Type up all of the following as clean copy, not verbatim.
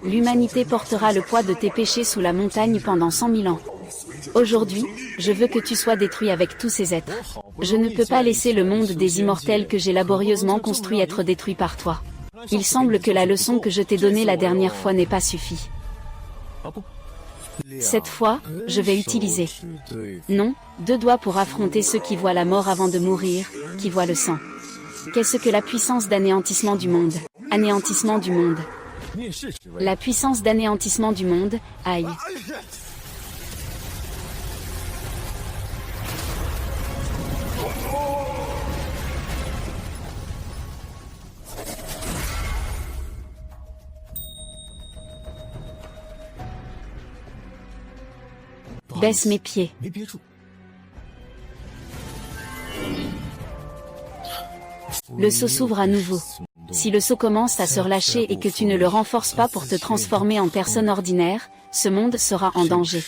L'humanité portera le poids de tes péchés sous la montagne pendant 100 000 ans. Aujourd'hui, je veux que tu sois détruit avec tous ces êtres. Je ne peux pas laisser le monde des immortels que j'ai laborieusement construit être détruit par toi. Il semble que la leçon que je t'ai donnée la dernière fois n'ait pas suffi. Cette fois, je vais utiliser. Non, 2 doigts pour affronter ceux qui voient la mort avant de mourir, qui voient le sang. Qu'est-ce que la puissance d'anéantissement du monde? Anéantissement du monde. La puissance d'anéantissement du monde, aïe. Baisse mes pieds. Le seau s'ouvre à nouveau. Si le seau commence à se relâcher et que tu ne le renforces pas pour te transformer en personne ordinaire, ce monde sera en danger.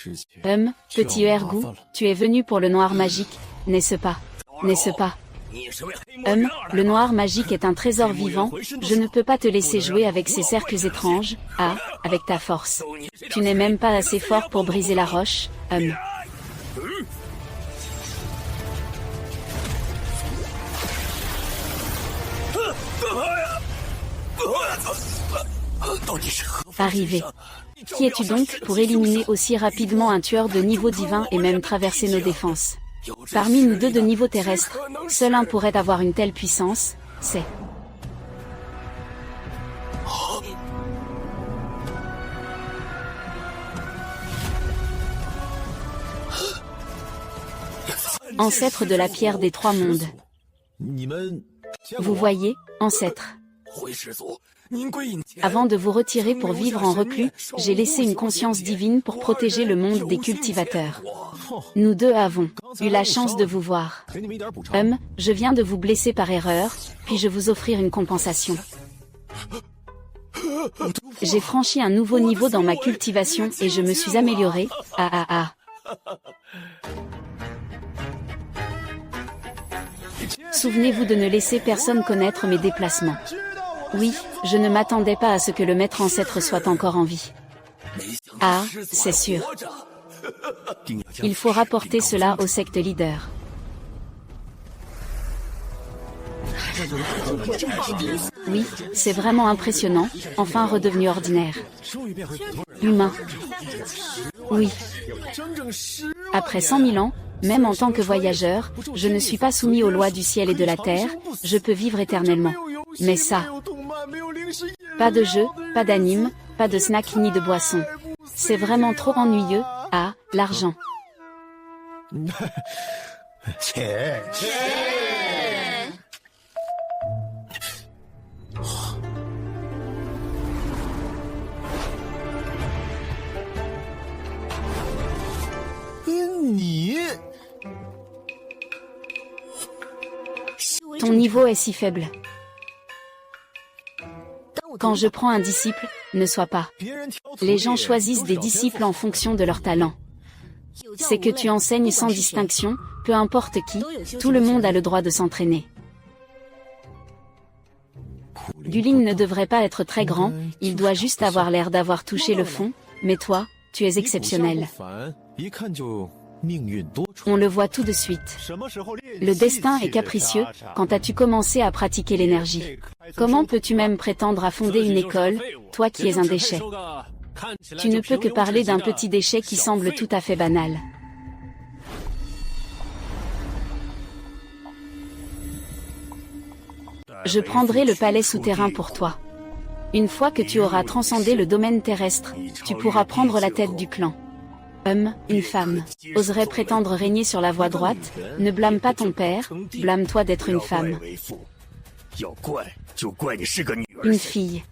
Petit Ergu, tu es venu pour le noir magique, n'est-ce pas? N'est-ce pas? Le noir magique est un trésor vivant, je ne peux pas te laisser jouer avec ces cercles étranges, avec ta force. Tu n'es même pas assez fort pour briser la roche, Arrivé. Qui es-tu donc pour éliminer aussi rapidement un tueur de niveau divin et même traverser nos défenses? Parmi nous 2 de niveau terrestre, seul un pourrait avoir une telle puissance, c'est... Ancêtre de la pierre des 3 mondes. Vous voyez, ancêtre. Avant de vous retirer pour vivre en reclus, j'ai laissé une conscience divine pour protéger le monde des cultivateurs. Nous 2 avons eu la chance de vous voir. Je viens de vous blesser par erreur, puis-je vous offrir une compensation? J'ai franchi un nouveau niveau dans ma cultivation et je me suis amélioré, Souvenez-vous de ne laisser personne connaître mes déplacements. Oui, je ne m'attendais pas à ce que le maître ancêtre soit encore en vie. C'est sûr. Il faut rapporter cela au secte leader. Oui, c'est vraiment impressionnant, enfin redevenu ordinaire. Humain. Oui. Après 100 000 ans, même en tant que voyageur, je ne suis pas soumis aux lois du ciel et de la terre, je peux vivre éternellement. Mais ça... Pas de jeu, pas d'anime, pas de snack ni de boisson. C'est vraiment trop ennuyeux, l'argent. Ton niveau est si faible. Quand je prends un disciple, ne sois pas. Les gens choisissent des disciples en fonction de leur talent. C'est que tu enseignes sans distinction, peu importe qui, tout le monde a le droit de s'entraîner. Duling ne devrait pas être très grand, il doit juste avoir l'air d'avoir touché le fond, mais toi, tu es exceptionnel. On le voit tout de suite. Le destin est capricieux, quand as-tu commencé à pratiquer l'énergie? Comment peux-tu même prétendre à fonder une école, toi qui es un déchet? Tu ne peux que parler d'un petit déchet qui semble tout à fait banal. Je prendrai le palais souterrain pour toi. Une fois que tu auras transcendé le domaine terrestre, tu pourras prendre la tête du clan. Une femme, oserait prétendre régner sur la voie droite, ne blâme pas ton père, blâme-toi d'être une femme. Une fille.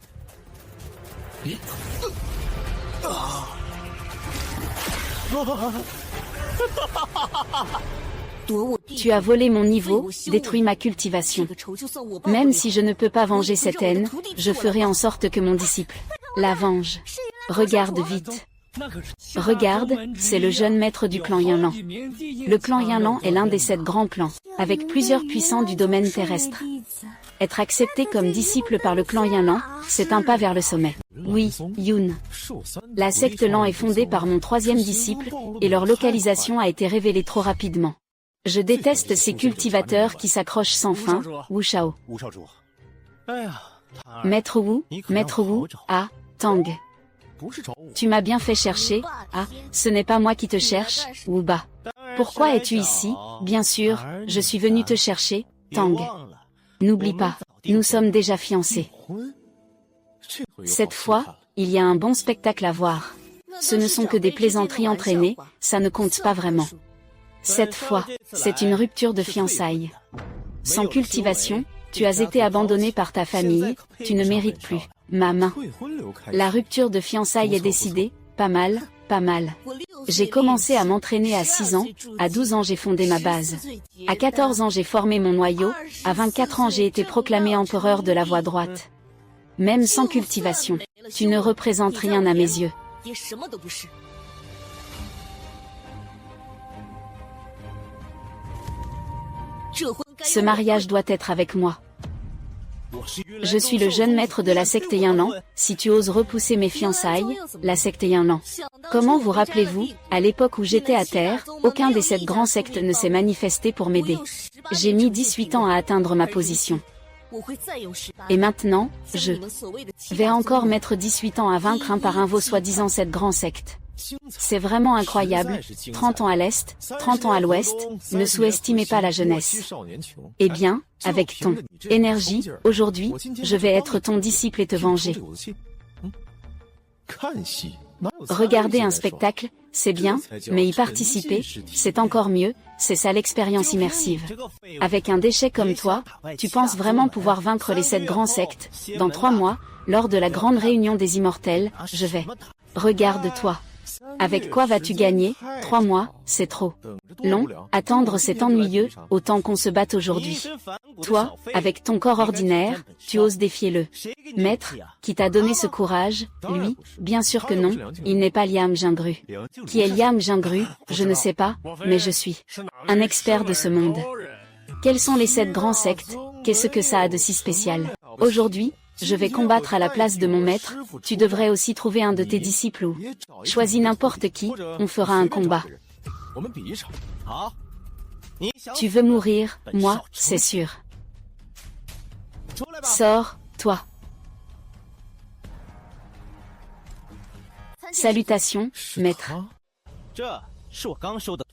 Tu as volé mon niveau, détruit ma cultivation. Même si je ne peux pas venger cette haine, je ferai en sorte que mon disciple la venge. Regarde vite. Regarde, c'est le jeune maître du clan Yinlan. Le clan Yinlan est l'un des 7 grands clans, avec plusieurs puissants du domaine terrestre. Être accepté comme disciple par le clan Yinlan, c'est un pas vers le sommet. Oui, Yun. La secte Lan est fondée par mon troisième disciple, et leur localisation a été révélée trop rapidement. Je déteste ces cultivateurs qui s'accrochent sans fin, Wu Shao. Maître Wu, ah, Tang. Tu m'as bien fait chercher, ah, ce n'est pas moi qui te cherche, Wu Ba. Pourquoi es-tu ici? Bien sûr, je suis venu te chercher, Tang. N'oublie pas, nous sommes déjà fiancés. Cette fois, il y a un bon spectacle à voir. Ce ne sont que des plaisanteries entraînées, ça ne compte pas vraiment. Cette fois, c'est une rupture de fiançailles. Sans cultivation, tu as été abandonné par ta famille, tu ne mérites plus ma main. La rupture de fiançailles est décidée, pas mal, pas mal. J'ai commencé à m'entraîner à 6 ans, à 12 ans j'ai fondé ma base. À 14 ans j'ai formé mon noyau, à 24 ans j'ai été proclamé empereur de la voie droite. Même sans cultivation, tu ne représentes rien à mes yeux. Ce mariage doit être avec moi. Je suis le jeune maître de la secte Yinlan, si tu oses repousser mes fiançailles, la secte Yinlan. Comment vous rappelez-vous, à l'époque où j'étais à terre, aucun des 7 grands sectes ne s'est manifesté pour m'aider. J'ai mis 18 ans à atteindre ma position. Et maintenant, je vais encore mettre 18 ans à vaincre un par un vos soi-disant 7 grands sectes. C'est vraiment incroyable, 30 ans à l'est, 30 ans à l'ouest, ne sous-estimez pas la jeunesse. Eh bien, avec ton énergie, aujourd'hui, je vais être ton disciple et te venger. Regarder un spectacle, c'est bien, mais y participer, c'est encore mieux, c'est ça l'expérience immersive. Avec un déchet comme toi, tu penses vraiment pouvoir vaincre les 7 grands sectes, dans 3 mois, lors de la grande réunion des immortels, je vais. Regarde-toi. Avec quoi vas-tu gagner? 3 mois, c'est trop long, attendre c'est ennuyeux, autant qu'on se batte aujourd'hui. Toi, avec ton corps ordinaire, tu oses défier le maître, qui t'a donné ce courage, lui, bien sûr que non, il n'est pas Liam Jingru. Qui est Liam Jingru, je ne sais pas, mais je suis un expert de ce monde. Quels sont les 7 grands sectes? Qu'est-ce que ça a de si spécial? Aujourd'hui, je vais combattre à la place de mon maître, tu devrais aussi trouver un de tes disciples ou choisis n'importe qui, on fera un combat. Tu veux mourir, moi, c'est sûr. Sors, toi. Salutations, maître.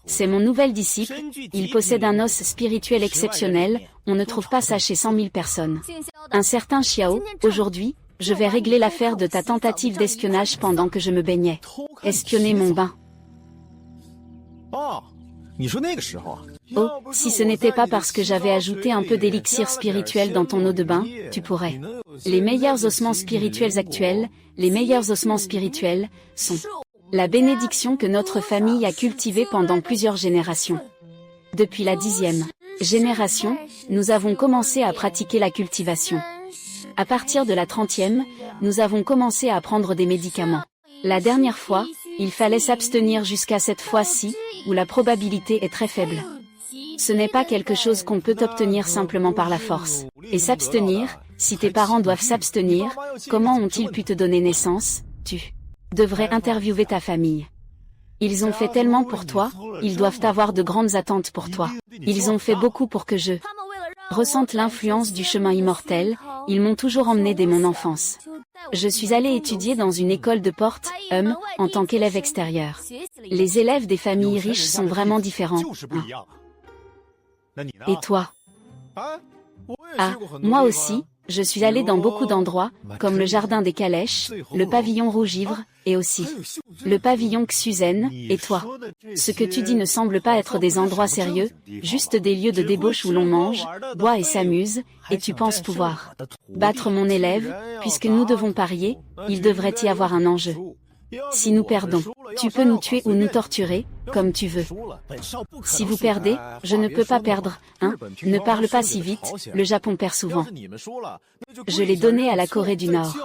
C'est mon nouvel disciple, il possède un os spirituel exceptionnel, on ne trouve pas ça chez 100 000 personnes. Un certain Xiao, aujourd'hui, je vais régler l'affaire de ta tentative d'espionnage pendant que je me baignais. Espionner mon bain. Oh, si ce n'était pas parce que j'avais ajouté un peu d'élixir spirituel dans ton eau de bain, tu pourrais. Les meilleurs ossements spirituels actuels, les meilleurs ossements spirituels, sont la bénédiction que notre famille a cultivée pendant plusieurs générations. Depuis la 10e génération, nous avons commencé à pratiquer la cultivation. À partir de la 30e, nous avons commencé à prendre des médicaments. La dernière fois, il fallait s'abstenir jusqu'à cette fois-ci, où la probabilité est très faible. Ce n'est pas quelque chose qu'on peut obtenir simplement par la force. Et s'abstenir, si tes parents doivent s'abstenir, comment ont-ils pu te donner naissance? Tu devrais interviewer ta famille. Ils ont fait tellement pour toi, ils doivent avoir de grandes attentes pour toi. Ils ont fait beaucoup pour que je ressente l'influence du chemin immortel, ils m'ont toujours emmené dès mon enfance. Je suis allée étudier dans une école de Port, en tant qu'élève extérieur. Les élèves des familles riches sont vraiment différents. Et toi? Ah, moi aussi, je suis allée dans beaucoup d'endroits, comme le jardin des calèches, le pavillon rouge-ivre, et aussi le pavillon Xuzen, et toi? Ce que tu dis ne semble pas être des endroits sérieux, juste des lieux de débauche où l'on mange, boit et s'amuse, et tu penses pouvoir battre mon élève, puisque nous devons parier, il devrait y avoir un enjeu. Si nous perdons, tu peux nous tuer ou nous torturer, comme tu veux. Si vous perdez, je ne peux pas perdre, ne parle pas si vite, le Japon perd souvent. Je l'ai donné à la Corée du Nord.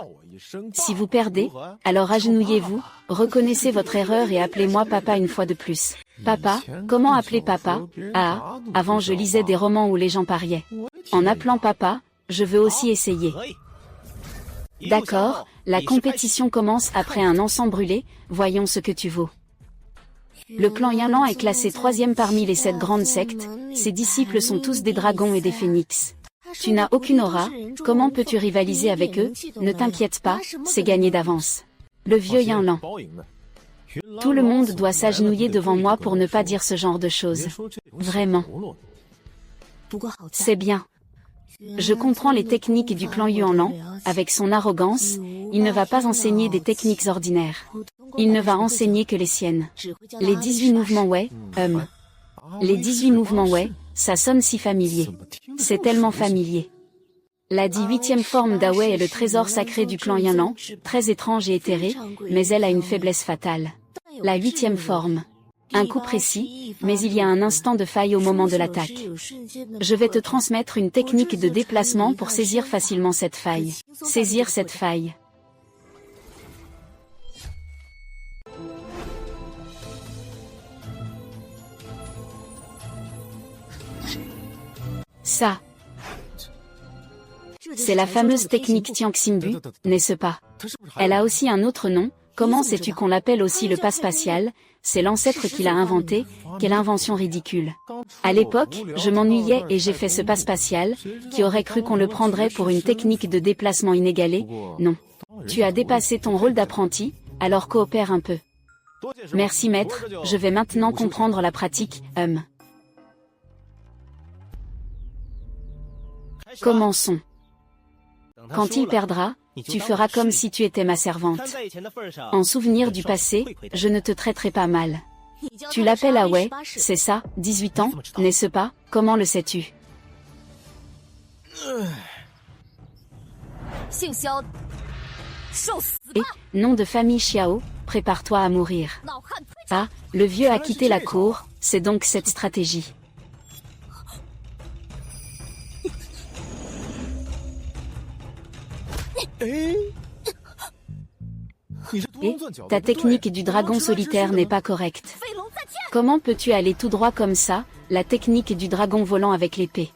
Si vous perdez, alors agenouillez-vous, reconnaissez votre erreur et appelez-moi papa une fois de plus. Papa, comment appeler papa? Ah, avant je lisais des romans où les gens pariaient. En appelant papa, Je veux aussi essayer. D'accord, la compétition commence après un encens brûlé, voyons ce que tu vaux. Le clan Yinlan est classé 3e parmi les 7 grandes sectes, ses disciples sont tous des dragons et des phénix. Tu n'as aucune aura, comment peux-tu rivaliser avec eux? Ne t'inquiète pas, c'est gagné d'avance. Le vieux Yinlan. Tout le monde doit s'agenouiller devant moi pour ne pas dire ce genre de choses. Vraiment. C'est bien. Je comprends les techniques du clan Yuanlan, avec son arrogance, il ne va pas enseigner des techniques ordinaires. Il ne va enseigner que les siennes. Les 18 mouvements Wei, Les 18 mouvements Wei, ça sonne si familier. C'est tellement familier. La 18e forme d'Awei est le trésor sacré du clan Yinlan, très étrange et éthéré, mais elle a une faiblesse fatale. La 8e forme. Un coup précis, mais il y a un instant de faille au moment de l'attaque. Je vais te transmettre une technique de déplacement pour saisir facilement cette faille. Saisir cette faille. Ça. C'est la fameuse technique Tianxingbu, n'est-ce pas? Elle a aussi un autre nom, comment sais-tu qu'on l'appelle aussi le pas spatial? C'est l'ancêtre qui l'a inventé, quelle invention ridicule. À l'époque, je m'ennuyais et j'ai fait ce pas spatial, qui aurait cru qu'on le prendrait pour une technique de déplacement inégalée? Non. Tu as dépassé ton rôle d'apprenti, alors coopère un peu. Merci maître, je vais maintenant comprendre la pratique, Commençons. Quand il perdra, tu feras comme si tu étais ma servante. En souvenir du passé, je ne te traiterai pas mal. Tu l'appelles Awei, c'est ça, 18 ans, n'est-ce pas? Comment le sais-tu? Et, nom de famille Xiao, prépare-toi à mourir. Ah, le vieux a quitté la cour, c'est donc cette stratégie. Et ta technique du dragon solitaire n'est pas correcte. Comment peux-tu aller tout droit comme ça, la technique du dragon volant avec l'épée?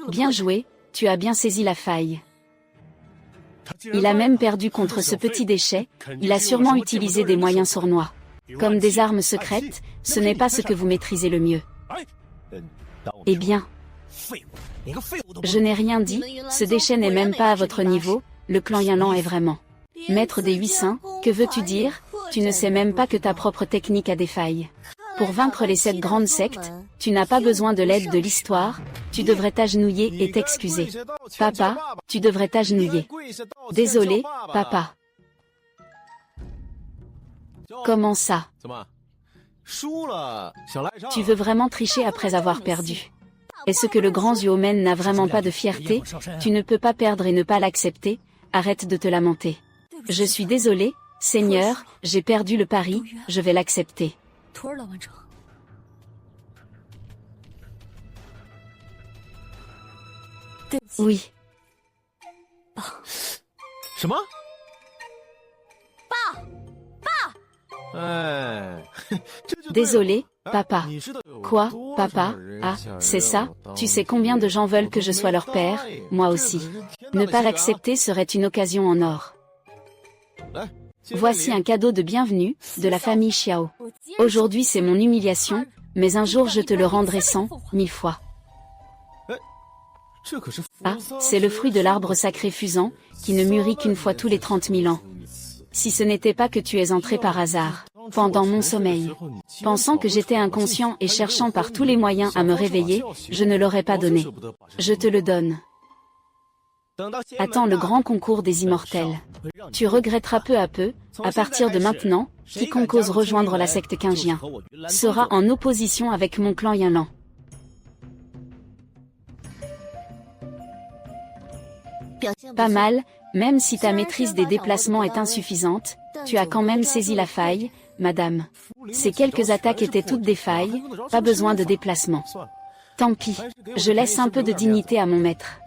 Bien joué, tu as bien saisi la faille. Il a même perdu contre ce petit déchet, il a sûrement utilisé des moyens sournois. Comme des armes secrètes, ce n'est pas ce que vous maîtrisez le mieux. Eh bien, je n'ai rien dit, ce déchet n'est même pas à votre niveau, le clan Yinlan est vraiment maître des 8 saints, que veux-tu dire? Tu ne sais même pas que ta propre technique a des failles. Pour vaincre les 7 grandes sectes, tu n'as pas besoin de l'aide de l'histoire, tu devrais t'agenouiller et t'excuser. Papa, tu devrais t'agenouiller. Désolé, papa. Comment ça? Tu veux vraiment tricher après avoir perdu? Est-ce que le grand Zuomen n'a vraiment pas de fierté? Tu ne peux pas perdre et ne pas l'accepter, arrête de te lamenter. Je suis désolé, Seigneur, j'ai perdu le pari, je vais l'accepter. Oui. Désolé, papa. Quoi, papa? Ah, c'est ça, tu sais combien de gens veulent que je sois leur père, moi aussi. Ne pas l'accepter serait une occasion en or. Voici un cadeau de bienvenue, de la famille Xiao. Aujourd'hui c'est mon humiliation, mais un jour je te le rendrai 100, 1000 fois. Ah, c'est le fruit de l'arbre sacré fusant, qui ne mûrit qu'une fois tous les 30 000 ans. Si ce n'était pas que tu es entré par hasard, pendant mon sommeil, pensant que j'étais inconscient et cherchant par tous les moyens à me réveiller, je ne l'aurais pas donné. Je te le donne. Attends le grand concours des immortels. Tu regretteras peu à peu, à partir de maintenant, quiconque ose rejoindre la secte Qingjian sera en opposition avec mon clan Yinlan. Pas mal, même si ta maîtrise des déplacements est insuffisante, tu as quand même saisi la faille, madame. Ces quelques attaques étaient toutes des failles, pas besoin de déplacement. Tant pis, je laisse un peu de dignité à mon maître.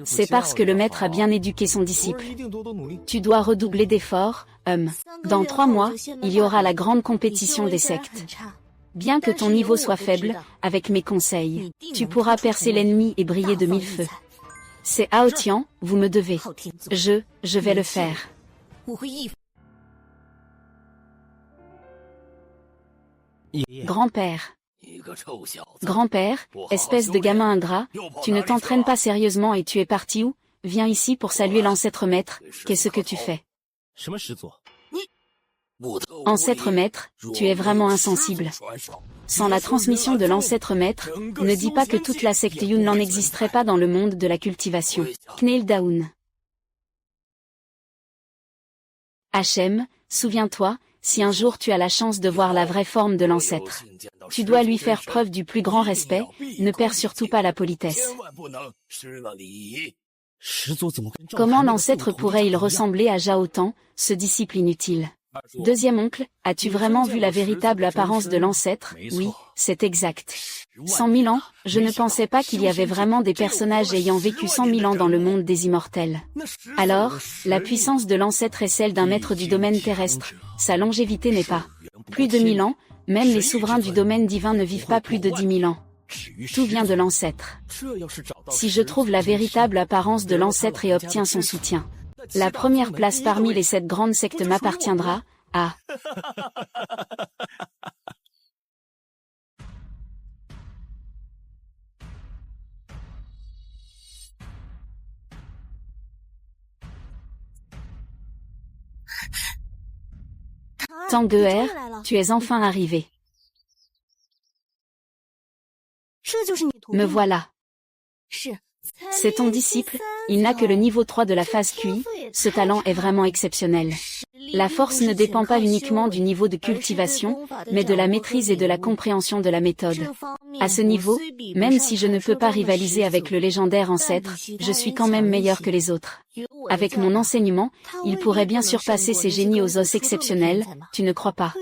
C'est parce que le maître a bien éduqué son disciple. Tu dois redoubler d'efforts, Dans 3 mois, il y aura la grande compétition des sectes. Bien que ton niveau soit faible, avec mes conseils, tu pourras percer l'ennemi et briller de 1000 feux. C'est Hao Tian, vous me devez. Je vais le faire. Grand-père. Grand-père, espèce de gamin ingrat, tu ne t'entraînes pas sérieusement et tu es parti où? Viens ici pour saluer l'ancêtre maître, qu'est-ce que tu fais? Ancêtre maître, tu es vraiment insensible. Sans la transmission de l'ancêtre maître, ne dis pas que toute la secte Yunnan n'existerait pas dans le monde de la cultivation. Kneil Daun. Hachem, souviens-toi, si un jour tu as la chance de voir la vraie forme de l'ancêtre, tu dois lui faire preuve du plus grand respect, ne perds surtout pas la politesse. Comment l'ancêtre pourrait-il ressembler à Zhao Tan, ce disciple inutile? Deuxième oncle, as-tu vraiment vu la véritable apparence de l'ancêtre? Oui, c'est exact. 100 000 ans, je ne pensais pas qu'il y avait vraiment des personnages ayant vécu 100 000 ans dans le monde des immortels. Alors, la puissance de l'ancêtre est celle d'un maître du domaine terrestre, sa longévité n'est pas. Plus de 1000 ans, même les souverains du domaine divin ne vivent pas plus de 10 000 ans. Tout vient de l'ancêtre. Si je trouve la véritable apparence de l'ancêtre et obtiens son soutien, la première place parmi les 7 grandes sectes m'appartiendra, à... Tanguer, tu es enfin arrivé. Me voilà. C'est ton disciple, il n'a que le niveau 3 de la phase QI, ce talent est vraiment exceptionnel. La force ne dépend pas uniquement du niveau de cultivation, mais de la maîtrise et de la compréhension de la méthode. À ce niveau, même si je ne peux pas rivaliser avec le légendaire ancêtre, je suis quand même meilleur que les autres. Avec mon enseignement, il pourrait bien surpasser ces génies aux os exceptionnels, tu ne crois pas?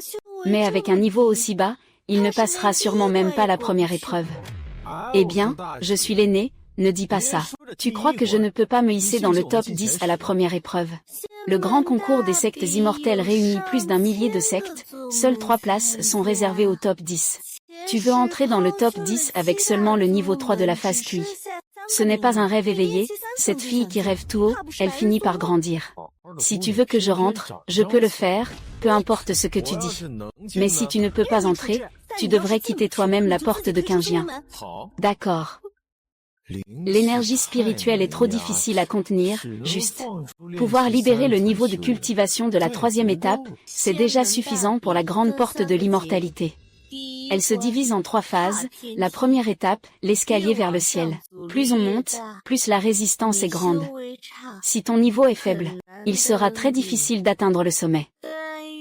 Mais avec un niveau aussi bas, il ne passera sûrement même pas la première épreuve. Eh bien, je suis l'aîné, ne dis pas ça. Tu crois que je ne peux pas me hisser dans le top 10 à la première épreuve? Le grand concours des sectes immortelles réunit plus d'1 millier de sectes, seules 3 places sont réservées au top 10. Tu veux entrer dans le top 10 avec seulement le niveau 3 de la phase QI. Ce n'est pas un rêve éveillé, cette fille qui rêve tout haut, elle finit par grandir. Si tu veux que je rentre, je peux le faire, peu importe ce que tu dis. Mais si tu ne peux pas entrer, tu devrais quitter toi-même la porte de Qingjian. D'accord. L'énergie spirituelle est trop difficile à contenir, juste. Pouvoir libérer le niveau de cultivation de la 3e étape, c'est déjà suffisant pour la grande porte de l'immortalité. Elle se divise en 3 phases, la première étape, l'escalier vers le ciel. Plus on monte, plus la résistance est grande. Si ton niveau est faible, il sera très difficile d'atteindre le sommet.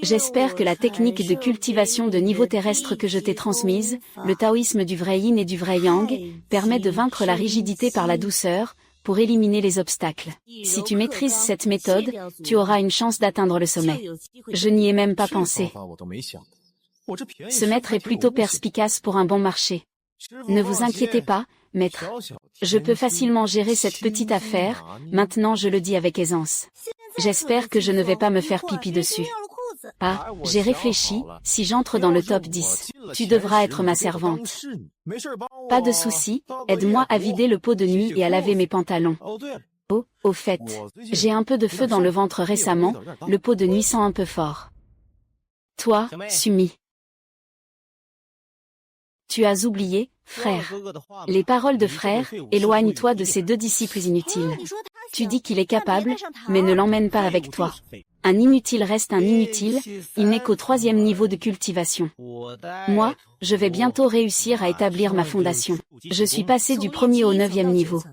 J'espère que la technique de cultivation de niveau terrestre que je t'ai transmise, le taoïsme du vrai yin et du vrai yang, permet de vaincre la rigidité par la douceur, pour éliminer les obstacles. Si tu maîtrises cette méthode, tu auras une chance d'atteindre le sommet. Je n'y ai même pas pensé. Ce maître est plutôt perspicace pour un bon marché. Ne vous inquiétez pas, maître. Je peux facilement gérer cette petite affaire, maintenant je le dis avec aisance. J'espère que je ne vais pas me faire pipi dessus. Ah, j'ai réfléchi, si j'entre dans le top 10, tu devras être ma servante. Pas de souci, aide-moi à vider le pot de nuit et à laver mes pantalons. Oh, au fait, j'ai un peu de feu dans le ventre récemment, le pot de nuit sent un peu fort. Toi, Sumi. Tu as oublié, frère. Les paroles de frère, éloigne-toi de ces 2 disciples inutiles. Tu dis qu'il est capable, mais ne l'emmène pas avec toi. Un inutile reste un inutile, il n'est qu'au 3e niveau de cultivation. Moi, je vais bientôt réussir à établir ma fondation. Je suis passé du 1er au 9e niveau.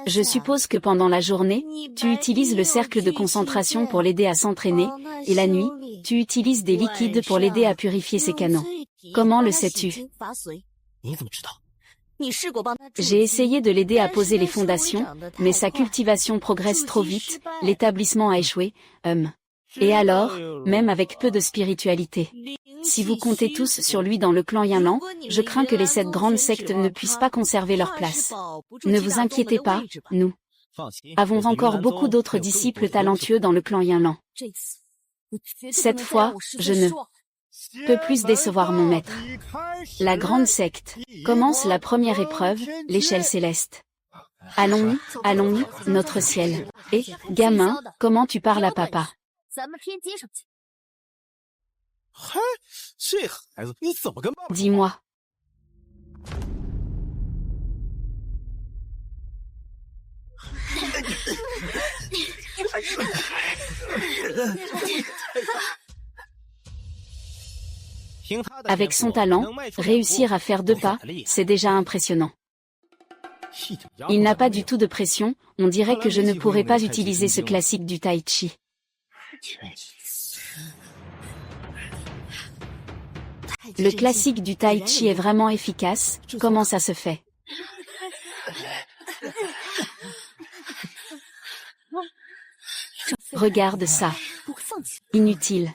Je suppose que pendant la journée, tu utilises le cercle de concentration pour l'aider à s'entraîner, et la nuit, tu utilises des liquides pour l'aider à purifier ses canaux. Comment le sais-tu? J'ai essayé de l'aider à poser les fondations, mais sa cultivation progresse trop vite, l'établissement a échoué, Et alors, même avec peu de spiritualité. Si vous comptez tous sur lui dans le clan Yinlan, je crains que les 7 grandes sectes ne puissent pas conserver leur place. Ne vous inquiétez pas, nous avons encore beaucoup d'autres disciples talentueux dans le clan Yinlan. Cette fois, je ne peux plus décevoir mon maître. La grande secte commence la première épreuve, l'échelle céleste. Allons-nous, notre ciel. Et, gamin, comment tu parles à papa? Dis-moi. Avec son talent, réussir à faire 2 pas, c'est déjà impressionnant. Il n'a pas du tout de pression, on dirait que je ne pourrais pas utiliser ce classique du tai chi. Le classique du tai chi est vraiment efficace, comment ça se fait? Regarde ça. Inutile.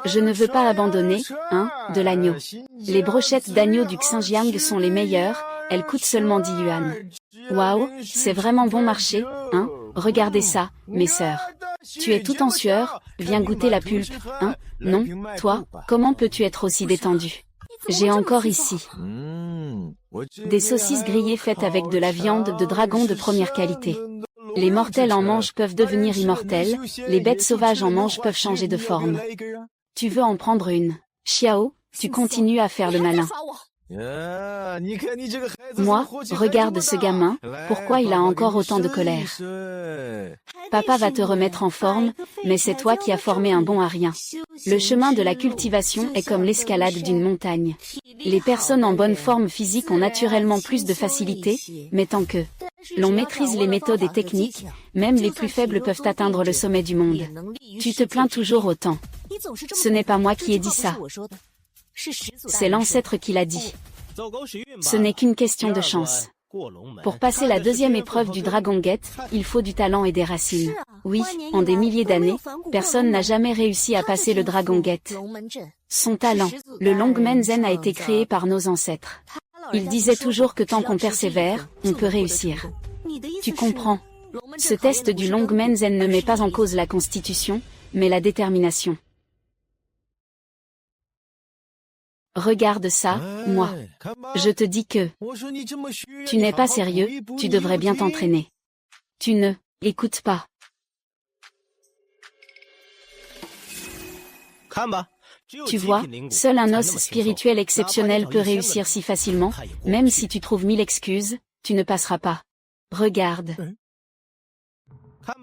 Je ne veux pas abandonner, de l'agneau. Les brochettes d'agneau du Xinjiang sont les meilleures, elles coûtent seulement 10 yuan. Waouh, c'est vraiment bon marché, regardez ça, mes sœurs. Tu es tout en sueur, viens goûter la pulpe, Non, toi, comment peux-tu être aussi détendu? J'ai encore ici des saucisses grillées faites avec de la viande de dragon de première qualité. Les mortels en mangent peuvent devenir immortels, les bêtes sauvages en mangent peuvent changer de forme. Tu veux en prendre une? Xiao, tu continues à faire le malin. Moi, regarde ce gamin, pourquoi il a encore autant de colère? Papa va te remettre en forme, mais c'est toi qui as formé un bon à rien. Le chemin de la cultivation est comme l'escalade d'une montagne. Les personnes en bonne forme physique ont naturellement plus de facilité, mais tant que l'on maîtrise les méthodes et techniques, même les plus faibles peuvent atteindre le sommet du monde. Tu te plains toujours autant. Ce n'est pas moi qui ai dit ça. C'est l'ancêtre qui l'a dit. Ce n'est qu'une question de chance. Pour passer la 2e épreuve du Dragon Gate, il faut du talent et des racines. Oui, en des milliers d'années, personne n'a jamais réussi à passer le Dragon Gate. Son talent, le Longmen Zen a été créé par nos ancêtres. Il disait toujours que tant qu'on persévère, on peut réussir. Tu comprends? Ce test du Longmen Zen ne met pas en cause la constitution, mais la détermination. Regarde ça, moi. Je te dis que tu n'es pas sérieux, tu devrais bien t'entraîner. Tu ne écoutes pas. Tu vois, seul un os spirituel exceptionnel peut réussir si facilement, même si tu trouves 1000 excuses, tu ne passeras pas. Regarde.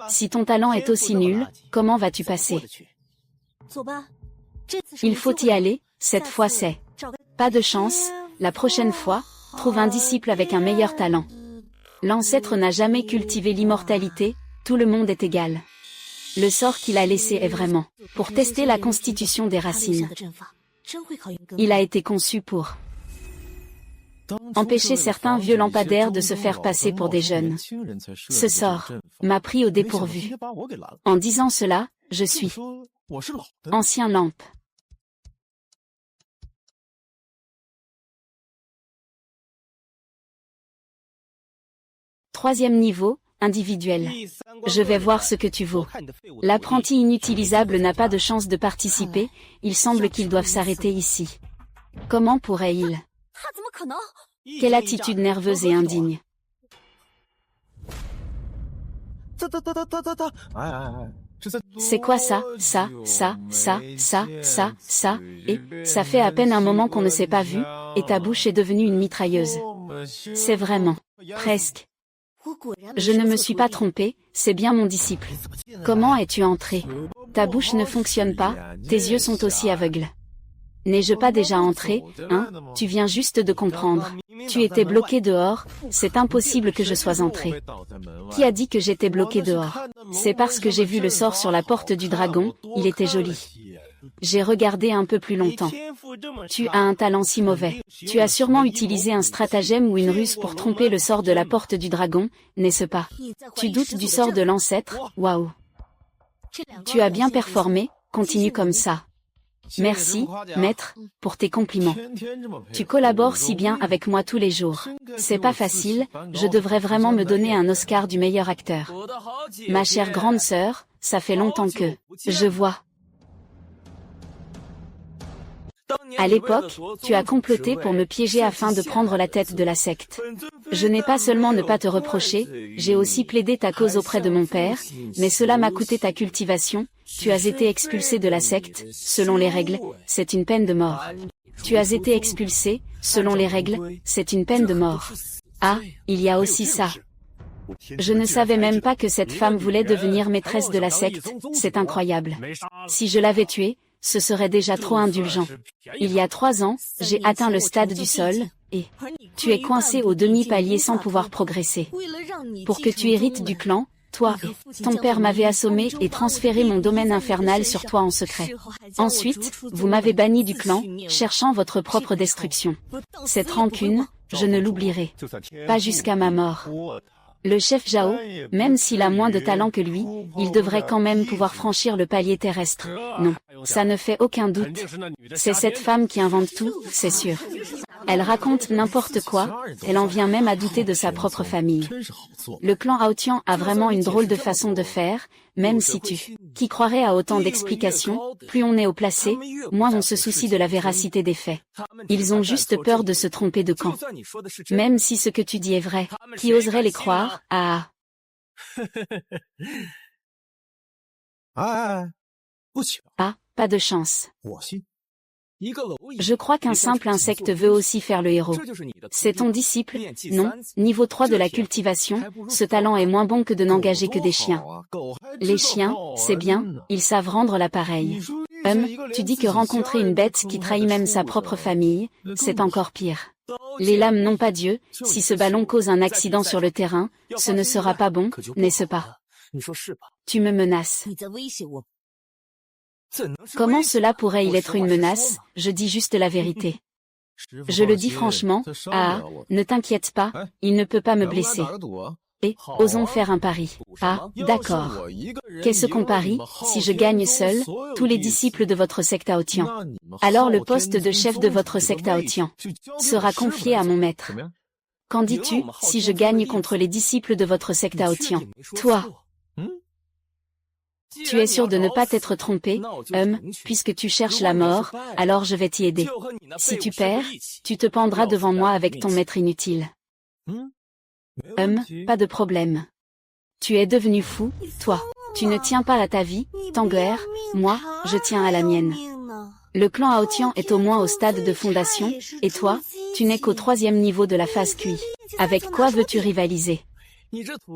Si ton talent est aussi nul, comment vas-tu passer? Il faut y aller, cette fois c'est pas de chance, la prochaine fois, trouve un disciple avec un meilleur talent. L'ancêtre n'a jamais cultivé l'immortalité, tout le monde est égal. Le sort qu'il a laissé est vraiment pour tester la constitution des racines. Il a été conçu pour empêcher certains vieux lampadaires de se faire passer pour des jeunes. Ce sort m'a pris au dépourvu. En disant cela, je suis ancien lampe. Troisième niveau, individuel. Je vais voir ce que tu vaux. L'apprenti inutilisable n'a pas de chance de participer, il semble qu'ils doivent s'arrêter ici. Comment pourrait-il? Quelle attitude nerveuse et indigne. C'est quoi ça, et ça fait à peine un moment qu'on ne s'est pas vu, et ta bouche est devenue une mitrailleuse. C'est vraiment, presque. Je ne me suis pas trompé, c'est bien mon disciple. Comment es-tu entré? Ta bouche ne fonctionne pas, tes yeux sont aussi aveugles. N'ai-je pas déjà entré, Tu viens juste de comprendre. Tu étais bloqué dehors, c'est impossible que je sois entré. Qui a dit que j'étais bloqué dehors? C'est parce que j'ai vu le sort sur la porte du dragon, il était joli. J'ai regardé un peu plus longtemps. Tu as un talent si mauvais. Tu as sûrement utilisé un stratagème ou une ruse pour tromper le sort de la porte du dragon, n'est-ce pas? Tu doutes du sort de l'ancêtre? Waouh! Tu as bien performé, continue comme ça. Merci, maître, pour tes compliments. Tu collabores si bien avec moi tous les jours. C'est pas facile, je devrais vraiment me donner un Oscar du meilleur acteur. Ma chère grande sœur, ça fait longtemps que... Je vois. À l'époque, tu as comploté pour me piéger afin de prendre la tête de la secte. Je n'ai pas seulement ne pas te reprocher, j'ai aussi plaidé ta cause auprès de mon père, mais cela m'a coûté ta cultivation, tu as été expulsé de la secte, selon les règles, c'est une peine de mort. Tu as été expulsé, selon les règles, c'est une peine de mort. Ah, il y a aussi ça. Je ne savais même pas que cette femme voulait devenir maîtresse de la secte, c'est incroyable. Si je l'avais tuée, ce serait déjà trop indulgent. Il y a 3 ans, j'ai atteint le stade du sol, et tu es coincé au demi-palier sans pouvoir progresser. Pour que tu hérites du clan, toi et ton père m'avaient assommé et transféré mon domaine infernal sur toi en secret. Ensuite, vous m'avez banni du clan, cherchant votre propre destruction. Cette rancune, je ne l'oublierai pas jusqu'à ma mort. Le chef Zhao, même s'il a moins de talent que lui, il devrait quand même pouvoir franchir le palier terrestre. Non, ça ne fait aucun doute. C'est cette femme qui invente tout, c'est sûr. Elle raconte n'importe quoi, elle en vient même à douter de sa propre famille. Le clan Aotian a vraiment une drôle de façon de faire, même si qui croirait à autant d'explications, plus on est haut placé, moins on se soucie de la véracité des faits. Ils ont juste peur de se tromper de camp. Même si ce que tu dis est vrai, qui oserait les croire? Ah. Ah, pas de chance. Je crois qu'un simple insecte veut aussi faire le héros. C'est ton disciple? Non, niveau 3 de la cultivation, ce talent est moins bon que de n'engager que des chiens. Les chiens, c'est bien, ils savent rendre l'appareil. Tu dis que rencontrer une bête qui trahit même sa propre famille, c'est encore pire. Les lames n'ont pas Dieu, si ce ballon cause un accident sur le terrain, ce ne sera pas bon, n'est-ce pas? Tu me menaces. Comment cela pourrait-il être une menace? Je dis juste la vérité. Je le dis franchement, ne t'inquiète pas, il ne peut pas me blesser. Et, osons faire un pari. Ah, d'accord. Qu'est-ce qu'on parie? Si je gagne seul, tous les disciples de votre secte Aotian. Alors le poste de chef de votre secte Aotian sera confié à mon maître. Qu'en dis-tu, si je gagne contre les disciples de votre secte Aotian? Toi. Tu es sûr de ne pas t'être trompé, puisque tu cherches la mort, alors je vais t'y aider. Si tu perds, tu te pendras devant moi avec ton maître inutile. Pas de problème. Tu es devenu fou, toi. Tu ne tiens pas à ta vie, Tanguer, moi, je tiens à la mienne. Le clan Aotian est au moins au stade de fondation, et toi, tu n'es qu'au 3e niveau de la phase QI. Avec quoi veux-tu rivaliser?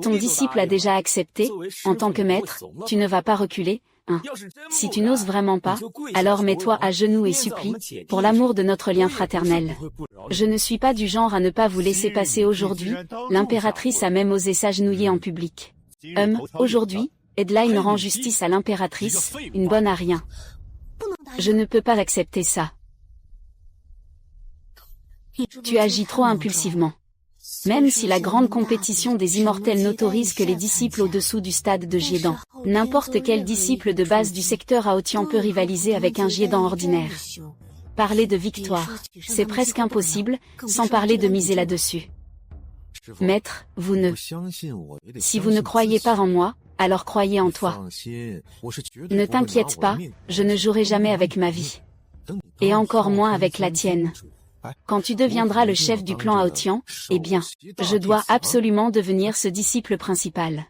Ton disciple a déjà accepté, en tant que maître, tu ne vas pas reculer, Si tu n'oses vraiment pas, alors mets-toi à genoux et supplie, pour l'amour de notre lien fraternel. Je ne suis pas du genre à ne pas vous laisser passer aujourd'hui, l'impératrice a même osé s'agenouiller en public. Aujourd'hui, Headline rend justice à l'impératrice, une bonne à rien. Je ne peux pas accepter ça. Tu agis trop impulsivement. Même si la grande compétition des immortels n'autorise que les disciples au-dessous du stade de Jiedan, n'importe quel disciple de base du secteur Aotian peut rivaliser avec un Jiedan ordinaire. Parler de victoire, c'est presque impossible, sans parler de miser là-dessus. Maître, si vous ne croyez pas en moi, alors croyez en toi. Ne t'inquiète pas, je ne jouerai jamais avec ma vie. Et encore moins avec la tienne. Quand tu deviendras le chef du clan Aotian, eh bien, je dois absolument devenir ce disciple principal.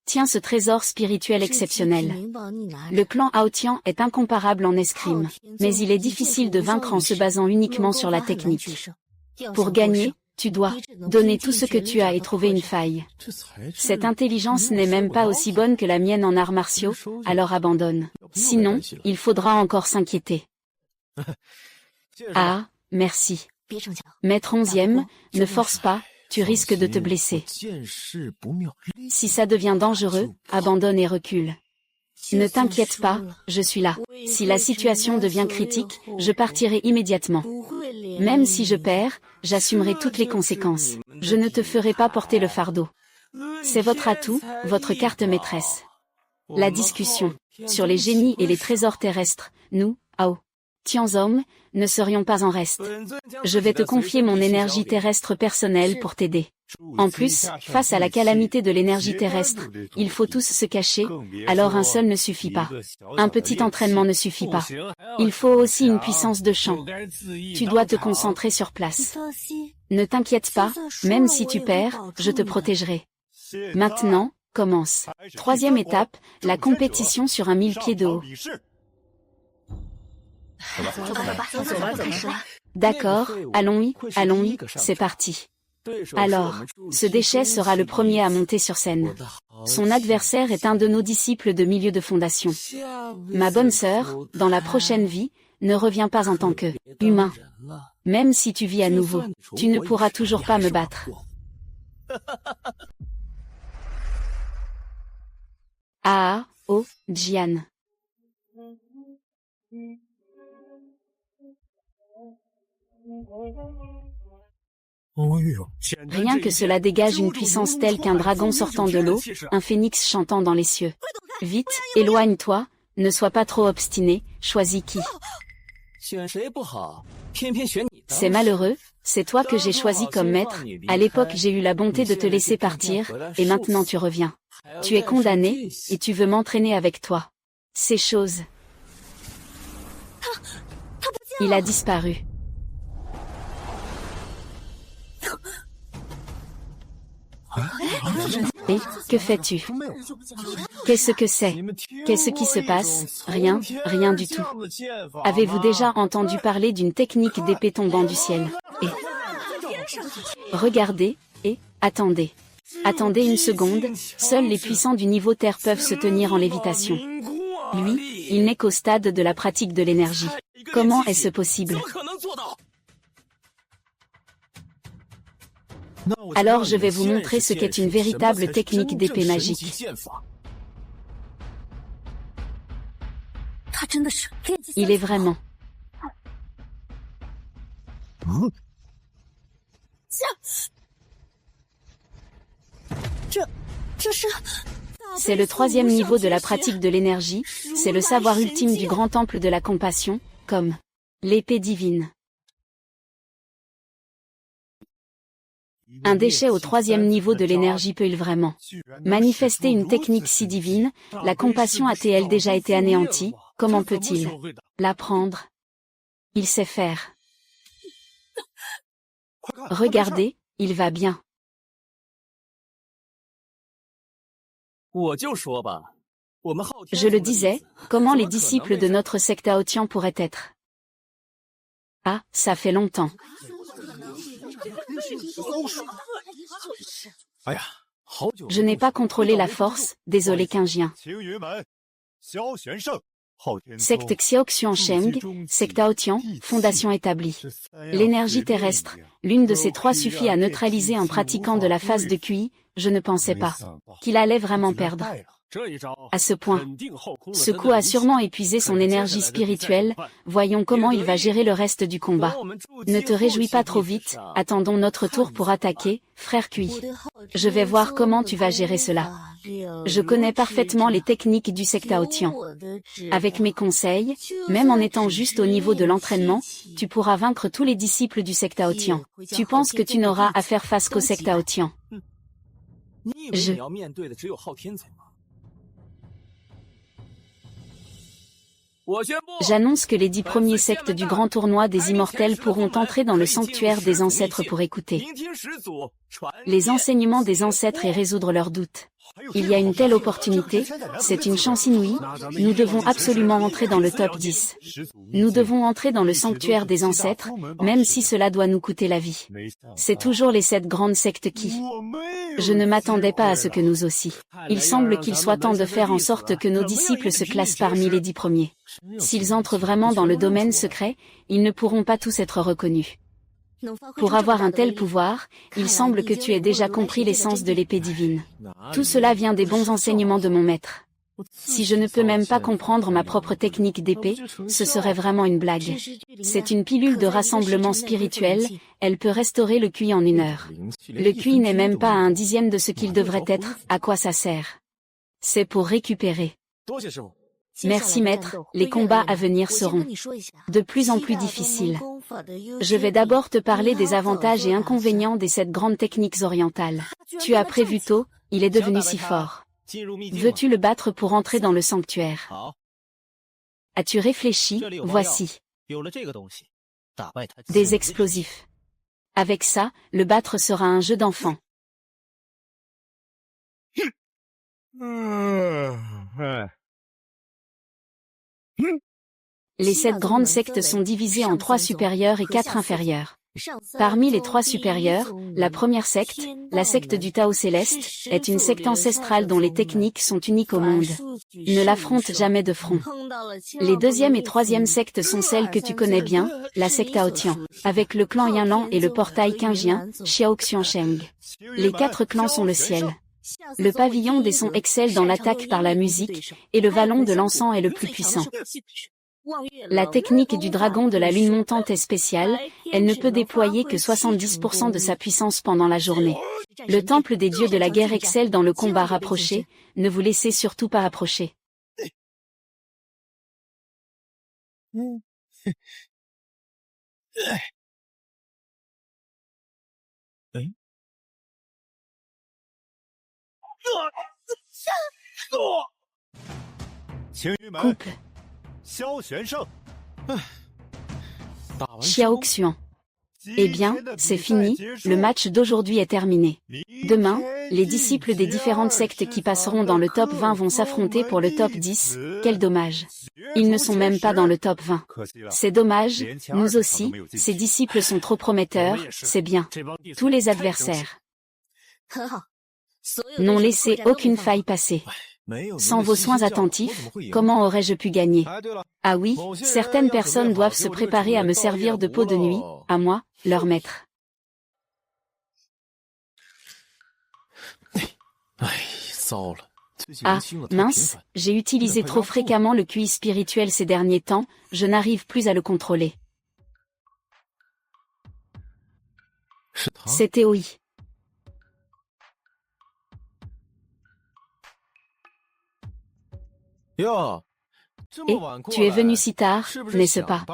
Tiens ce trésor spirituel exceptionnel. Le clan Aotian est incomparable en escrime, mais il est difficile de vaincre en se basant uniquement sur la technique. Pour gagner, tu dois donner tout ce que tu as et trouver une faille. Cette intelligence n'est même pas aussi bonne que la mienne en arts martiaux, alors abandonne. Sinon, il faudra encore s'inquiéter. Ah, merci. Maître 11e, ne force pas, tu risques de te blesser. Si ça devient dangereux, abandonne et recule. Ne t'inquiète pas, je suis là. Si la situation devient critique, je partirai immédiatement. Même si je perds, j'assumerai toutes les conséquences. Je ne te ferai pas porter le fardeau. C'est votre atout, votre carte maîtresse. La discussion sur les génies et les trésors terrestres, nous, Ao Tianzong, ne serions pas en reste. Je vais te confier mon énergie terrestre personnelle pour t'aider. En plus, face à la calamité de l'énergie terrestre, il faut tous se cacher, alors un seul ne suffit pas. Un petit entraînement ne suffit pas. Il faut aussi une puissance de chant. Tu dois te concentrer sur place. Ne t'inquiète pas, même si tu perds, je te protégerai. Maintenant, commence. Troisième étape, la compétition sur un 1000 pieds de haut. D'accord, allons-y, c'est parti. Alors, ce déchet sera le premier à monter sur scène. Son adversaire est un de nos disciples de milieu de fondation. Ma bonne sœur, dans la prochaine vie, ne reviens pas en tant que humain. Même si tu vis à nouveau, tu ne pourras toujours pas me battre. Jian. Rien que cela dégage une puissance telle qu'un dragon sortant de l'eau, un phénix chantant dans les cieux. Vite, éloigne-toi, ne sois pas trop obstiné, choisis qui. C'est malheureux, c'est toi que j'ai choisi comme maître, à l'époque j'ai eu la bonté de te laisser partir, et maintenant tu reviens. Tu es condamné, et tu veux m'entraîner avec toi. C'est chose. Il a disparu. Et, que fais-tu? Qu'est-ce que c'est? Qu'est-ce qui se passe? Rien, rien du tout. Avez-vous déjà entendu parler d'une technique d'épée tombant du ciel? Et regardez, et attendez. Attendez une seconde, seuls les puissants du niveau Terre peuvent se tenir en lévitation. Lui, il n'est qu'au stade de la pratique de l'énergie. Comment est-ce possible? Alors je vais vous montrer ce qu'est une véritable technique d'épée magique. Il est vraiment. C'est le troisième niveau de la pratique de l'énergie, c'est le savoir ultime du grand temple de la compassion, comme l'épée divine. Un déchet au troisième niveau de l'énergie peut-il vraiment manifester une technique si divine? La compassion a-t-elle déjà été anéantie? Comment peut-il l'apprendre? Il sait faire. Regardez, il va bien. Je le disais, comment les disciples de notre secte Ao Tian pourraient être? Ah, ça fait longtemps. Je n'ai pas contrôlé la force, désolé Qingjian. Secte Xiaoxuansheng, secte Ao Tian, fondation établie. L'énergie terrestre, l'une de ces trois suffit à neutraliser en pratiquant de la phase de QI, je ne pensais pas qu'il allait vraiment perdre. À ce point, ce coup a sûrement épuisé son énergie spirituelle, voyons comment il va gérer le reste du combat. Ne te réjouis pas trop vite, attendons notre tour pour attaquer, frère Kui. Je vais voir comment tu vas gérer cela. Je connais parfaitement les techniques du secte Ao Tian. Avec mes conseils, même en étant juste au niveau de l'entraînement, tu pourras vaincre tous les disciples du secte Ao Tian. Tu penses que tu n'auras à faire face qu'au secte Ao Tian? J'annonce que les 10 premiers sectes du grand tournoi des immortels pourront entrer dans le sanctuaire des ancêtres pour écouter les enseignements des ancêtres et résoudre leurs doutes. Il y a une telle opportunité, c'est une chance inouïe, nous devons absolument entrer dans le top 10. Nous devons entrer dans le sanctuaire des ancêtres, même si cela doit nous coûter la vie. C'est toujours les 7 grandes sectes qui... Je ne m'attendais pas à ce que nous aussi. Il semble qu'il soit temps de faire en sorte que nos disciples se classent parmi les 10 premiers. S'ils entrent vraiment dans le domaine secret, ils ne pourront pas tous être reconnus. Pour avoir un tel pouvoir, il semble que tu aies déjà compris l'essence de l'épée divine. Tout cela vient des bons enseignements de mon maître. Si je ne peux même pas comprendre ma propre technique d'épée, ce serait vraiment une blague. C'est une pilule de rassemblement spirituel, elle peut restaurer le QI en 1 heure. Le QI n'est même pas à 1/10 de ce qu'il devrait être, à quoi ça sert? C'est pour récupérer. Merci maître, les combats à venir seront de plus en plus difficiles. Je vais d'abord te parler des avantages et inconvénients des 7 grandes techniques orientales. Tu as prévu tôt, il est devenu si fort. Veux-tu le battre pour entrer dans le sanctuaire? As-tu réfléchi? Voici des explosifs. Avec ça, le battre sera un jeu d'enfant. Les 7 grandes sectes sont divisées en 3 supérieures et 4 inférieures. Parmi les 3 supérieures, la première secte, la secte du Tao céleste, est une secte ancestrale dont les techniques sont uniques au monde. Ne l'affronte jamais de front. Les deuxième et troisième sectes sont celles que tu connais bien, la secte Aotian, avec le clan Yanlan et le portail Qingjian, Xiaoxiansheng. Les 4 clans sont le ciel. Le pavillon des sons excelle dans l'attaque par la musique, et le vallon de l'encens est le plus puissant. La technique du dragon de la lune montante est spéciale, elle ne peut déployer que 70% de sa puissance pendant la journée. Le temple des dieux de la guerre excelle dans le combat rapproché, ne vous laissez surtout pas approcher. Couple. Xiaoxian. Eh bien, c'est fini, le match d'aujourd'hui est terminé. Demain, les disciples des différentes sectes qui passeront dans le top 20 vont s'affronter pour le top 10, quel dommage. Ils ne sont même pas dans le top 20. C'est dommage, nous aussi, ces disciples sont trop prometteurs, c'est bien. Tous les adversaires n'ont laissé aucune faille passer. Sans vos soins attentifs, comment aurais-je pu gagner? Ah oui, certaines personnes doivent se préparer à me servir de peau de nuit, à moi, leur maître. Ah, mince, j'ai utilisé trop fréquemment le QI spirituel ces derniers temps, je n'arrive plus à le contrôler. C'était oui. Et, tu es venu si tard, n'est-ce pas?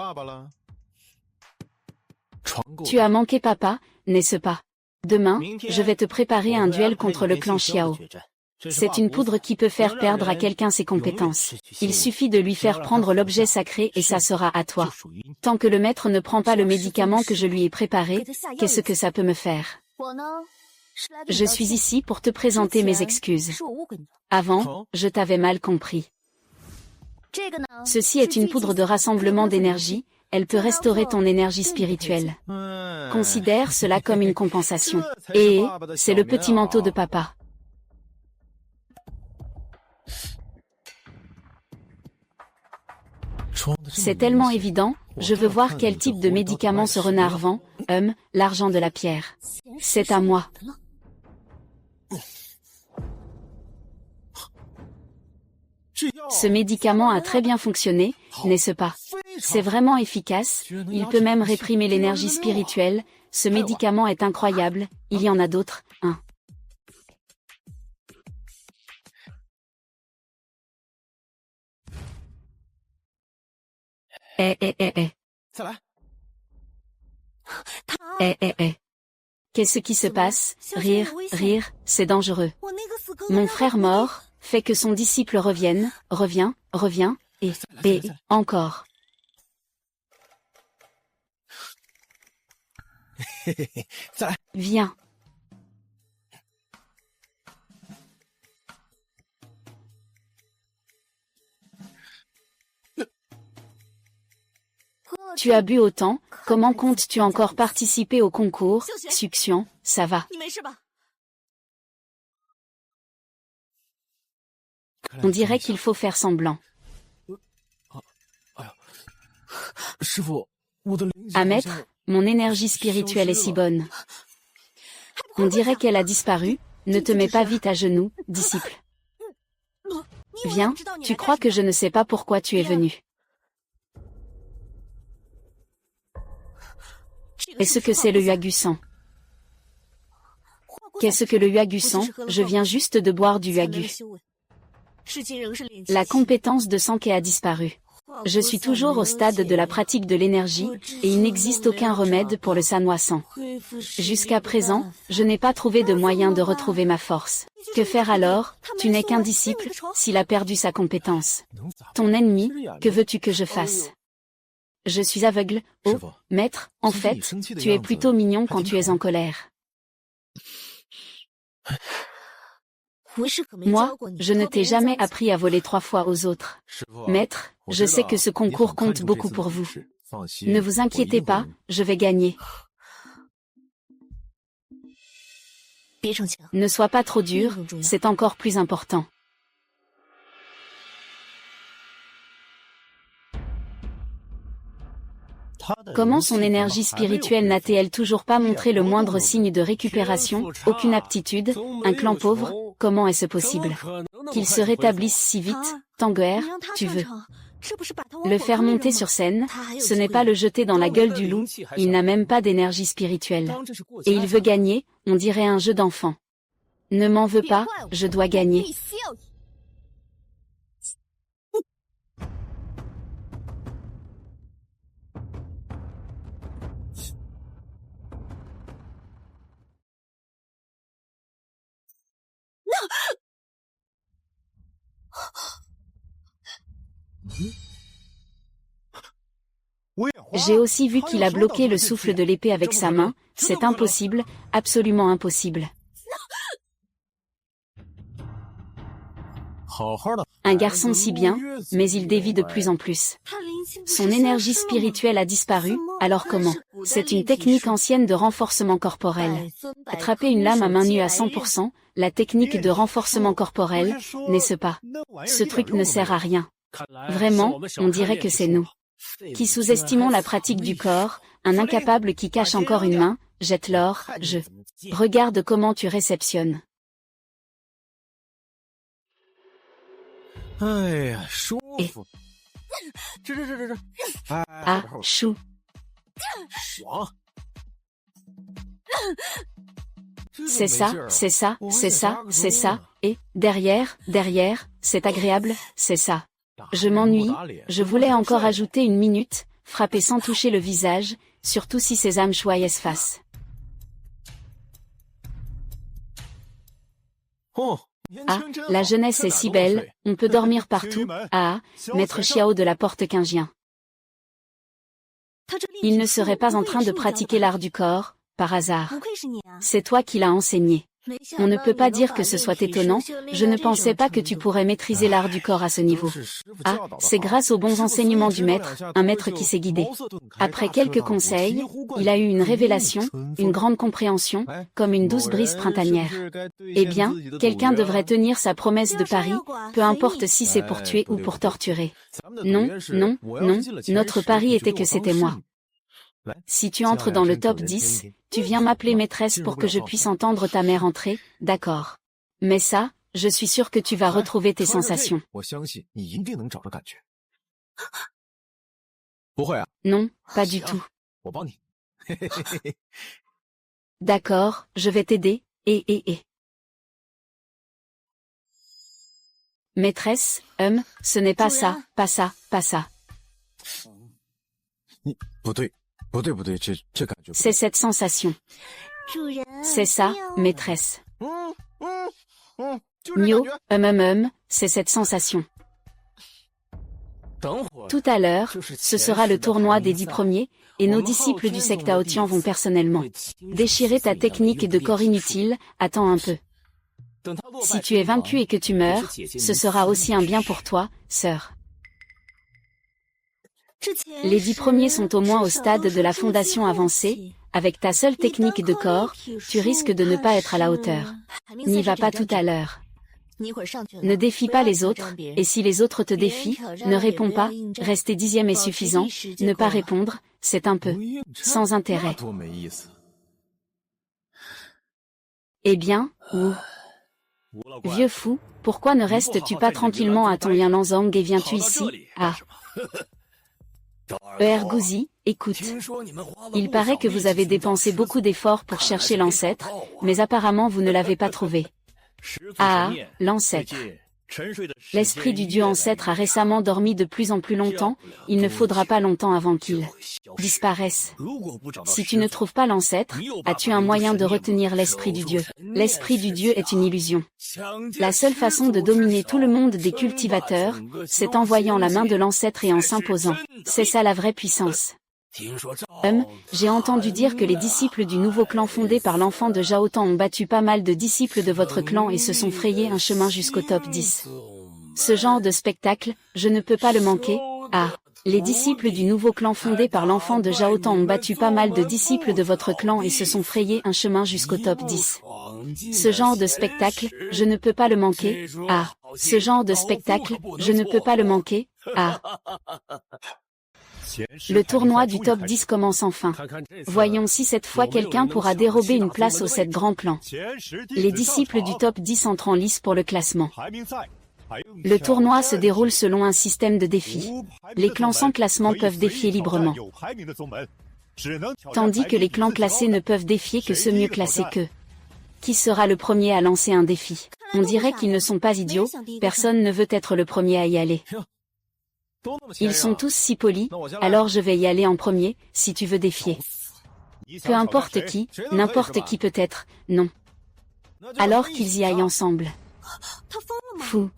Tu as manqué papa, n'est-ce pas? Demain, je vais te préparer un duel contre le clan Xiao. C'est une poudre qui peut faire perdre à quelqu'un ses compétences. Il suffit de lui faire prendre l'objet sacré et ça sera à toi. Tant que le maître ne prend pas le médicament que je lui ai préparé, qu'est-ce que ça peut me faire? Je suis ici pour te présenter mes excuses. Avant, je t'avais mal compris. Ceci est une poudre de rassemblement d'énergie, elle peut restaurer ton énergie spirituelle. Considère cela comme une compensation. Et c'est le petit manteau de papa. C'est tellement évident, je veux voir quel type de médicament ce renard vend, l'argent de la pierre. C'est à moi. Ce médicament a très bien fonctionné, n'est-ce pas? C'est vraiment efficace, il peut même réprimer l'énergie spirituelle, ce médicament est incroyable, il y en a d'autres, hein. Qu'est-ce qui se passe? Rire, c'est dangereux. Mon frère mort, fait que son disciple revienne, revient, et encore. Viens. Tu as bu autant, comment comptes-tu encore participer au concours? Succion, ça va. On dirait qu'il faut faire semblant. Ah maître, mon énergie spirituelle est si bonne. On dirait qu'elle a disparu, ne te mets pas vite à genoux, disciple. Viens, tu crois que je ne sais pas pourquoi tu es venu. Est-ce que c'est le Huagu-sang? Qu'est-ce que le Huagu-sang? Je viens juste de boire du Huagu. La compétence de Sankey a disparu. Je suis toujours au stade de la pratique de l'énergie, et il n'existe aucun remède pour le Sanwa-sang. Jusqu'à présent, je n'ai pas trouvé de moyen de retrouver ma force. Que faire alors? Tu n'es qu'un disciple, s'il a perdu sa compétence. Ton ennemi, que veux-tu que je fasse? Je suis aveugle. Oh, maître, en fait, tu es plutôt mignon quand tu es en colère. Moi, je ne t'ai jamais appris à voler 3 fois aux autres. Maître, je sais que ce concours compte beaucoup pour vous. Ne vous inquiétez pas, je vais gagner. Ne sois pas trop dur, c'est encore plus important. Comment son énergie spirituelle n'a-t-elle toujours pas montré le moindre signe de récupération, aucune aptitude, un clan pauvre, comment est-ce possible? Qu'il se rétablisse si vite, Tanguer, tu veux. Le faire monter sur scène, ce n'est pas le jeter dans la gueule du loup, il n'a même pas d'énergie spirituelle. Et il veut gagner, on dirait un jeu d'enfant. Ne m'en veux pas, je dois gagner. J'ai aussi vu qu'il a bloqué le souffle de l'épée avec sa main, c'est impossible, absolument impossible. Un garçon si bien, mais il dévie de plus en plus. Son énergie spirituelle a disparu, alors comment? C'est une technique ancienne de renforcement corporel. Attraper une lame à main nue à 100%, la technique de renforcement corporel, n'est-ce pas? Ce truc ne sert à rien. Vraiment, on dirait que c'est nous. Qui sous-estimons la pratique du corps, un incapable qui cache encore une main, jette l'or, je. Regarde comment tu réceptionnes. Et... Ah, chou. C'est ça, c'est ça, c'est ça, c'est ça, et, derrière, c'est agréable, c'est ça. Je m'ennuie, je voulais encore ajouter une minute, frapper sans toucher le visage, surtout si ces âmes choyes face. Ah, la jeunesse est si belle, on peut dormir partout, ah, maître Xiao de la porte Qingjian. Il ne serait pas en train de pratiquer l'art du corps, par hasard. C'est toi qui l'as enseigné. On ne peut pas dire que ce soit étonnant, je ne pensais pas que tu pourrais maîtriser l'art du corps à ce niveau. Ah, c'est grâce aux bons enseignements du maître, un maître qui s'est guidé. Après quelques conseils, il a eu une révélation, une grande compréhension, comme une douce brise printanière. Eh bien, quelqu'un devrait tenir sa promesse de pari, peu importe si c'est pour tuer ou pour torturer. Non, non, non, notre pari était que c'était moi. Si tu entres dans le top 10, tu viens m'appeler maîtresse pour que je puisse entendre ta mère entrer, d'accord. Mais ça, je suis sûr que tu vas retrouver tes sensations. Non, pas du tout. D'accord, je vais t'aider, et. Maîtresse, ce n'est pas ça, pas ça, pas ça. C'est cette sensation. C'est ça, maîtresse. Mio, c'est cette sensation. Tout à l'heure, ce sera le tournoi des 10 premiers, et nos disciples du secte Aotian vont personnellement déchirer ta technique de corps inutile, attends un peu. Si tu es vaincu et que tu meurs, ce sera aussi un bien pour toi, sœur. Les 10 premiers sont au moins au stade de la fondation avancée, avec ta seule technique de corps, tu risques de ne pas être à la hauteur. N'y va pas tout à l'heure. Ne défie pas les autres, et si les autres te défient, ne réponds pas, rester 10e est suffisant, ne pas répondre, c'est un peu sans intérêt. Eh bien, Vieux fou, pourquoi ne restes-tu pas tranquillement à ton Yanlangzong et viens-tu ici? Ah. Ergouzi, écoute. Il paraît que vous avez dépensé beaucoup d'efforts pour chercher l'ancêtre, mais apparemment vous ne l'avez pas trouvé. Ah, l'ancêtre. L'esprit du dieu ancêtre a récemment dormi de plus en plus longtemps, il ne faudra pas longtemps avant qu'il disparaisse. Si tu ne trouves pas l'ancêtre, as-tu un moyen de retenir l'esprit du dieu? L'esprit du dieu est une illusion. La seule façon de dominer tout le monde des cultivateurs, c'est en voyant la main de l'ancêtre et en s'imposant. C'est ça la vraie puissance. J'ai entendu dire que les disciples du nouveau clan fondé par l'enfant de Zhao Tan ont battu pas mal de disciples de votre clan et se sont frayés un chemin jusqu'au top 10. Ce genre de spectacle, je ne peux pas le manquer. Ah, les disciples du nouveau clan fondé par l'enfant de Zhao Tan ont battu pas mal de disciples de votre clan et se sont frayés un chemin jusqu'au top 10. Ce genre de spectacle, je ne peux pas le manquer. Ah, ce genre de spectacle, je ne peux pas le manquer. Ah. Le tournoi du top 10 commence enfin. Voyons si cette fois quelqu'un pourra dérober une place au 7 grands clans. Les disciples du top 10 entrent en lice pour le classement. Le tournoi se déroule selon un système de défis. Les clans sans classement peuvent défier librement. Tandis que les clans classés ne peuvent défier que ceux mieux classés qu'eux. Qui sera le premier à lancer un défi? On dirait qu'ils ne sont pas idiots, personne ne veut être le premier à y aller. Ils sont tous si polis, alors je vais y aller en premier, si tu veux défier. Peu importe qui, n'importe qui peut-être, non. Alors qu'ils y aillent ensemble. Fou.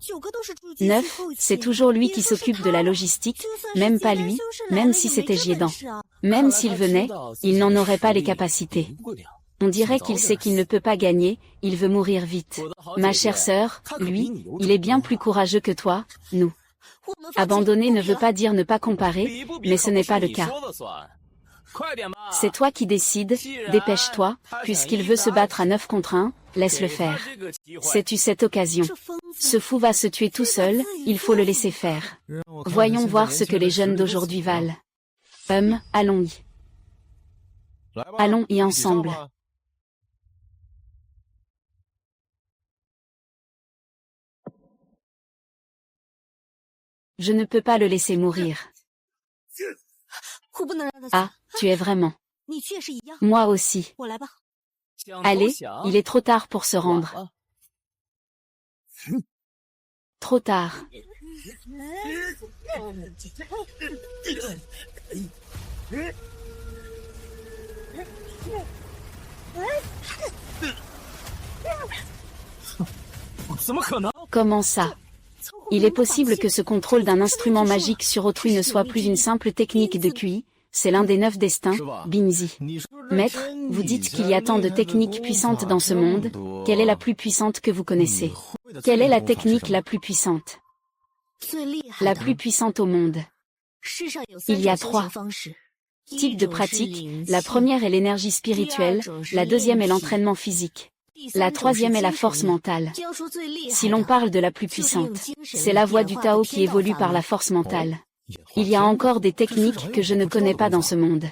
9, c'est toujours lui qui s'occupe de la logistique, même pas lui, même si c'était Jiedan. Même s'il venait, il n'en aurait pas les capacités. On dirait qu'il sait qu'il ne peut pas gagner, il veut mourir vite. Ma chère sœur, lui, il est bien plus courageux que toi, nous. Abandonner ne veut pas dire ne pas comparer, mais ce n'est pas le cas. C'est toi qui décides, dépêche-toi, puisqu'il veut se battre à 9 contre 1, laisse-le faire. Sais-tu cette occasion? Ce fou va se tuer tout seul, il faut le laisser faire. Voyons voir ce que les jeunes d'aujourd'hui valent. Allons-y. Allons-y ensemble. Je ne peux pas le laisser mourir. Ah, tu es vraiment. Moi aussi. Allez, il est trop tard pour se rendre. Trop tard. Comment ça? Il est possible que ce contrôle d'un instrument magique sur autrui ne soit plus une simple technique de QI, c'est l'un des 9 destins, Binzi. Maître, vous dites qu'il y a tant de techniques puissantes dans ce monde, quelle est la plus puissante que vous connaissez? Quelle est la technique la plus puissante? La plus puissante au monde. Il y a 3 types de pratiques, la première est l'énergie spirituelle, la deuxième est l'entraînement physique. La troisième est la force mentale. Si l'on parle de la plus puissante, c'est la voie du Tao qui évolue par la force mentale. Il y a encore des techniques que je ne connais pas dans ce monde.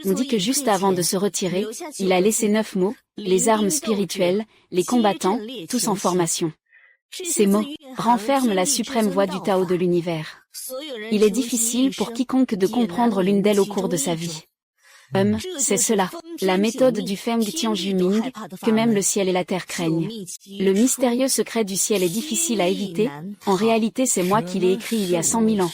On dit que juste avant de se retirer, il a laissé 9 mots, les armes spirituelles, les combattants, tous en formation. Ces mots renferment la suprême voie du Tao de l'univers. Il est difficile pour quiconque de comprendre l'une d'elles au cours de sa vie. C'est cela, la méthode du Feng Tianjuming, que même le ciel et la terre craignent. Le mystérieux secret du ciel est difficile à éviter, en réalité c'est moi qui l'ai écrit il y a 100 000 ans.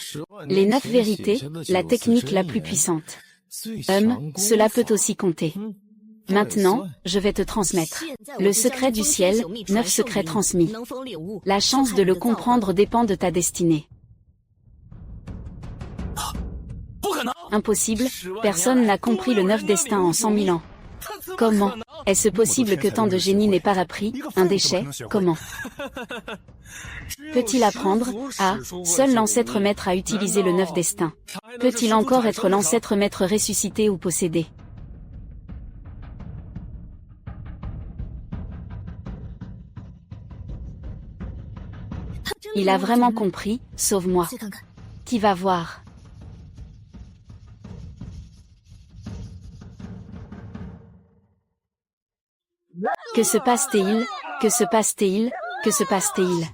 Les 9 vérités, la technique la plus puissante. Cela peut aussi compter. Maintenant, je vais te transmettre. Le secret du ciel, 9 secrets transmis. La chance de le comprendre dépend de ta destinée. Impossible, personne n'a compris le 9 destins en 100 000 ans. Comment? Est-ce possible que tant de génie n'ait pas appris, un déchet, comment? Peut-il apprendre? Ah, seul l'ancêtre maître a utilisé le 9 destins. Peut-il encore être l'ancêtre maître ressuscité ou possédé? Il a vraiment compris, sauve-moi. Qui va voir? Que se passe-t-il? Que se passe-t-il? Que se passe-t-il?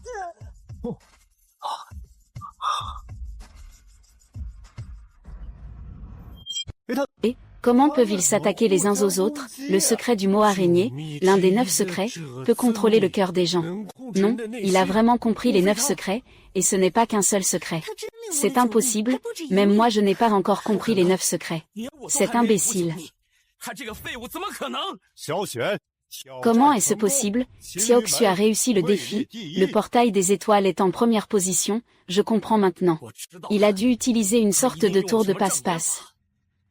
Et, comment peuvent-ils s'attaquer les uns aux autres? Le secret du mot araignée, l'un des 9 secrets, peut contrôler le cœur des gens. Non, il a vraiment compris les 9 secrets, et ce n'est pas qu'un seul secret. C'est impossible, même moi je n'ai pas encore compris les 9 secrets. C'est imbécile. Comment est-ce possible? Xiaoxu a réussi le défi, le portail des étoiles est en première position, je comprends maintenant. Il a dû utiliser une sorte de tour de passe-passe.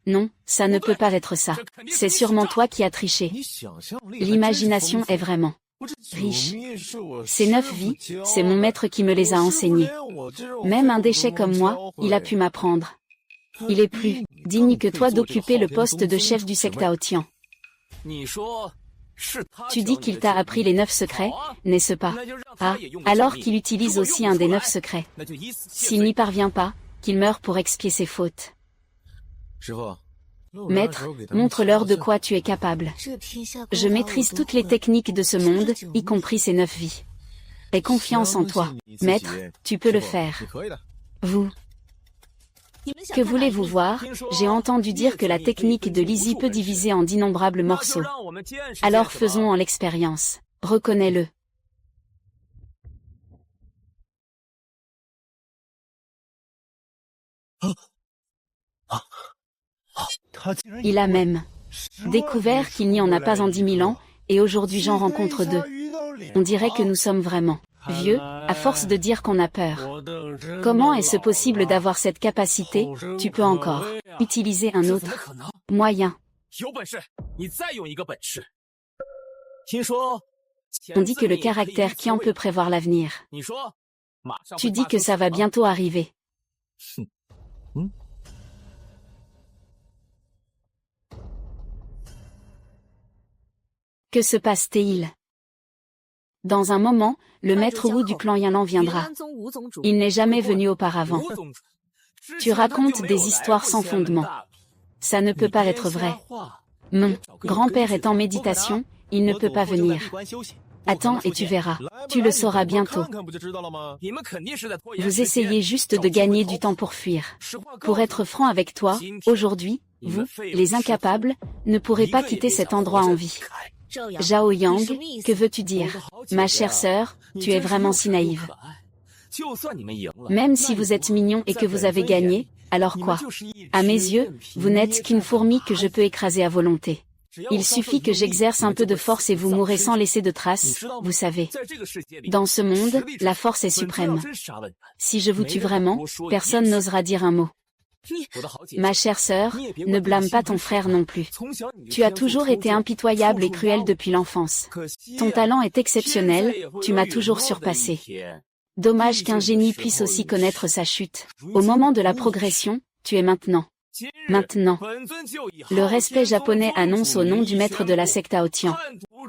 Non, ça ne peut pas être ça. C'est sûrement toi qui as triché. L'imagination est vraiment riche. Ces 9 vies, c'est mon maître qui me les a enseignées. Même un déchet comme moi, il a pu m'apprendre. Il est plus digne que toi d'occuper le poste de chef du secta Tian. Tu dis qu'il t'a appris les 9 secrets, n'est-ce pas? Ah, alors qu'il utilise aussi un des 9 secrets. S'il n'y parvient pas, qu'il meure pour expier ses fautes. Maître, montre-leur de quoi tu es capable. Je maîtrise toutes les techniques de ce monde, y compris ces 9 vies. Aie confiance en toi. Maître, tu peux le faire. Vous. Que voulez-vous voir? J'ai entendu dire que la technique de Lizzie peut diviser en d'innombrables morceaux. Alors faisons en l'expérience. Reconnais-le. Il a même découvert qu'il n'y en a pas en 10 000 ans, et aujourd'hui j'en rencontre 2. On dirait que nous sommes vraiment vieux, à force de dire qu'on a peur. Comment est-ce possible d'avoir cette capacité? Tu peux encore utiliser un autre moyen. On dit que le caractère qui en peut prévoir l'avenir. Tu dis que ça va bientôt arriver. Que se passe-t-il? Dans un moment, le maître Wu du clan Yanlan viendra. Il n'est jamais venu auparavant. Tu racontes des histoires sans fondement. Ça ne peut pas être vrai. Mon grand-père est en méditation, il ne peut pas venir. Attends et tu verras. Tu le sauras bientôt. Vous essayez juste de gagner du temps pour fuir. Pour être franc avec toi, aujourd'hui, vous, les incapables, ne pourrez pas quitter cet endroit en vie. Zhao Yang, que veux-tu dire? Ma chère sœur, tu es vraiment si naïve. Même si vous êtes mignon et que vous avez gagné, alors quoi? À mes yeux, vous n'êtes qu'une fourmi que je peux écraser à volonté. Il suffit que j'exerce un peu de force et vous mourrez sans laisser de traces, vous savez. Dans ce monde, la force est suprême. Si je vous tue vraiment, personne n'osera dire un mot. Ma chère sœur, ne blâme pas ton frère non plus. Tu as toujours été impitoyable et cruel depuis l'enfance. Ton talent est exceptionnel, tu m'as toujours surpassé. Dommage qu'un génie puisse aussi connaître sa chute. Au moment de la progression, tu es maintenant. Maintenant. Le respect japonais annonce au nom du maître de la secte Aotian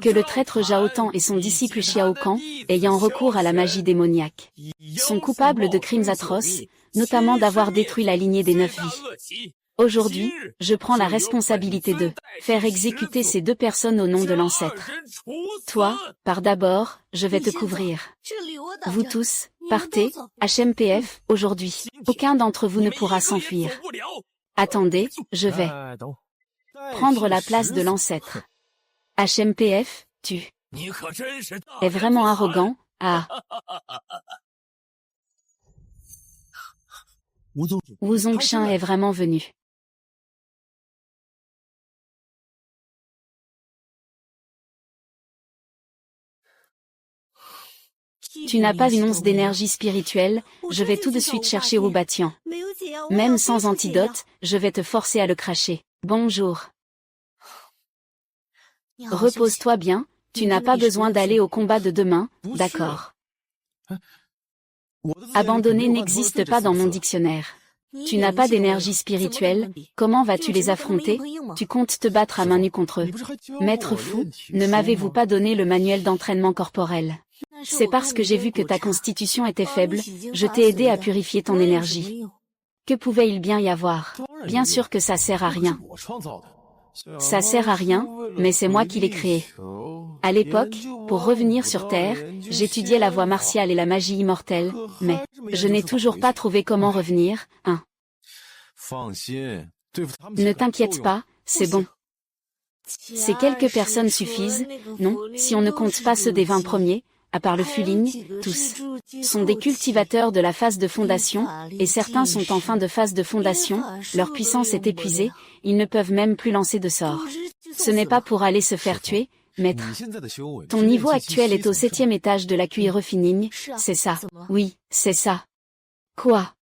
que le traître Zhao Tan et son disciple Xiao Kan, ayant recours à la magie démoniaque, sont coupables de crimes atroces, notamment d'avoir détruit la lignée des 9 vies. Aujourd'hui, je prends la responsabilité de faire exécuter ces 2 personnes au nom de l'ancêtre. Toi, pars d'abord, je vais te couvrir. Vous tous, partez, HMPF, aujourd'hui. Aucun d'entre vous ne pourra s'enfuir. Attendez, je vais prendre la place de l'ancêtre. HMPF, tu es vraiment arrogant, ah. Wu Zongchen est vraiment venu. Tu n'as pas une once d'énergie spirituelle, je vais tout de suite chercher Wu Batian. Même sans antidote, je vais te forcer à le cracher. Bonjour. Repose-toi bien, tu n'as pas besoin d'aller au combat de demain, d'accord. Abandonner n'existe pas dans mon dictionnaire. Tu n'as pas d'énergie spirituelle, comment vas-tu les affronter? Tu comptes te battre à main nue contre eux. Maître fou, ne m'avez-vous pas donné le manuel d'entraînement corporel? C'est parce que j'ai vu que ta constitution était faible, je t'ai aidé à purifier ton énergie. Que pouvait-il bien y avoir? Bien sûr que ça sert à rien. Ça sert à rien, mais c'est moi qui l'ai créé. À l'époque, pour revenir sur Terre, j'étudiais la voie martiale et la magie immortelle, mais je n'ai toujours pas trouvé comment revenir, hein. Ne t'inquiète pas, c'est bon. Ces quelques personnes suffisent, non, si on ne compte pas ceux des 20 premiers, à part le Fuling, tous sont des cultivateurs de la phase de fondation, et certains sont en fin de phase de fondation, leur puissance est épuisée, ils ne peuvent même plus lancer de sorts. Ce n'est pas pour aller se faire tuer, maître. Ton niveau actuel est au 7e étage de la QI refining, c'est ça. Oui, c'est ça. Quoi?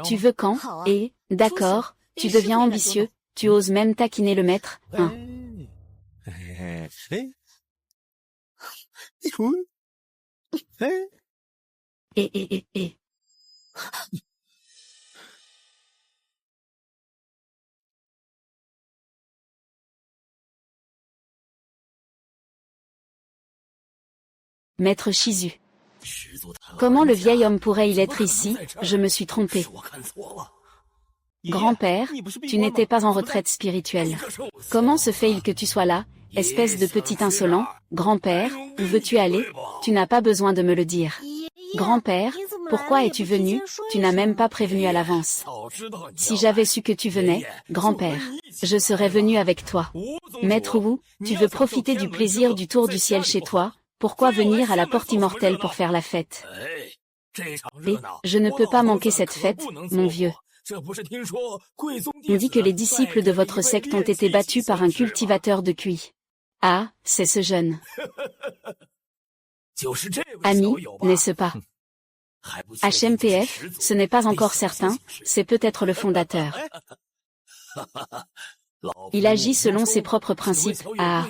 Tu veux quand? Et, d'accord, tu deviens ambitieux, tu oses même taquiner le maître, hein. Et. Maître Shizu. Comment le vieil homme pourrait-il être ici? Je me suis trompé. Grand-père, tu n'étais pas en retraite spirituelle. Comment se fait-il que tu sois là, espèce de petit insolent? Grand-père, où veux-tu aller? Tu n'as pas besoin de me le dire. Grand-père, pourquoi es-tu venu? Tu n'as même pas prévenu à l'avance. Si j'avais su que tu venais, grand-père, je serais venu avec toi. Maître Wu, tu veux profiter du plaisir du tour du ciel chez toi? Pourquoi venir à la porte immortelle pour faire la fête? Et, je ne peux pas manquer cette fête, mon vieux. On dit que les disciples de votre secte ont été battus par un cultivateur de QI. Ah, c'est ce jeune ami, n'est-ce pas? HMPF, ce n'est pas encore certain, c'est peut-être le fondateur. Il agit selon ses propres principes. Ah.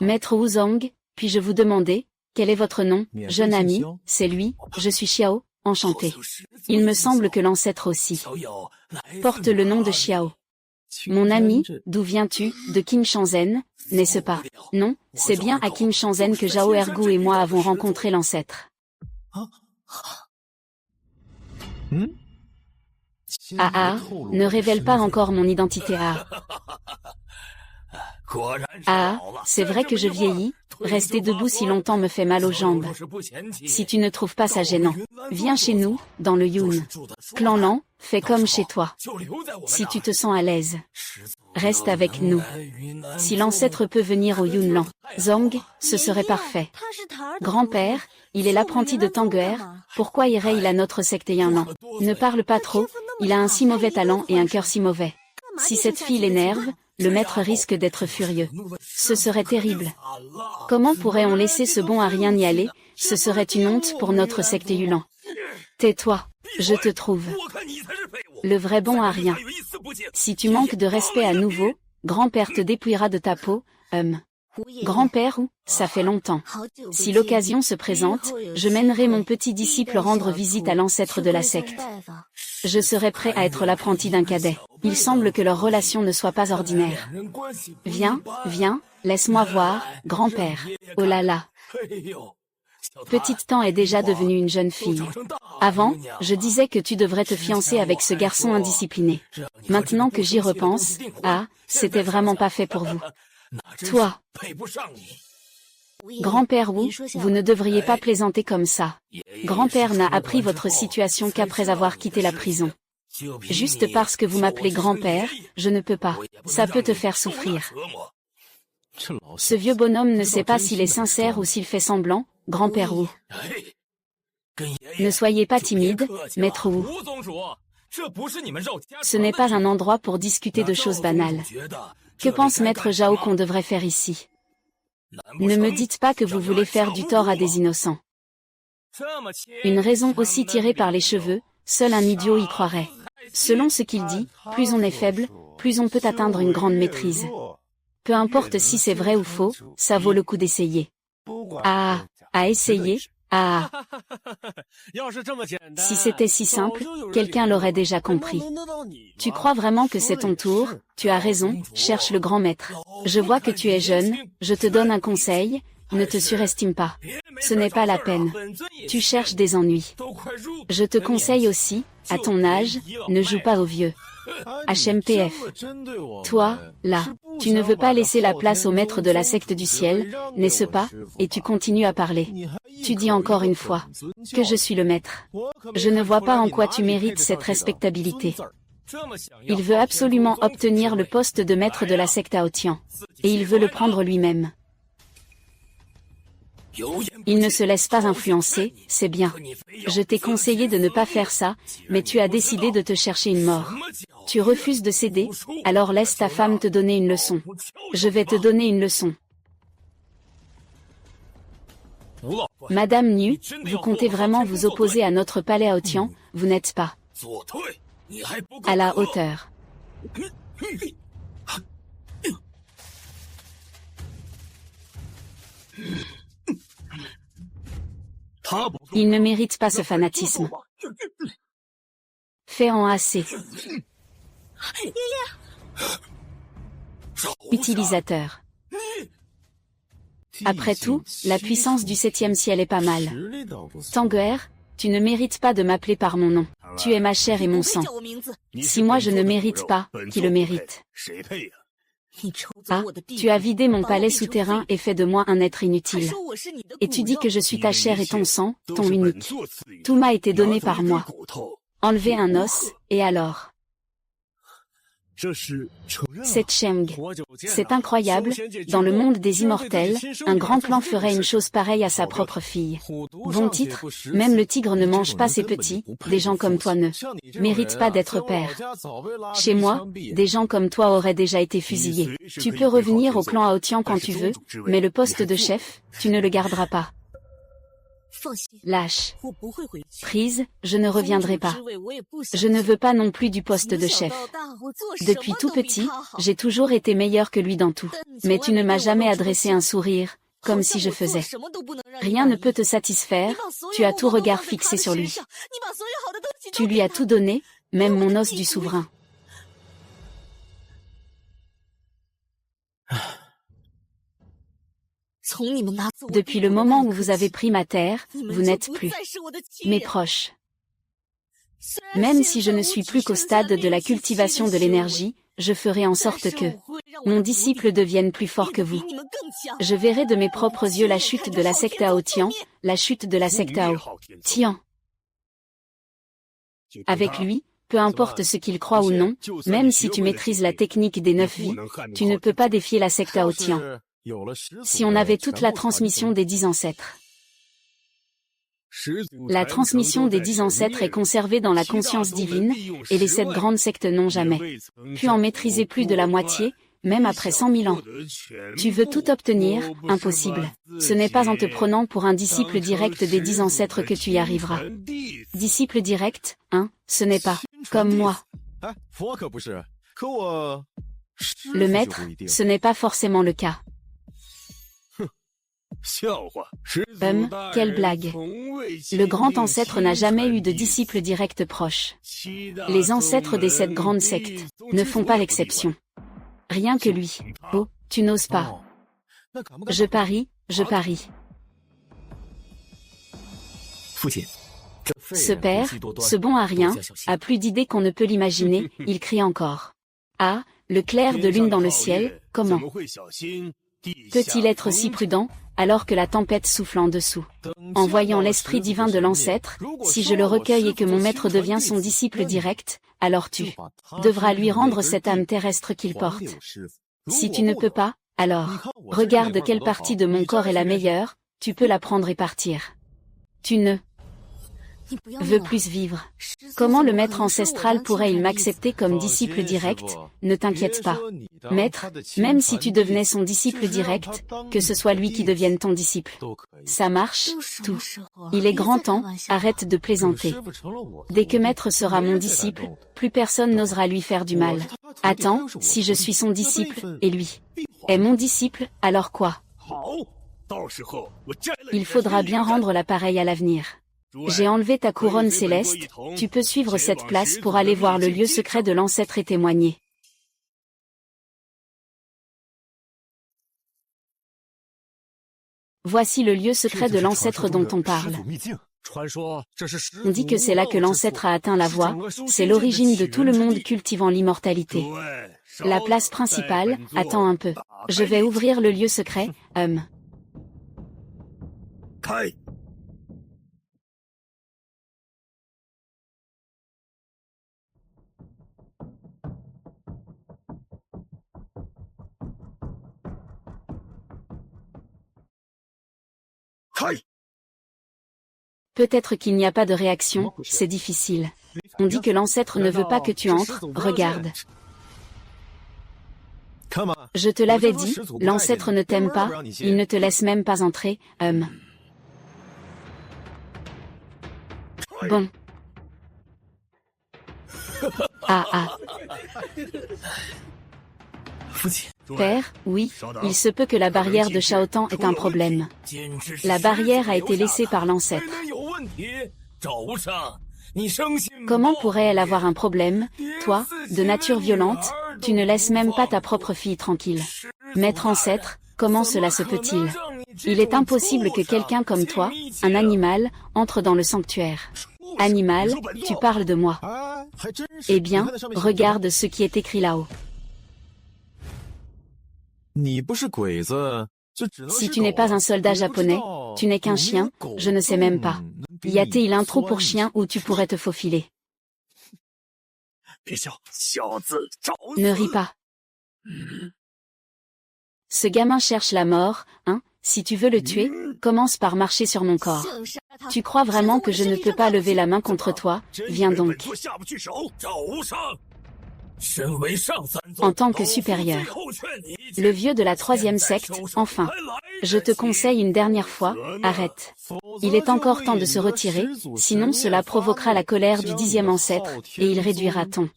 Maître Wu Zhang, puis-je vous demander, quel est votre nom? Jeune ami, c'est lui, je suis Xiao, enchanté. Il me semble que l'ancêtre aussi porte le nom de Xiao. Mon ami, d'où viens-tu? De Qin Shenzhen, n'est-ce pas? Non, c'est bien à Qin Shenzhen que Zhao Ergu et moi avons rencontré l'ancêtre. Ne révèle pas encore mon identité. C'est vrai que je vieillis, rester debout si longtemps me fait mal aux jambes. Si tu ne trouves pas ça gênant, viens chez nous, dans le Yun. Clan Lan, fais comme chez toi. Si tu te sens à l'aise, reste avec nous. Si l'ancêtre peut venir au Yun Lan, Zhang, ce serait parfait. Grand-père, il est l'apprenti de Tanguer, pourquoi irait-il à notre secte Yin Lan? Ne parle pas trop, il a un si mauvais talent et un cœur si mauvais. Si cette fille l'énerve, le maître risque d'être furieux. Ce serait terrible. Comment pourrait-on laisser ce bon Arien y aller? Ce serait une honte pour notre secte Yulan. Tais-toi, je te trouve le vrai bon Arien. Si tu manques de respect à nouveau, grand-père te dépouillera de ta peau, Grand-père ou, ça fait longtemps. Si l'occasion se présente, je mènerai mon petit disciple rendre visite à l'ancêtre de la secte. Je serai prêt à être l'apprenti d'un cadet. Il semble que leur relation ne soit pas ordinaire. Viens, laisse-moi voir, grand-père. Oh là là. Petite Tan est déjà devenue une jeune fille. Avant, je disais que tu devrais te fiancer avec ce garçon indiscipliné. Maintenant que j'y repense, c'était vraiment pas fait pour vous. Toi, grand-père Wu, vous ne devriez pas plaisanter comme ça. Grand-père n'a appris votre situation qu'après avoir quitté la prison. Juste parce que vous m'appelez grand-père, je ne peux pas. Ça peut te faire souffrir. Ce vieux bonhomme ne sait pas s'il est sincère ou s'il fait semblant, grand-père Wu. Ne soyez pas timide, maître Wu. Ce n'est pas un endroit pour discuter de choses banales. Que pense maître Zhao qu'on devrait faire ici? Ne me dites pas que vous voulez faire du tort à des innocents. Une raison aussi tirée par les cheveux, seul un idiot y croirait. Selon ce qu'il dit, plus on est faible, plus on peut atteindre une grande maîtrise. Peu importe si c'est vrai ou faux, ça vaut le coup d'essayer. À essayer? Si c'était si simple, quelqu'un l'aurait déjà compris. Tu crois vraiment que c'est ton tour? Tu as raison, cherche le grand maître. Je vois que tu es jeune, je te donne un conseil, ne te surestime pas. Ce n'est pas la peine. Tu cherches des ennuis. Je te conseille aussi, à ton âge, ne joue pas aux vieux. HMPF. Toi, là, tu ne veux pas laisser la place au maître de la secte du ciel, n'est-ce pas? Et tu continues à parler. Tu dis encore une fois que je suis le maître. Je ne vois pas en quoi tu mérites cette respectabilité. Il veut absolument obtenir le poste de maître de la secte Aotian. Et il veut le prendre lui-même. Il ne se laisse pas influencer, c'est bien. Je t'ai conseillé de ne pas faire ça, mais tu as décidé de te chercher une mort. Tu refuses de céder, alors laisse ta femme te donner une leçon. Je vais te donner une leçon. Madame Nu, vous comptez vraiment vous opposer à notre palais Aotian, vous n'êtes pas à la hauteur. Il ne mérite pas ce fanatisme. Fais en assez. Utilisateur. Après tout, la puissance du 7e ciel est pas mal. Tanguer, tu ne mérites pas de m'appeler par mon nom. Tu es ma chair et mon sang. Si moi je ne mérite pas, qui le mérite? Ah, tu as vidé mon palais souterrain et fait de moi un être inutile. Et tu dis que je suis ta chair et ton sang, ton unique. Tout m'a été donné par moi. Enlever un os, et alors? C'est Cheng. C'est incroyable, dans le monde des immortels, un grand clan ferait une chose pareille à sa propre fille. Bon titre, même le tigre ne mange pas ses petits, des gens comme toi ne méritent pas d'être père. Chez moi, des gens comme toi auraient déjà été fusillés. Tu peux revenir au clan Aotian quand tu veux, mais le poste de chef, tu ne le garderas pas. Lâche. Prise, je ne reviendrai pas. Je ne veux pas non plus du poste de chef. Depuis tout petit, j'ai toujours été meilleur que lui dans tout. Mais tu ne m'as jamais adressé un sourire, comme si je faisais. Rien ne peut te satisfaire, tu as tout regard fixé sur lui. Tu lui as tout donné, même mon os du souverain. Depuis le moment où vous avez pris ma terre, vous n'êtes plus mes proches. Même si je ne suis plus qu'au stade de la cultivation de l'énergie, je ferai en sorte que mon disciple devienne plus fort que vous. Je verrai de mes propres yeux la chute de la secte Aotian, la chute de la secte Aotian. Avec lui, peu importe ce qu'il croit ou non, même si tu maîtrises la technique des 9 vies, tu ne peux pas défier la secte Aotian. Si on avait toute la transmission des 10 ancêtres. La transmission des 10 ancêtres est conservée dans la conscience divine, et les 7 grandes sectes n'ont jamais pu en maîtriser plus de la moitié, même après 100 000 ans. Tu veux tout obtenir, impossible. Ce n'est pas en te prenant pour un disciple direct des 10 ancêtres que tu y arriveras. Disciple direct, hein, ce n'est pas comme moi. Le maître, ce n'est pas forcément le cas. Quelle blague. Le grand ancêtre n'a jamais eu de disciple direct proche. Les ancêtres des 7 grandes sectes ne font pas l'exception. Rien que lui. Oh, tu n'oses pas. Je parie, je parie. Ce père, ce bon à rien, a plus d'idées qu'on ne peut l'imaginer, il crie encore. Ah, le clair de lune dans le ciel, comment peut-il être si prudent, alors que la tempête souffle en dessous? En voyant l'esprit divin de l'ancêtre, si je le recueille et que mon maître devient son disciple direct, alors tu devras lui rendre cette âme terrestre qu'il porte. Si tu ne peux pas, alors, regarde quelle partie de mon corps est la meilleure, tu peux la prendre et partir. Tu ne veux plus vivre. Comment le maître ancestral pourrait-il m'accepter comme disciple direct? Ne t'inquiète pas. Maître, même si tu devenais son disciple direct, que ce soit lui qui devienne ton disciple. Ça marche, tout. Il est grand temps, arrête de plaisanter. Dès que maître sera mon disciple, plus personne n'osera lui faire du mal. Attends, si je suis son disciple, et lui est mon disciple, alors quoi? Il faudra bien rendre l'appareil à l'avenir. J'ai enlevé ta couronne céleste, tu peux suivre cette place pour aller voir le lieu secret de l'ancêtre et témoigner. Voici le lieu secret de l'ancêtre dont on parle. On dit que c'est là que l'ancêtre a atteint la voie, c'est l'origine de tout le monde cultivant l'immortalité. La place principale, attends un peu. Je vais ouvrir le lieu secret, Peut-être qu'il n'y a pas de réaction, c'est difficile. On dit que l'ancêtre ne veut pas que tu entres, regarde. Je te l'avais dit, l'ancêtre ne t'aime pas, il ne te laisse même pas entrer, Bon. Père, oui, il se peut que la barrière de Shaotan ait un problème. La barrière a été laissée par l'ancêtre. Comment pourrait-elle avoir un problème, toi, de nature violente, tu ne laisses même pas ta propre fille tranquille. Maître ancêtre, comment cela se peut-il? Il est impossible que quelqu'un comme toi, un animal, entre dans le sanctuaire. Animal, tu parles de moi. Eh bien, regarde ce qui est écrit là-haut. Si tu n'es pas un soldat japonais, tu n'es qu'un chien, je ne sais même pas. Y a-t-il un trou pour chien où tu pourrais te faufiler? Ne ris pas. Ce gamin cherche la mort, hein? Si tu veux le tuer, commence par marcher sur mon corps. Tu crois vraiment que je ne peux pas lever la main contre toi? Viens donc. En tant que supérieur. Le vieux de la troisième secte, enfin. Je te conseille une dernière fois, arrête. Il est encore temps de se retirer, sinon cela provoquera la colère du 10e ancêtre, et il réduira ton.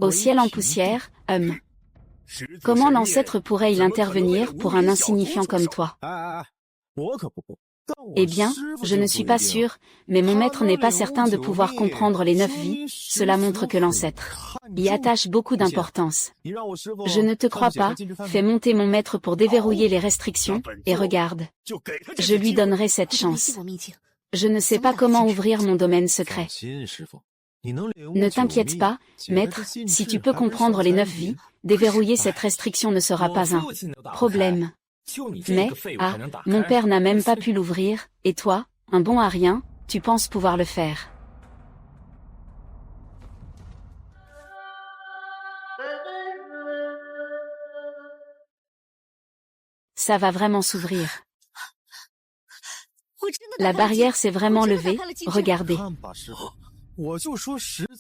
Au ciel en poussière, Comment l'ancêtre pourrait-il intervenir pour un insignifiant comme toi? Eh bien, je ne suis pas sûr, mais mon maître n'est pas certain de pouvoir comprendre les 9 vies, cela montre que l'ancêtre y attache beaucoup d'importance. Je ne te crois pas, fais monter mon maître pour déverrouiller les restrictions, et regarde. Je lui donnerai cette chance. Je ne sais pas comment ouvrir mon domaine secret. Ne t'inquiète pas, maître, si tu peux comprendre les 9 vies, déverrouiller cette restriction ne sera pas un problème. Mais, mon père n'a même pas pu l'ouvrir, et toi, un bon à rien, tu penses pouvoir le faire. Ça va vraiment s'ouvrir. La barrière s'est vraiment levée, regardez.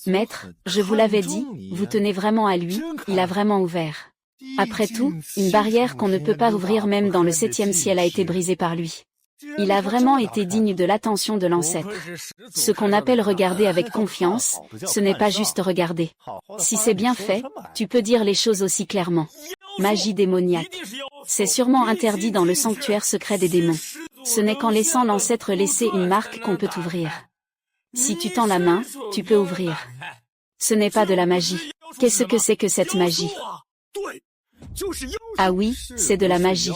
Maître, je vous l'avais dit, vous tenez vraiment à lui, il a vraiment ouvert. Après tout, une barrière qu'on ne peut pas ouvrir même dans le 7e ciel a été brisée par lui. Il a vraiment été digne de l'attention de l'ancêtre. Ce qu'on appelle regarder avec confiance, ce n'est pas juste regarder. Si c'est bien fait, tu peux dire les choses aussi clairement. Magie démoniaque. C'est sûrement interdit dans le sanctuaire secret des démons. Ce n'est qu'en laissant l'ancêtre laisser une marque qu'on peut ouvrir. Si tu tends la main, tu peux ouvrir. Ce n'est pas de la magie. Qu'est-ce que c'est que cette magie? Ah oui, c'est de la magie.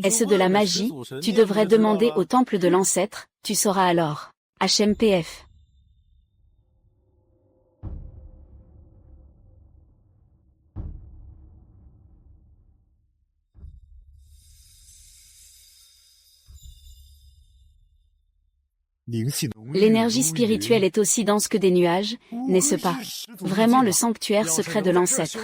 Est-ce de la magie? Tu devrais demander au temple de l'ancêtre, tu sauras alors. HMPF. L'énergie spirituelle est aussi dense que des nuages, n'est-ce pas? Vraiment le sanctuaire secret de l'ancêtre.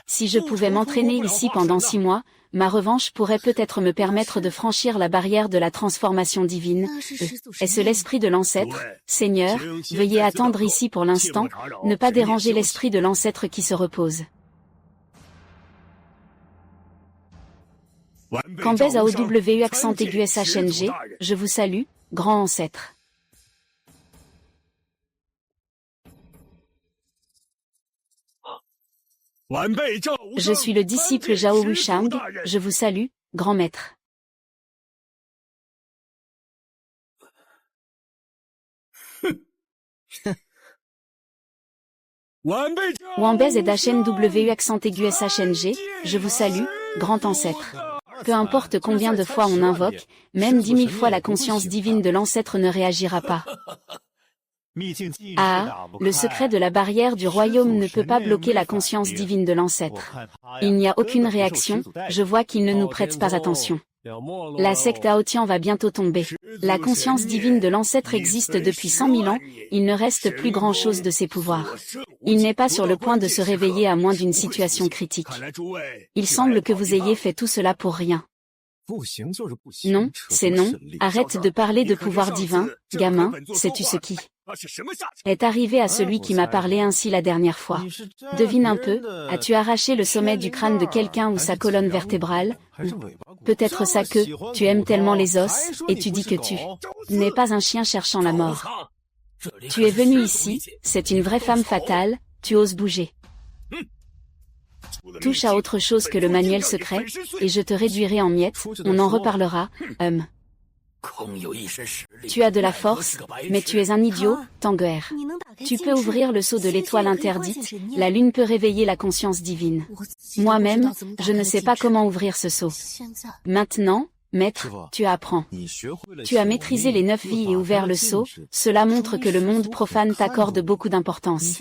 Si je pouvais m'entraîner ici pendant 6 mois, ma revanche pourrait peut-être me permettre de franchir la barrière de la transformation divine. Est-ce l'esprit de l'ancêtre? Seigneur, veuillez attendre ici pour l'instant, ne pas déranger l'esprit de l'ancêtre qui se repose. Cambez AOW accent aigu SHNG, je vous salue, grand ancêtre. Je suis le disciple Zhao Wushang, je vous salue, grand maître. Wambez et Dachen WU accent aigu SHNG, je vous salue, grand ancêtre. Peu importe combien de fois on invoque, même 10 000 fois la conscience divine de l'ancêtre ne réagira pas. Ah, le secret de la barrière du royaume ne peut pas bloquer la conscience divine de l'ancêtre. Il n'y a aucune réaction, je vois qu'il ne nous prête pas attention. La secte Aotian va bientôt tomber. La conscience divine de l'ancêtre existe depuis 100 000 ans, il ne reste plus grand-chose de ses pouvoirs. Il n'est pas sur le point de se réveiller à moins d'une situation critique. Il semble que vous ayez fait tout cela pour rien. Non, c'est non, arrête de parler de pouvoir divin, gamin, sais-tu ce qui est arrivé à celui qui m'a parlé ainsi la dernière fois? Devine un peu, as-tu arraché le sommet du crâne de quelqu'un ou sa colonne vertébrale? Peut-être ça que, tu aimes tellement les os, et tu dis que tu n'es pas un chien cherchant la mort. Tu es venu ici, c'est une vraie femme fatale, tu oses bouger. Touche à autre chose que le manuel secret, et je te réduirai en miettes, on en reparlera, Tu as de la force, mais tu es un idiot, Tanguer. Tu peux ouvrir le sceau de l'étoile interdite, la lune peut réveiller la conscience divine. Moi-même, je ne sais pas comment ouvrir ce sceau. Maintenant, maître, tu apprends. Tu as maîtrisé les 9 vies et ouvert le sceau, cela montre que le monde profane t'accorde beaucoup d'importance.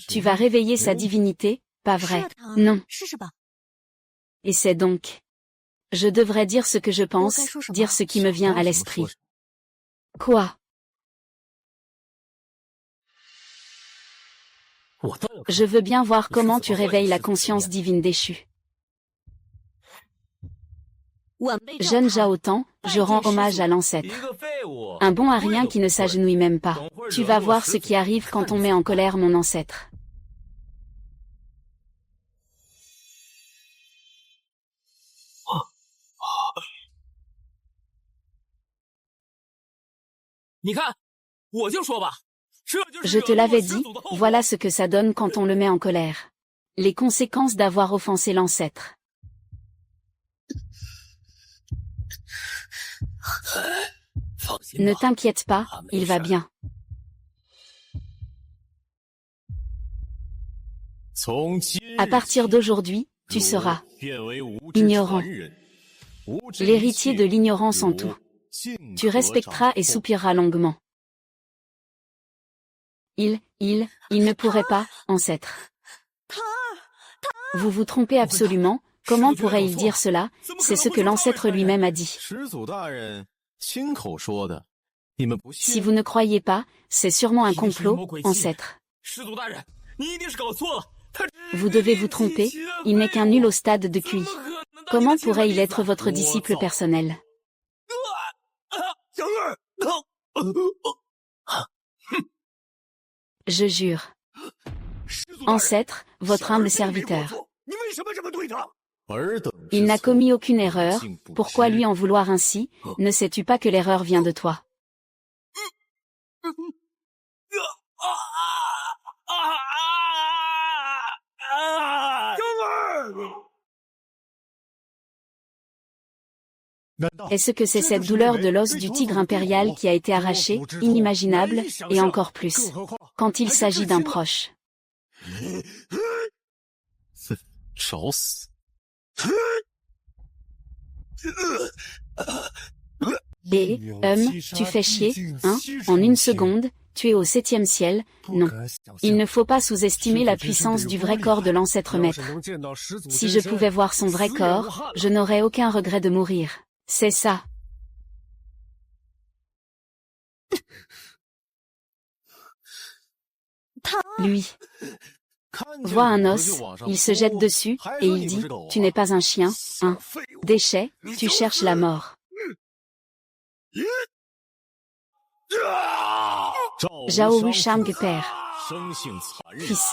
Tu vas réveiller sa divinité, pas vrai? Non. Et c'est donc. Je devrais dire ce que je pense, dire ce qui me vient à l'esprit. Quoi? Je veux bien voir comment tu réveilles la conscience divine déchue. Jeune Jaotan, je rends hommage à l'ancêtre. Un bon à rien qui ne s'agenouille même pas. Tu vas voir ce qui arrive quand on met en colère mon ancêtre. Je te l'avais dit, voilà ce que ça donne quand on le met en colère. Les conséquences d'avoir offensé l'ancêtre. Ne t'inquiète pas, il va bien. À partir d'aujourd'hui, tu seras ignorant. L'héritier de l'ignorance en tout. Tu respecteras et soupireras longuement. Il ne pourrait pas, ancêtre. Vous vous trompez absolument, comment pourrait-il dire cela? C'est ce que l'ancêtre lui-même a dit. Si vous ne croyez pas, c'est sûrement un complot, ancêtre. Vous devez vous tromper, il n'est qu'un nul au stade de QI. Comment pourrait-il être votre disciple personnel? Je jure. Ancêtre, votre humble serviteur. Il n'a commis aucune erreur, pourquoi lui en vouloir ainsi? Ne sais-tu pas que l'erreur vient de toi? Est-ce que c'est cette douleur de l'os du tigre impérial qui a été arraché, inimaginable, et encore plus, quand il s'agit d'un proche? Et, tu fais chier, hein, en une seconde, tu es au 7e ciel, non. Il ne faut pas sous-estimer la puissance du vrai corps de l'ancêtre maître. Si je pouvais voir son vrai corps, je n'aurais aucun regret de mourir. C'est ça. Lui voit un os, il se jette dessus, et il dit, tu n'es pas un chien, un déchet, tu cherches la mort. Zhao Wushang père. Fils.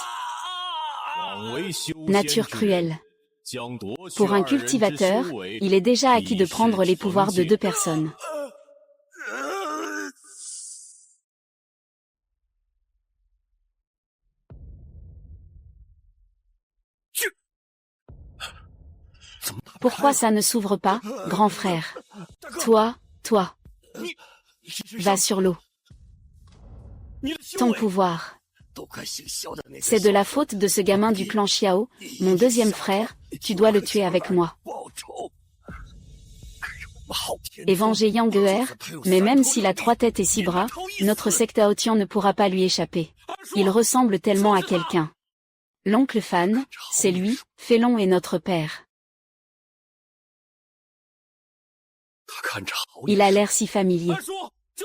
Nature cruelle. Pour un cultivateur, il est déjà acquis de prendre les pouvoirs de 2 personnes. Pourquoi ça ne s'ouvre pas, grand frère? Toi, va sur l'eau. Ton pouvoir. C'est de la faute de ce gamin du clan Xiao, mon 2e frère, tu dois le tuer avec moi. et venger Yang Ge'er, mais même s'il a 3 têtes et 6 bras, notre secte Aotian ne pourra pas lui échapper. Il ressemble tellement à quelqu'un. L'oncle Fan, c'est lui, Félon est notre père. Il a l'air si familier.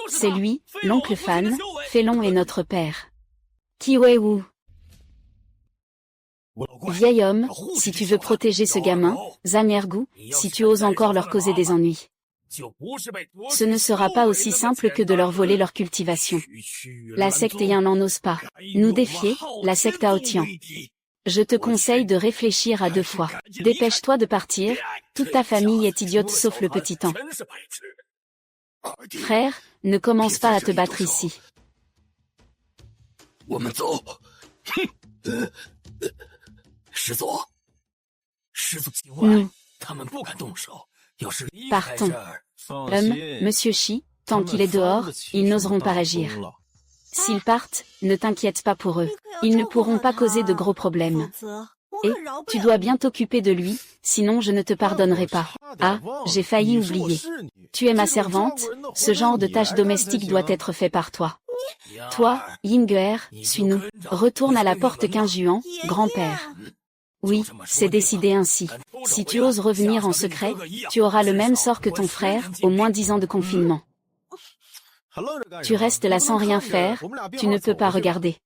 C'est lui, l'oncle Fan, Félon est notre père. Kiwei-Wu. Vieil homme, si tu veux protéger ce gamin, Zhang Ergu, si tu oses encore leur causer des ennuis. Ce ne sera pas aussi simple que de leur voler leur cultivation. La secte Yanlan n'ose pas nous défier, la secte Aotian. Je te conseille de réfléchir à 2 fois. Dépêche-toi de partir, toute ta famille est idiote sauf le petit Tan. Frère, ne commence pas à te battre ici. Nous partons. Monsieur Shi, tant qu'il est dehors, ils n'oseront pas agir. S'ils partent, ne t'inquiète pas pour eux. Ils ne pourront pas causer de gros problèmes. Et, tu dois bien t'occuper de lui, sinon je ne te pardonnerai pas. Ah, j'ai failli oublier. Tu es ma servante, ce genre de tâche domestique doit être fait par toi. Toi, Yang Ge'er, suis-nous. Retourne à la porte 15 juin, grand-père. Oui, c'est décidé ainsi. Si tu oses revenir en secret, tu auras le même sort que ton frère, au moins 10 ans de confinement. Tu restes là sans rien faire, tu ne peux pas regarder.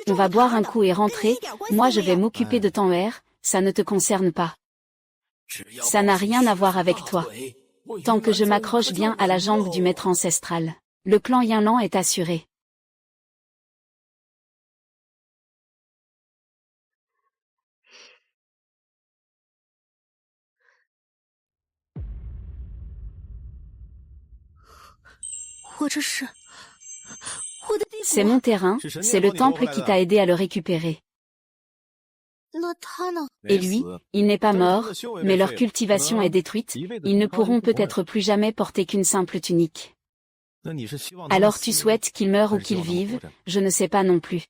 On va boire un coup et rentrer, moi je vais m'occuper de ton R, ça ne te concerne pas. Ça n'a rien à voir avec toi. Tant que je m'accroche bien à la jambe du maître ancestral, le clan Yanlan est assuré. C'est mon terrain, c'est le temple qui t'a aidé à le récupérer. Et lui, il n'est pas mort, mais leur cultivation est détruite, ils ne pourront peut-être plus jamais porter qu'une simple tunique. Alors tu souhaites qu'ils meurent ou qu'ils vivent, je ne sais pas non plus.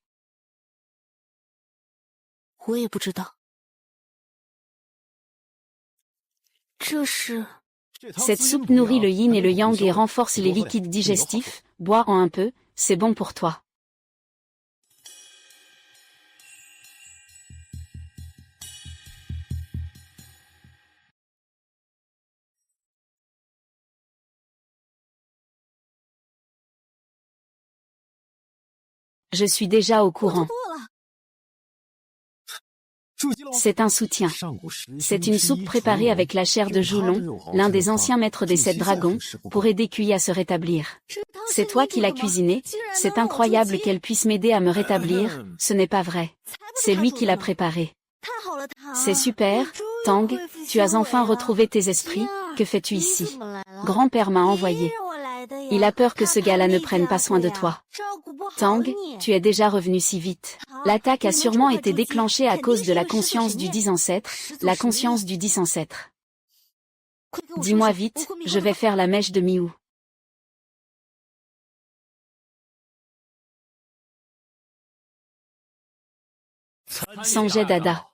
Cette soupe nourrit le yin et le yang et renforce les liquides digestifs, bois en un peu, c'est bon pour toi. Je suis déjà au courant. C'est un soutien. C'est une soupe préparée avec la chair de Joulon, l'un des anciens maîtres des 7 dragons, pour aider Kui à se rétablir. C'est toi qui l'as cuisiné, c'est incroyable qu'elle puisse m'aider à me rétablir, ce n'est pas vrai. C'est lui qui l'a préparé. C'est super, Tang, tu as enfin retrouvé tes esprits, que fais-tu ici? Grand-père m'a envoyé. Il a peur que ce gars-là ne prenne pas soin de toi. Tang, tu es déjà revenu si vite. L'attaque a sûrement été déclenchée à cause de la conscience du 10 ancêtre, la conscience du 10 ancêtre. Dis-moi vite, je vais faire la mèche de Miou. Sanjay Dada.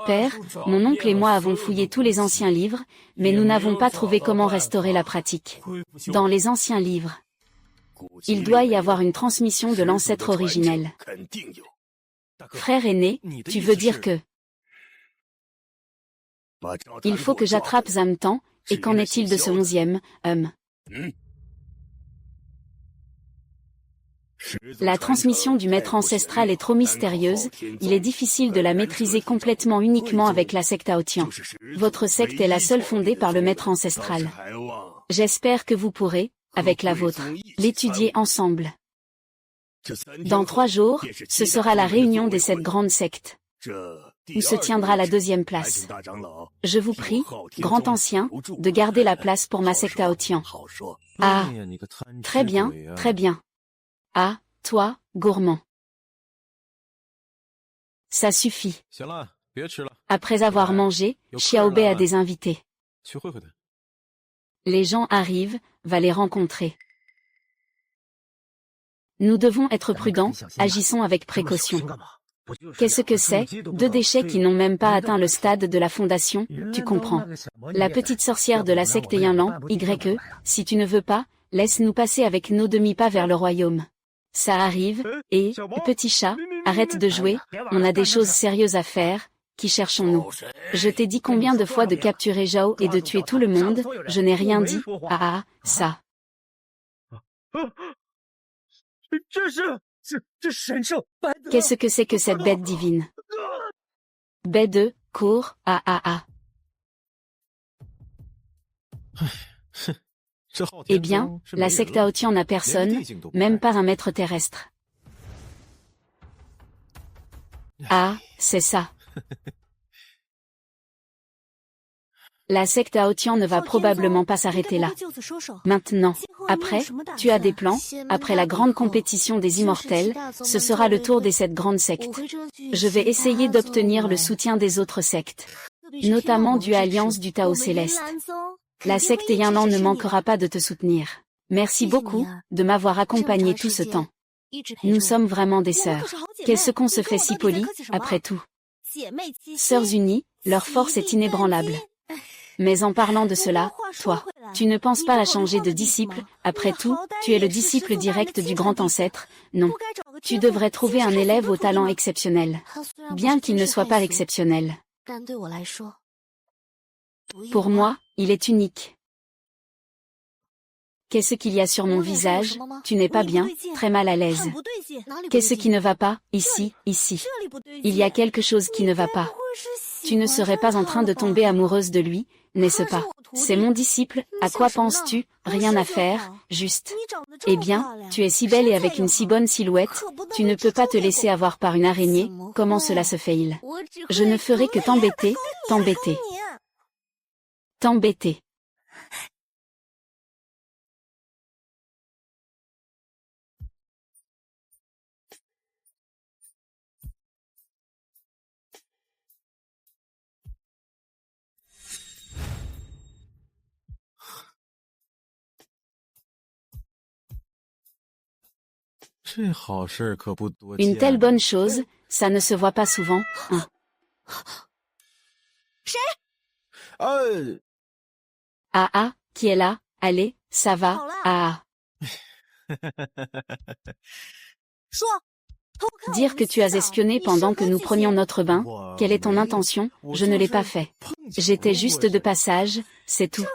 Père, mon oncle et moi avons fouillé tous les anciens livres, mais nous n'avons pas trouvé comment restaurer la pratique. Dans les anciens livres, il doit y avoir une transmission de l'ancêtre originel. Frère aîné, tu veux dire que... Il faut que j'attrape Zamtan, et qu'en est-il de ce 11e, La transmission du maître ancestral est trop mystérieuse, il est difficile de la maîtriser complètement uniquement avec la secte Aotian. Votre secte est la seule fondée par le maître ancestral. J'espère que vous pourrez, avec la vôtre, l'étudier ensemble. Dans 3 jours, ce sera la réunion des 7 grandes sectes, où se tiendra la 2e place. Je vous prie, grand ancien, de garder la place pour ma secte Aotian. Ah, très bien, très bien. Ah, toi, gourmand. Ça suffit. Après avoir mangé, Xiaobei a des invités. Les gens arrivent, va les rencontrer. Nous devons être prudents, agissons avec précaution. Qu'est-ce que c'est? Deux déchets qui n'ont même pas atteint le stade de la fondation, tu comprends. La petite sorcière de la secte Yinlan, YE, si tu ne veux pas, laisse-nous passer avec nos demi-pas vers le royaume. Ça arrive, et, petit chat, arrête de jouer, on a des choses sérieuses à faire, qui cherchons-nous? Je t'ai dit combien de fois de capturer Zhao et de tuer tout le monde, je n'ai rien dit, ça. Qu'est-ce que c'est que cette bête divine? Baie de, cours, Eh bien, la secte Aotian n'a personne, même pas un maître terrestre. Ah, c'est ça. La secte Aotian ne va probablement pas s'arrêter là. Maintenant, après, tu as des plans, après la grande compétition des immortels, ce sera le tour des 7 grandes sectes. Je vais essayer d'obtenir le soutien des autres sectes, notamment du Alliance du Tao Céleste. La secte Yinlan ne manquera pas de te soutenir. Merci beaucoup, de m'avoir accompagné tout ce temps. Nous sommes vraiment des sœurs. Qu'est-ce qu'on se fait si poli, après tout? Sœurs unies, leur force est inébranlable. Mais en parlant de cela, toi, tu ne penses pas à changer de disciple, après tout, tu es le disciple direct du grand ancêtre, non. Tu devrais trouver un élève au talent exceptionnel. Bien qu'il ne soit pas exceptionnel. Pour moi, il est unique. Qu'est-ce qu'il y a sur mon visage? Tu n'es pas bien, très mal à l'aise. Qu'est-ce qui ne va pas, ici? Il y a quelque chose qui ne va pas. Tu ne serais pas en train de tomber amoureuse de lui, n'est-ce pas? C'est mon disciple, à quoi penses-tu? Rien à faire, juste. Eh bien, tu es si belle et avec une si bonne silhouette, tu ne peux pas te laisser avoir par une araignée, comment cela se fait-il? Je ne ferai que t'embêter. Une telle bonne chose, ça ne se voit pas souvent, hein. Qui est là? Allez, ça va, Dire que tu as espionné pendant que nous prenions notre bain, quelle est ton intention? Je ne l'ai pas fait. J'étais juste de passage, c'est tout.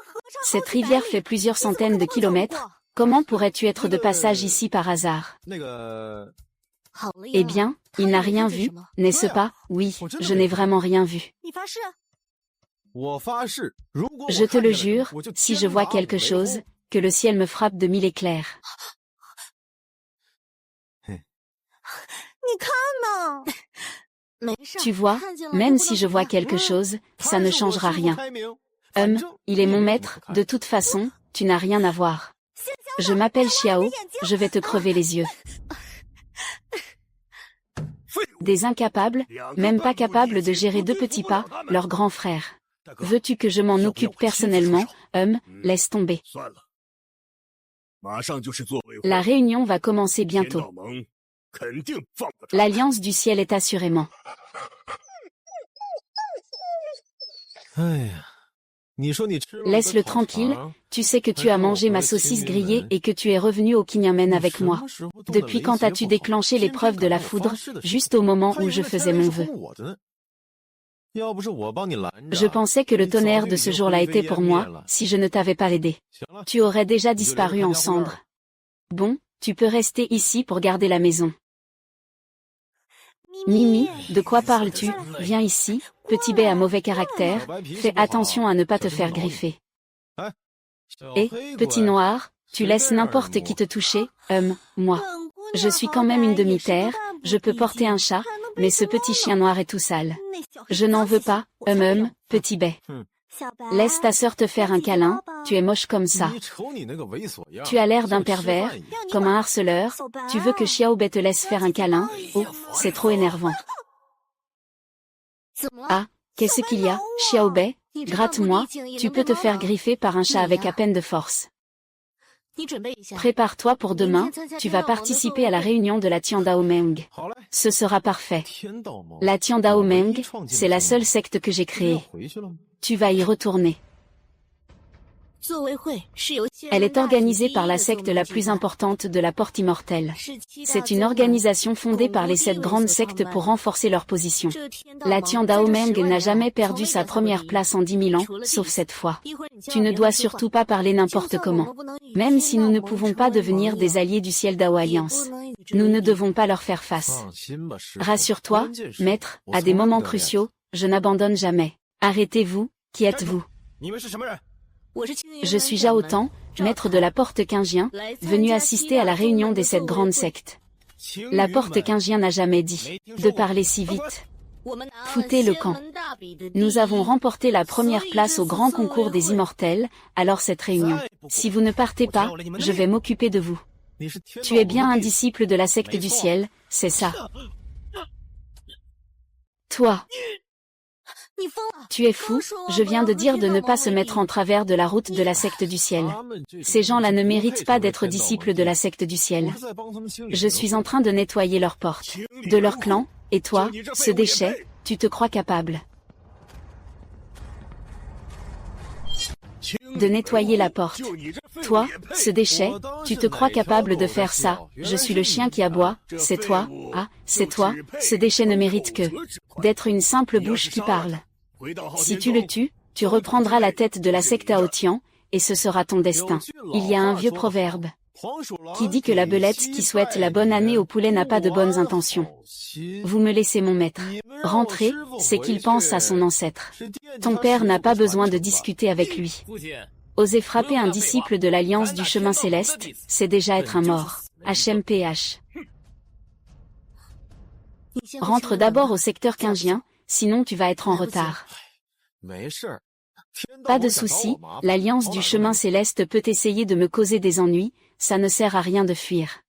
Cette rivière fait plusieurs centaines de kilomètres, comment pourrais-tu être de passage ici par hasard? Eh bien, il n'a rien vu, n'est-ce pas? Oui, je n'ai vraiment rien vu. Je te le jure, si je vois quelque chose, que le ciel me frappe de 1000 éclairs. Tu vois, même si je vois quelque chose, ça ne changera rien. Il est mon maître, de toute façon, tu n'as rien à voir. Je m'appelle Xiao, je vais te crever les yeux. Des incapables, même pas capables de gérer 2 petits pas, leur grand frère. Veux-tu que je m'en occupe personnellement? Laisse tomber. La réunion va commencer bientôt. L'Alliance du ciel est assurément. Laisse-le tranquille, tu sais que tu as mangé ma saucisse grillée et que tu es revenu au Kinyamen avec moi. Depuis quand as-tu déclenché l'épreuve de la foudre, juste au moment où je faisais mon vœu? Je pensais que le tonnerre de ce jour-là était pour moi, si je ne t'avais pas aidé. Tu aurais déjà disparu en cendres. Bon, tu peux rester ici pour garder la maison. Mimi, de quoi parles-tu? Viens ici, petit bé à mauvais caractère, fais attention à ne pas te faire griffer. Et, petit noir, tu laisses n'importe qui te toucher, moi. Je suis quand même une demi-terre, je peux porter un chat, mais ce petit chien noir est tout sale. Je n'en veux pas, petit bé. Laisse ta sœur te faire un câlin, tu es moche comme ça. Tu as l'air d'un pervers, comme un harceleur, tu veux que Xiaobei te laisse faire un câlin? Oh, c'est trop énervant. Ah, qu'est-ce qu'il y a, Xiaobei? Gratte-moi, tu peux te faire griffer par un chat avec à peine de force. Prépare-toi pour demain, tu vas participer à la réunion de la Tiandao Meng. Ce sera parfait. La Tiandao Meng, c'est la seule secte que j'ai créée. Tu vas y retourner. Elle est organisée par la secte la plus importante de la Porte Immortelle. C'est une organisation fondée par les 7 grandes sectes pour renforcer leur position. La Tiandao Meng n'a jamais perdu sa première place en 10 000 ans, sauf cette fois. Tu ne dois surtout pas parler n'importe comment. Même si nous ne pouvons pas devenir des alliés du ciel Dao Alliance, nous ne devons pas leur faire face. Rassure-toi, maître, à des moments cruciaux, je n'abandonne jamais. Arrêtez-vous, qui êtes-vous? Je suis Zhao Tang, maître de la Porte Qingjian, venu assister à la réunion des 7 grandes sectes. La Porte Qingjian n'a jamais dit de parler si vite. Foutez le camp. Nous avons remporté la première place au grand concours des immortels, alors cette réunion. Si vous ne partez pas, je vais m'occuper de vous. Tu es bien un disciple de la secte du ciel, c'est ça. Toi. Tu es fou, je viens de dire de ne pas se mettre en travers de la route de la secte du ciel. Ces gens-là ne méritent pas d'être disciples de la secte du ciel. Je suis en train de nettoyer leurs portes, de leur clan, et toi, ce déchet, tu te crois capable de nettoyer la porte. Toi, ce déchet, tu te crois capable de faire ça, je suis le chien qui aboie, c'est toi, ah, c'est toi, ce déchet ne mérite que d'être une simple bouche qui parle. Si tu le tues, tu reprendras la tête de la secte Tao Tian, et ce sera ton destin. Il y a un vieux proverbe qui dit que la belette qui souhaite la bonne année au poulet n'a pas de bonnes intentions. Vous me laissez mon maître rentrer, c'est qu'il pense à son ancêtre. Ton père n'a pas besoin de discuter avec lui. Oser frapper un disciple de l'Alliance du Chemin Céleste, c'est déjà être un mort. HMPH. Rentre d'abord au secteur Qingjian, sinon tu vas être en retard. Pas de souci, l'Alliance du Chemin Céleste peut essayer de me causer des ennuis, ça ne sert à rien de fuir.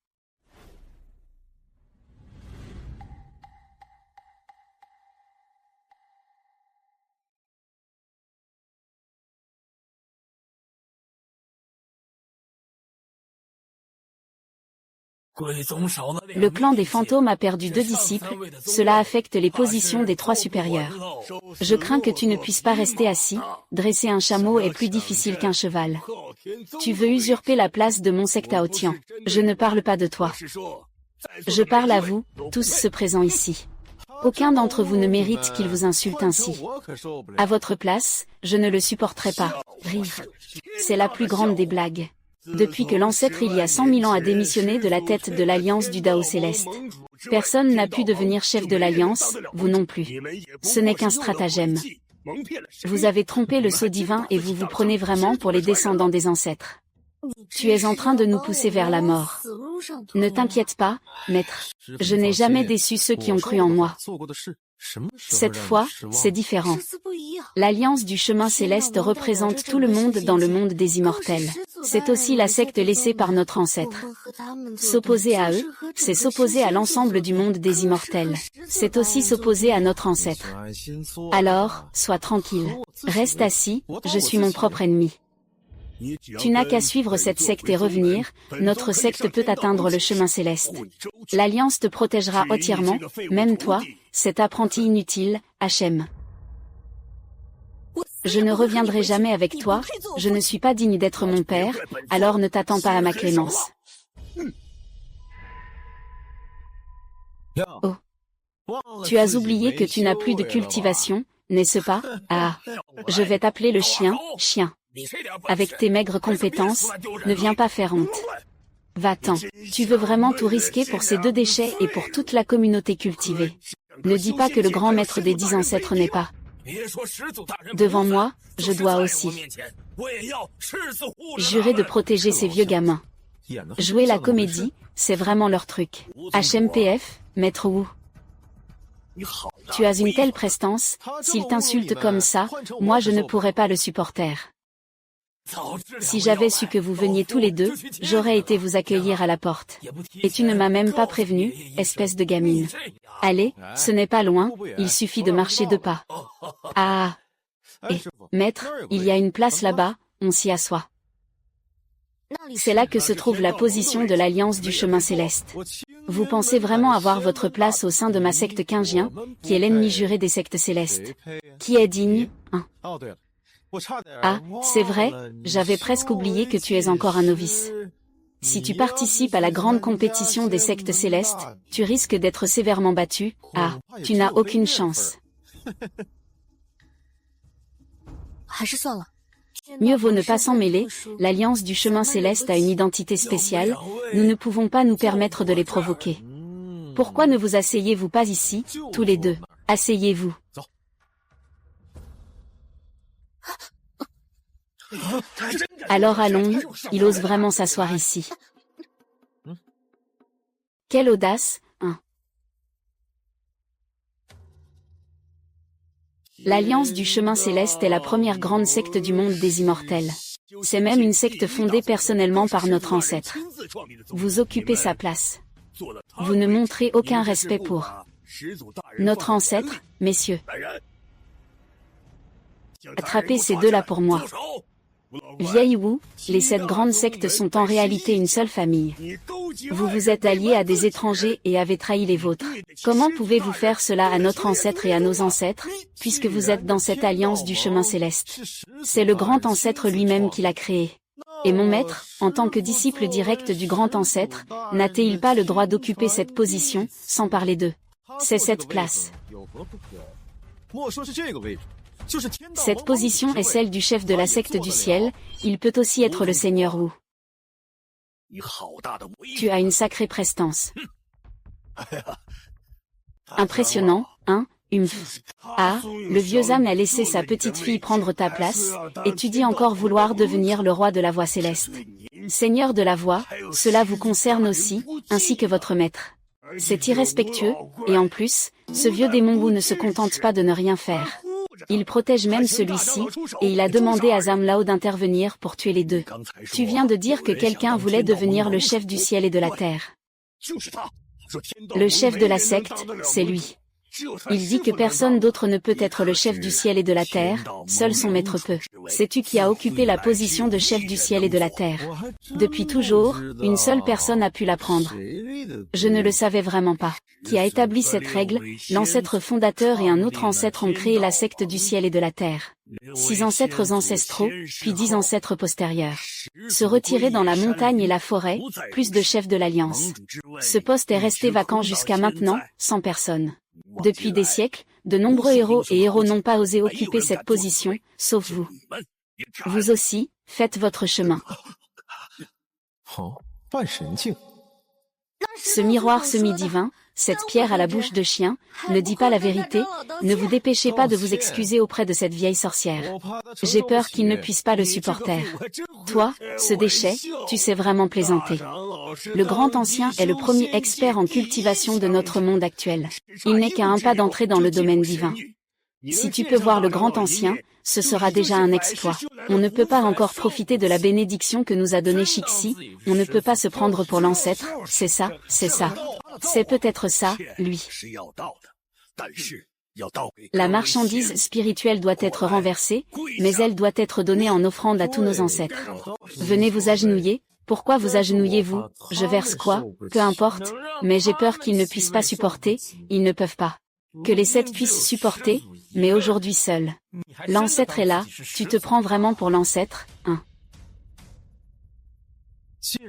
Le clan des fantômes a perdu 2 disciples, cela affecte les positions des 3 supérieurs. Je crains que tu ne puisses pas rester assis, dresser un chameau est plus difficile qu'un cheval. Tu veux usurper la place de mon secte Tao Tian. Je ne parle pas de toi. Je parle à vous, tous ceux présents ici. Aucun d'entre vous ne mérite qu'il vous insulte ainsi. À votre place, je ne le supporterai pas. Rire. C'est la plus grande des blagues. Depuis que l'ancêtre il y a 100 000 ans a démissionné de la tête de l'Alliance du Dao Céleste. Personne n'a pu devenir chef de l'Alliance, vous non plus. Ce n'est qu'un stratagème. Vous avez trompé le sceau divin et vous vous prenez vraiment pour les descendants des ancêtres. Tu es en train de nous pousser vers la mort. Ne t'inquiète pas, maître. Je n'ai jamais déçu ceux qui ont cru en moi. Cette fois, c'est différent. L'Alliance du Chemin Céleste représente tout le monde dans le monde des immortels. C'est aussi la secte laissée par notre ancêtre. S'opposer à eux, c'est s'opposer à l'ensemble du monde des immortels. C'est aussi s'opposer à notre ancêtre. Alors, sois tranquille. Reste assis, je suis mon propre ennemi. Tu n'as qu'à suivre cette secte et revenir, notre secte peut atteindre le chemin céleste. L'Alliance te protégera entièrement, même toi, cet apprenti inutile, Hachem. Je ne reviendrai jamais avec toi, je ne suis pas digne d'être mon père, alors ne t'attends pas à ma clémence. Oh. Tu as oublié que tu n'as plus de cultivation, n'est-ce pas? Ah. Je vais t'appeler le chien, chien. Avec tes maigres compétences, ne viens pas faire honte. Va-t'en. Tu veux vraiment tout risquer pour ces 2 déchets et pour toute la communauté cultivée. Ne dis pas que le grand maître des 10 ancêtres n'est pas. Devant moi, je dois aussi jurer de protéger ces vieux gamins. Jouer la comédie, c'est vraiment leur truc. HMPF, maître Wu. Tu as une telle prestance, s'il t'insulte comme ça, moi je ne pourrais pas le supporter. Si j'avais su que vous veniez tous les 2, j'aurais été vous accueillir à la porte. Et tu ne m'as même pas prévenu, espèce de gamine. Allez, ce n'est pas loin, il suffit de marcher 2 pas. Ah. Et, maître, il y a une place là-bas, on s'y assoit. C'est là que se trouve la position de l'Alliance du chemin céleste. Vous pensez vraiment avoir votre place au sein de ma secte Qingjian, qui est l'ennemi juré des sectes célestes. Qui est digne, hein? Ah, c'est vrai, j'avais presque oublié que tu es encore un novice. Si tu participes à la grande compétition des sectes célestes, tu risques d'être sévèrement battu. Ah, tu n'as aucune chance. Mieux vaut ne pas s'en mêler, l'Alliance du chemin céleste a une identité spéciale, nous ne pouvons pas nous permettre de les provoquer. Pourquoi ne vous asseyez-vous pas ici, tous les deux? Asseyez-vous. Alors allons, il ose vraiment s'asseoir ici. Quelle audace, hein? L'Alliance du chemin céleste est la première grande secte du monde des immortels. C'est même une secte fondée personnellement par notre ancêtre. Vous occupez sa place. Vous ne montrez aucun respect pour notre ancêtre, messieurs. Attrapez ces deux-là pour moi. Vieille Wu, les 7 grandes sectes sont en réalité une seule famille. Vous vous êtes alliés à des étrangers et avez trahi les vôtres. Comment pouvez-vous faire cela à notre ancêtre et à nos ancêtres, puisque vous êtes dans cette alliance du chemin céleste? C'est le grand ancêtre lui-même qui l'a créé. Et mon maître, en tant que disciple direct du grand ancêtre, n'a-t-il pas le droit d'occuper cette position, sans parler d'eux? C'est cette place. Cette position est celle du chef de la secte du ciel, il peut aussi être le seigneur Wu. Tu as une sacrée prestance. Impressionnant, hein, Humph. Ah, le vieux âne a laissé sa petite fille prendre ta place, et tu dis encore vouloir devenir le roi de la voie céleste. Seigneur de la voie, cela vous concerne aussi, ainsi que votre maître. C'est irrespectueux, et en plus, ce vieux démon Wu ne se contente pas de ne rien faire. Il protège même celui-ci, et il a demandé à Zhang Lao d'intervenir pour tuer les deux. Tu viens de dire que quelqu'un voulait devenir le chef du ciel et de la terre. Le chef de la secte, c'est lui. Il dit que personne d'autre ne peut être le chef du ciel et de la terre, seul son maître peut. Sais-tu qui a occupé la position de chef du ciel et de la terre? Depuis toujours, une seule personne a pu la prendre. Je ne le savais vraiment pas. Qui a établi cette règle? L'ancêtre fondateur et un autre ancêtre ont créé la secte du ciel et de la terre. 6 ancêtres ancestraux, puis 10 ancêtres postérieurs. Se retirer dans la montagne et la forêt, plus de chefs de l'Alliance. Ce poste est resté vacant jusqu'à maintenant, sans personne. Depuis des siècles, de nombreux héros et héros n'ont pas osé occuper cette position, sauf vous. Vous aussi, faites votre chemin. Ce miroir semi-divin, cette pierre à la bouche de chien, ne dit pas la vérité, ne vous dépêchez pas de vous excuser auprès de cette vieille sorcière. J'ai peur qu'il ne puisse pas le supporter. Toi, ce déchet, tu sais vraiment plaisanter. Le grand ancien est le premier expert en cultivation de notre monde actuel. Il n'est qu'à un pas d'entrer dans le domaine divin. Si tu peux voir le grand ancien, ce sera déjà un exploit. On ne peut pas encore profiter de la bénédiction que nous a donnée Shixi, on ne peut pas se prendre pour l'ancêtre, c'est ça, c'est ça. C'est peut-être ça, lui. La marchandise spirituelle doit être renversée, mais elle doit être donnée en offrande à tous nos ancêtres. Venez vous agenouiller. Pourquoi vous agenouillez-vous? Je verse quoi? Peu importe, mais j'ai peur qu'ils ne puissent pas supporter, ils ne peuvent pas. Que les 7 puissent supporter, mais aujourd'hui seul. L'ancêtre est là, tu te prends vraiment pour l'ancêtre, hein?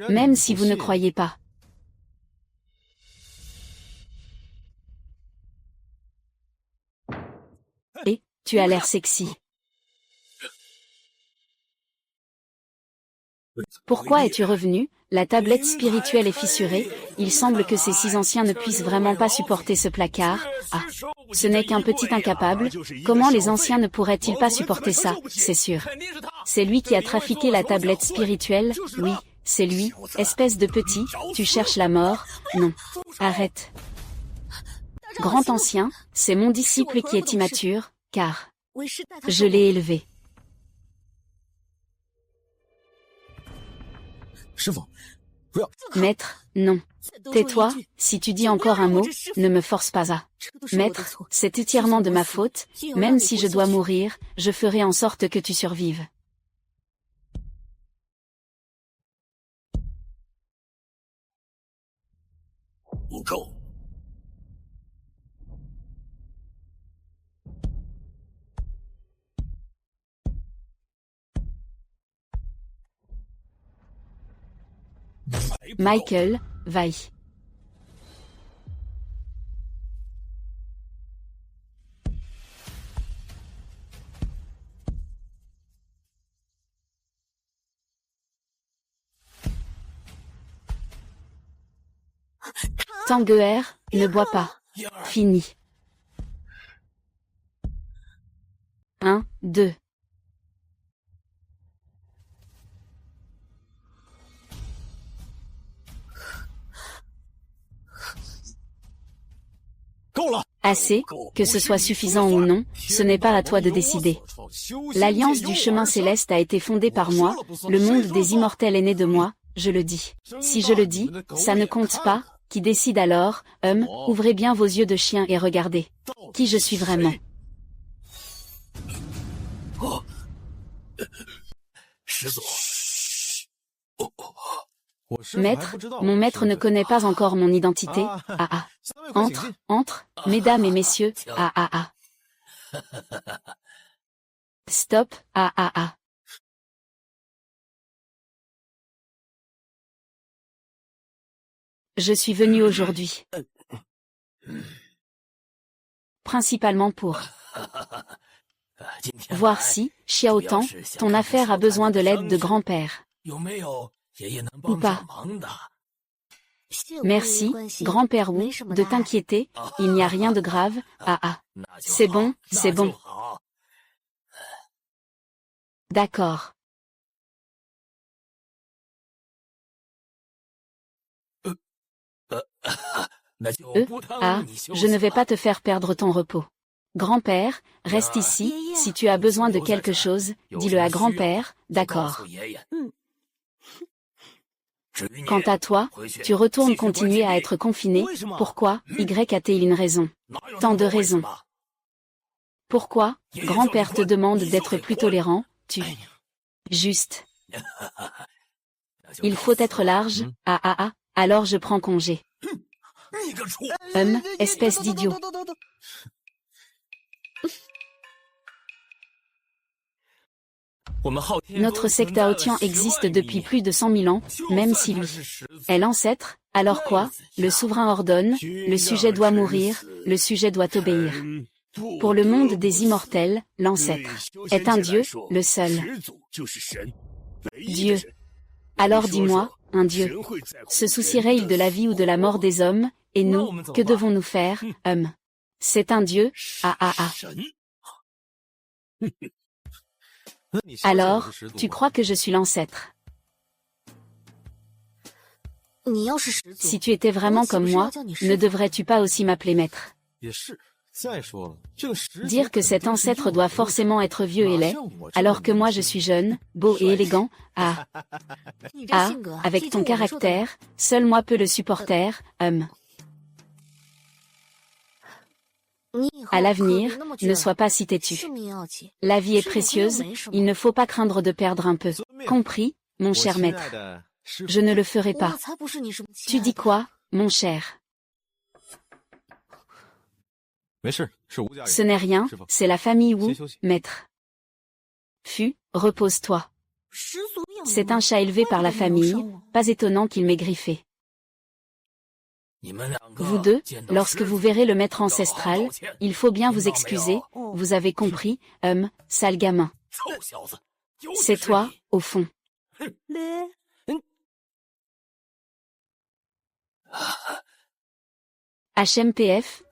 Même si vous ne croyez pas. Et, tu as l'air sexy. Pourquoi es-tu revenu? La tablette spirituelle est fissurée, il semble que ces 6 anciens ne puissent vraiment pas supporter ce placard. Ah, ce n'est qu'un petit incapable, comment les anciens ne pourraient-ils pas supporter ça? C'est sûr. C'est lui qui a trafiqué la tablette spirituelle, oui, c'est lui, espèce de petit, tu cherches la mort, non. Arrête. Grand ancien, c'est mon disciple qui est immature, car je l'ai élevé. Maître, non. Tais-toi, si tu dis encore un mot, ne me force pas à. Maître, c'est entièrement de ma faute, même si je dois mourir, je ferai en sorte que tu survives. 不够。Michael, vaille. Tanguer, ne bois pas. Fini. 1, 2. 够了。 Assez, que ce soit suffisant ou non, ce n'est pas à toi de décider. L'Alliance du Chemin Céleste a été fondée par moi, le monde des immortels est né de moi, je le dis. Si je le dis, ça ne compte pas, qui décide alors, ouvrez bien vos yeux de chien et regardez. Qui je suis vraiment. Maître, mon maître ne connaît pas encore mon identité. Ah ah. Entre, mesdames et messieurs. Ah ah ah. Stop. Ah ah ah. Je suis venu aujourd'hui. Principalement pour voir si, Xiao Tang, ton affaire a besoin de l'aide de grand-père. Ou pas. Merci, grand-père Wu, de t'inquiéter, il n'y a rien de grave, ah ah. C'est bon, c'est bon. D'accord. Je ne vais pas te faire perdre ton repos. Grand-père, reste ici, si tu as besoin de quelque chose, dis-le à grand-père, d'accord. Quant à toi, tu retournes continuer à être confiné, pourquoi, a-t-il une raison? Tant de raisons. Pourquoi, grand-père te demande d'être plus tolérant, tu... Juste. Il faut être large, ah ah ah, alors je prends congé. Espèce d'idiot. Notre secte Aotian existe depuis plus de 100 000 ans, même si lui est l'ancêtre, alors quoi? Le souverain ordonne, le sujet doit mourir, le sujet doit obéir. Pour le monde des immortels, l'ancêtre est un dieu, le seul. Dieu. Alors dis-moi, un dieu. Se soucierait-il de la vie ou de la mort des hommes, et nous, que devons-nous faire, C'est un dieu, ah ah ah. Alors, tu crois que je suis l'ancêtre? Si tu étais vraiment comme moi, ne devrais-tu pas aussi m'appeler maître? Dire que cet ancêtre doit forcément être vieux et laid, alors que moi je suis jeune, beau et élégant, avec ton caractère, seul moi peux le supporter, À l'avenir, ne sois pas si têtu. La vie est précieuse, il ne faut pas craindre de perdre un peu. Compris, mon cher maître. Je ne le ferai pas. Tu dis quoi, mon cher? Ce n'est rien, c'est la famille Wu, maître. Repose-toi. C'est un chat élevé par la famille, pas étonnant qu'il m'ait griffé. Vous deux, lorsque vous verrez le maître ancestral, il faut bien vous excuser, vous avez compris, sale gamin. C'est toi, au fond. HMPF,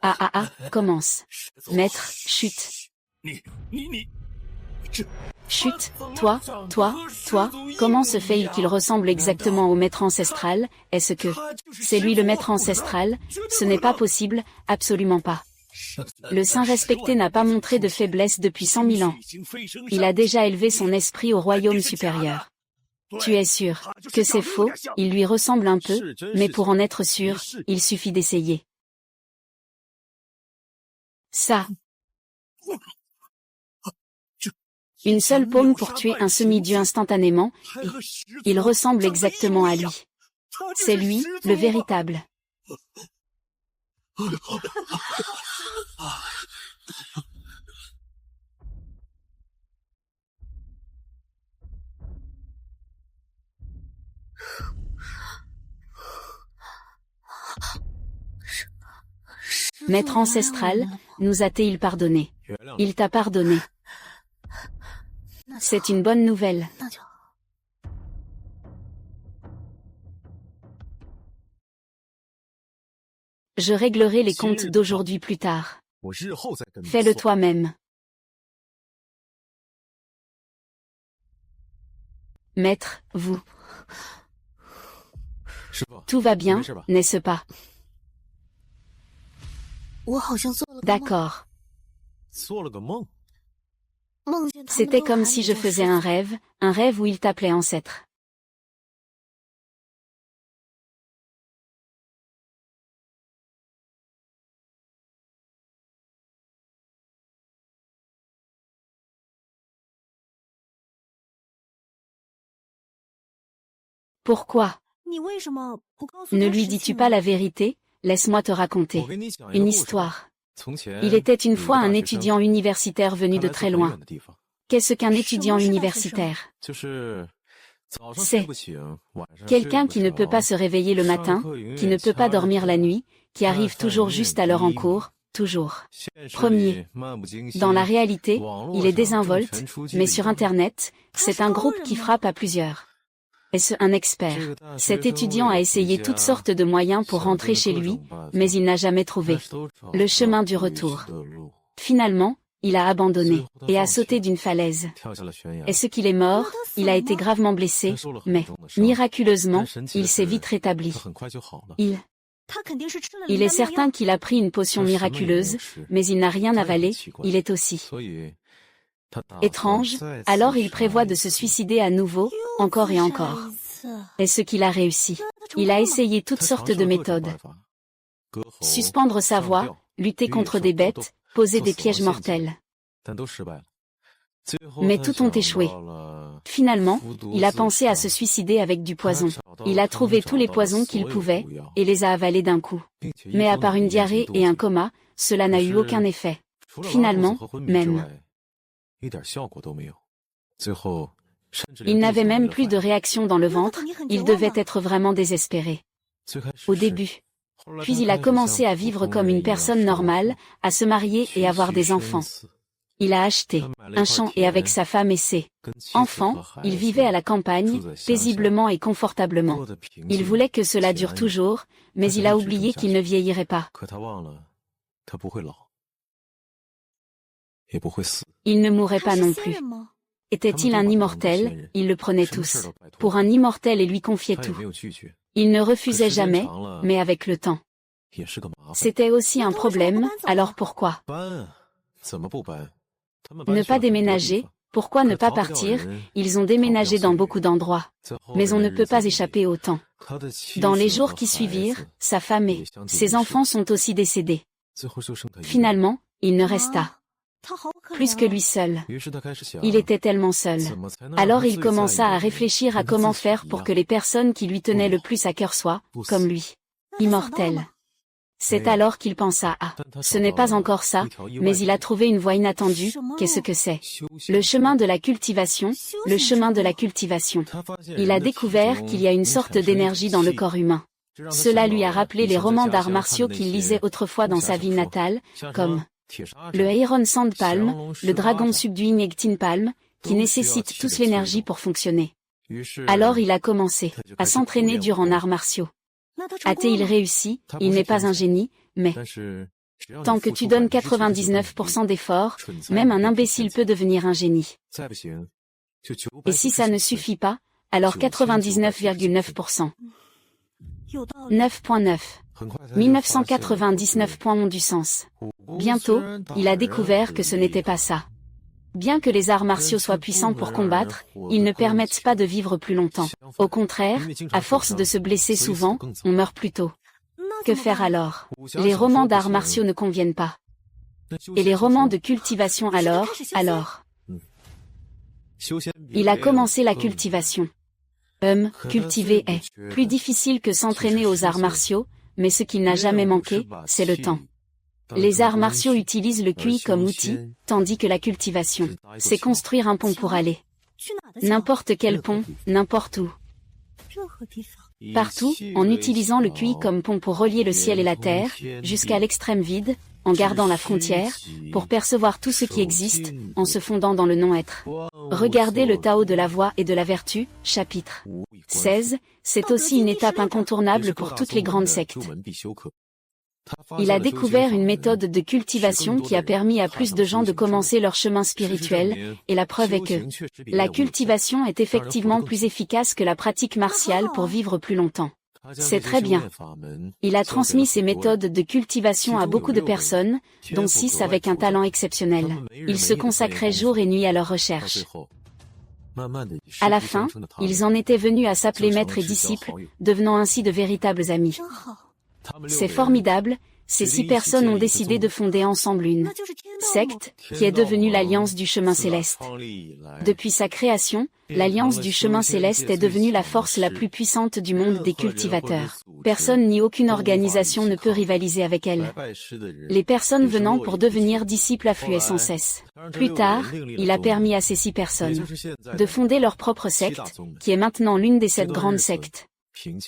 commence. Maître, chut. Chut, toi, comment se fait-il qu'il ressemble exactement au maître ancestral? Est-ce que c'est lui le maître ancestral? Ce n'est pas possible, absolument pas. Le saint respecté n'a pas montré de faiblesse depuis 100 000 ans. Il a déjà élevé son esprit au royaume supérieur. Tu es sûr que c'est faux, il lui ressemble un peu, mais pour en être sûr, il suffit d'essayer. Ça. Une seule paume pour tuer un semi-dieu instantanément, et il ressemble exactement à lui. C'est lui, le véritable. Maître ancestral, nous a-t-il pardonné? Il t'a pardonné. C'est une bonne nouvelle. Je réglerai les comptes d'aujourd'hui plus tard. Fais-le toi-même. Maître, vous. Tout va bien, n'est-ce pas? D'accord. C'était comme si je faisais un rêve où il t'appelait ancêtre. Pourquoi? Ne lui dis-tu pas la vérité? Laisse-moi te raconter une histoire. Il était une fois un étudiant universitaire venu de très loin. Qu'est-ce qu'un étudiant universitaire? C'est quelqu'un qui ne peut pas se réveiller le matin, qui ne peut pas dormir la nuit, qui arrive toujours juste à l'heure en cours, toujours premier. Dans la réalité, il est désinvolte, mais sur Internet, c'est un groupe qui frappe à plusieurs. Est-ce un expert? Cet étudiant a essayé toutes sortes de moyens pour rentrer chez lui, mais il n'a jamais trouvé le chemin du retour. Finalement, il a abandonné et a sauté d'une falaise. Est-ce qu'il est mort? Il a été gravement blessé, mais, miraculeusement, il s'est vite rétabli. Il est certain qu'il a pris une potion miraculeuse, mais il n'a rien avalé, il est aussi étrange, alors il prévoit de se suicider à nouveau, encore et encore. Est-ce qu'il a réussi? Il a essayé toutes sortes de méthodes. Suspendre sa voix, lutter contre des bêtes, poser des pièges mortels. Mais tout ont échoué. Finalement, il a pensé à se suicider avec du poison. Il a trouvé tous les poisons qu'il pouvait, et les a avalés d'un coup. Mais à part une diarrhée et un coma, cela n'a eu aucun effet. Finalement, même. Il n'avait même plus de réaction dans le ventre, il devait être vraiment désespéré. Au début. Puis il a commencé à vivre comme une personne normale, à se marier et avoir des enfants. Il a acheté un champ et avec sa femme et ses enfants, il vivait à la campagne, paisiblement et confortablement. Il voulait que cela dure toujours, mais il a oublié qu'il ne vieillirait pas. Il ne mourrait pas non plus. Était-il un immortel? Ils le prenaient tous pour un immortel et lui confiaient tout. Il ne refusait jamais, mais avec le temps. C'était aussi un problème, alors pourquoi ne pas déménager? Pourquoi ne pas partir? Ils ont déménagé dans beaucoup d'endroits. Mais on ne peut pas échapper au temps. Dans les jours qui suivirent, sa femme et ses enfants sont aussi décédés. Finalement, il ne resta plus que lui seul. Il était tellement seul. Alors il commença à réfléchir à comment faire pour que les personnes qui lui tenaient le plus à cœur soient, comme lui, immortelles. C'est alors qu'il pensa à « ce n'est pas encore ça », mais il a trouvé une voie inattendue. Qu'est-ce que c'est? Le chemin de la cultivation, le chemin de la cultivation. Il a découvert qu'il y a une sorte d'énergie dans le corps humain. Cela lui a rappelé les romans d'arts martiaux qu'il lisait autrefois dans sa ville natale, comme le Iron Sand Palm, le Dragon Subduing Ectin Palm, qui nécessitent tous l'énergie pour fonctionner. Alors il a commencé à s'entraîner dur en arts martiaux. A-t-il réussi? Il n'est pas un génie, mais tant que tu donnes 99% d'efforts, même un imbécile peut devenir un génie. Et si ça ne suffit pas, alors 99,9%. 9.9. 1999 points ont du sens. Bientôt, il a découvert que ce n'était pas ça. Bien que les arts martiaux soient puissants pour combattre, ils ne permettent pas de vivre plus longtemps. Au contraire, à force de se blesser souvent, on meurt plus tôt. Que faire alors? Les romans d'arts martiaux ne conviennent pas. Et les romans de cultivation alors? Il a commencé la cultivation. Cultiver est plus difficile que s'entraîner aux arts martiaux, mais ce qu'il n'a jamais manqué, c'est le temps. Les arts martiaux utilisent le QI comme outil, tandis que la cultivation, c'est construire un pont pour aller. N'importe quel pont, n'importe où. Partout, en utilisant le QI comme pont pour relier le ciel et la terre, jusqu'à l'extrême vide, en gardant la frontière, pour percevoir tout ce qui existe, en se fondant dans le non-être. Regardez le Tao de la voie et de la vertu, chapitre 16, c'est aussi une étape incontournable pour toutes les grandes sectes. Il a découvert une méthode de cultivation qui a permis à plus de gens de commencer leur chemin spirituel, et la preuve est que la cultivation est effectivement plus efficace que la pratique martiale pour vivre plus longtemps. C'est très bien. Il a transmis ces méthodes de cultivation à beaucoup de personnes, dont 6 avec un talent exceptionnel. Ils se consacraient jour et nuit à leur recherche. À la fin, ils en étaient venus à s'appeler maîtres et disciples, devenant ainsi de véritables amis. C'est formidable, ces 6 personnes ont décidé de fonder ensemble une secte, qui est devenue l'Alliance du Chemin Céleste. Depuis sa création, l'Alliance du Chemin Céleste est devenue la force la plus puissante du monde des cultivateurs. Personne ni aucune organisation ne peut rivaliser avec elle. Les personnes venant pour devenir disciples affluaient sans cesse. Plus tard, il a permis à ces 6 personnes de fonder leur propre secte, qui est maintenant l'une des 7 grandes sectes.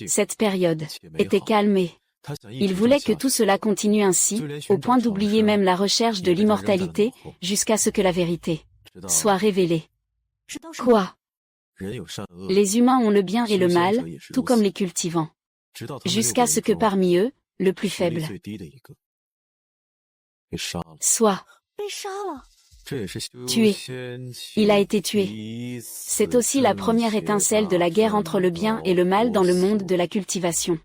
Cette période était calmée. Il voulait que tout cela continue ainsi, au point d'oublier même la recherche de l'immortalité, jusqu'à ce que la vérité soit révélée. Quoi? Les humains ont le bien et le mal, tout comme les cultivants. Jusqu'à ce que parmi eux, le plus faible soit tué. Il a été tué. C'est aussi la première étincelle de la guerre entre le bien et le mal dans le monde de la cultivation.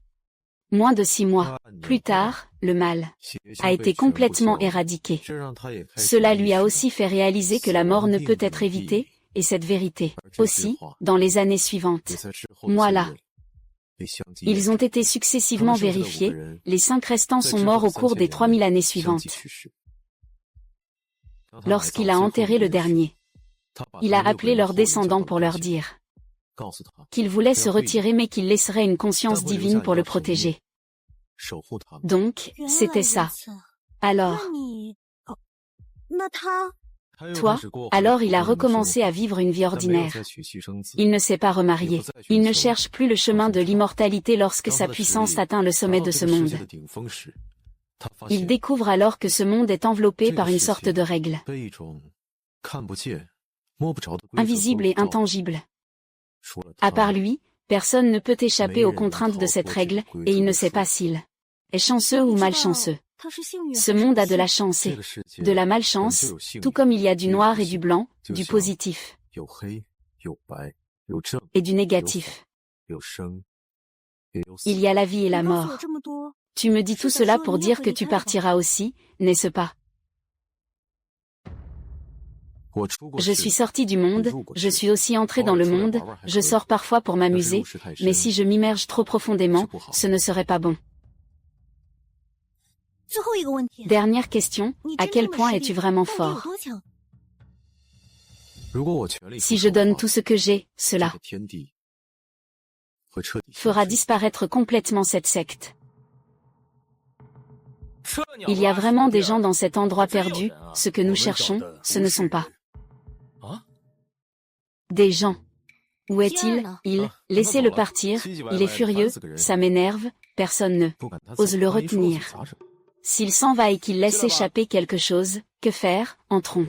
Moins de 6 mois plus tard, le mal a été complètement éradiqué. Cela lui a aussi fait réaliser que la mort ne peut être évitée, et cette vérité aussi, dans les années suivantes. Voilà. Ils ont été successivement vérifiés, les 5 restants sont morts au cours des 3000 années suivantes. Lorsqu'il a enterré le dernier, il a appelé leurs descendants pour leur dire qu'il voulait se retirer mais qu'il laisserait une conscience divine pour le protéger. Donc, c'était ça. Alors, toi, alors il a recommencé à vivre une vie ordinaire. Il ne s'est pas remarié. Il ne cherche plus le chemin de l'immortalité lorsque sa puissance atteint le sommet de ce monde. Il découvre alors que ce monde est enveloppé par une sorte de règle, invisible et intangible. À part lui, personne ne peut échapper aux contraintes de cette règle, et il ne sait pas s'il est chanceux ou malchanceux. Ce monde a de la chance et de la malchance, tout comme il y a du noir et du blanc, du positif et du négatif. Il y a la vie et la mort. Tu me dis tout cela pour dire que tu partiras aussi, n'est-ce pas? Je suis sorti du monde, je suis aussi entré dans le monde, je sors parfois pour m'amuser, mais si je m'immerge trop profondément, ce ne serait pas bon. Dernière question, à quel point es-tu vraiment fort? Si je donne tout ce que j'ai, cela fera disparaître complètement cette secte. Il y a vraiment des gens dans cet endroit perdu, ce que nous cherchons, ce ne sont pas des gens. Où est-il? Laissez-le partir, il est furieux, ça m'énerve, personne ne ose le retenir. S'il s'en va et qu'il laisse échapper quelque chose, que faire? Entrons.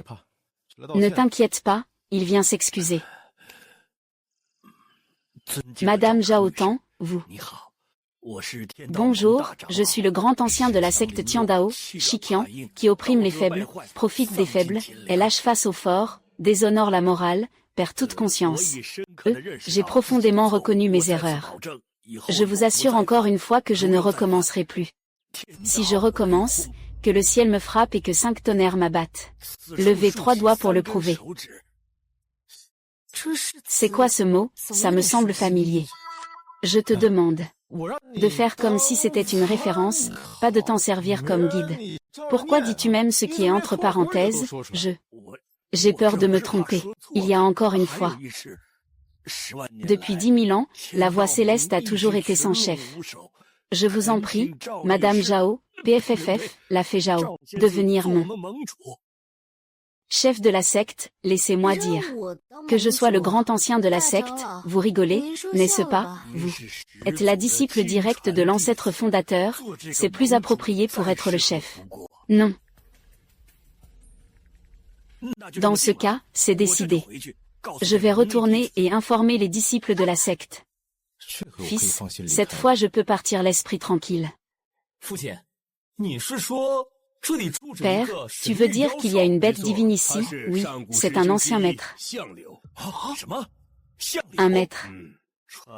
Ne t'inquiète pas, il vient s'excuser. Madame Zhaotan, vous. Bonjour, je suis le grand ancien de la secte Tiandao, Shiqian, qui opprime les faibles, profite des faibles, est lâche face aux forts, déshonore la morale, perd toute conscience. J'ai profondément reconnu mes erreurs. Je vous assure encore une fois que je ne recommencerai plus. Si je recommence, que le ciel me frappe et que 5 tonnerres m'abattent. Levez 3 doigts pour le prouver. C'est quoi ce mot? Ça me semble familier. Je te demande de faire comme si c'était une référence, pas de t'en servir comme guide. Pourquoi dis-tu même ce qui est entre parenthèses? J'ai peur de me tromper. Il y a encore une fois. Depuis 10 000 ans, la voie céleste a toujours été sans chef. Je vous en prie, Madame Zhao, PFFF, la fée Zhao, devenir mon chef de la secte, laissez-moi dire. Que je sois le grand ancien de la secte, vous rigolez, n'est-ce pas, vous êtes la disciple directe de l'ancêtre fondateur, c'est plus approprié pour être le chef. Non. Dans ce cas, c'est décidé. Je vais retourner et informer les disciples de la secte. Fils, cette fois je peux partir l'esprit tranquille. Père, tu veux dire qu'il y a une bête divine ici? Oui, c'est un ancien maître. Un maître.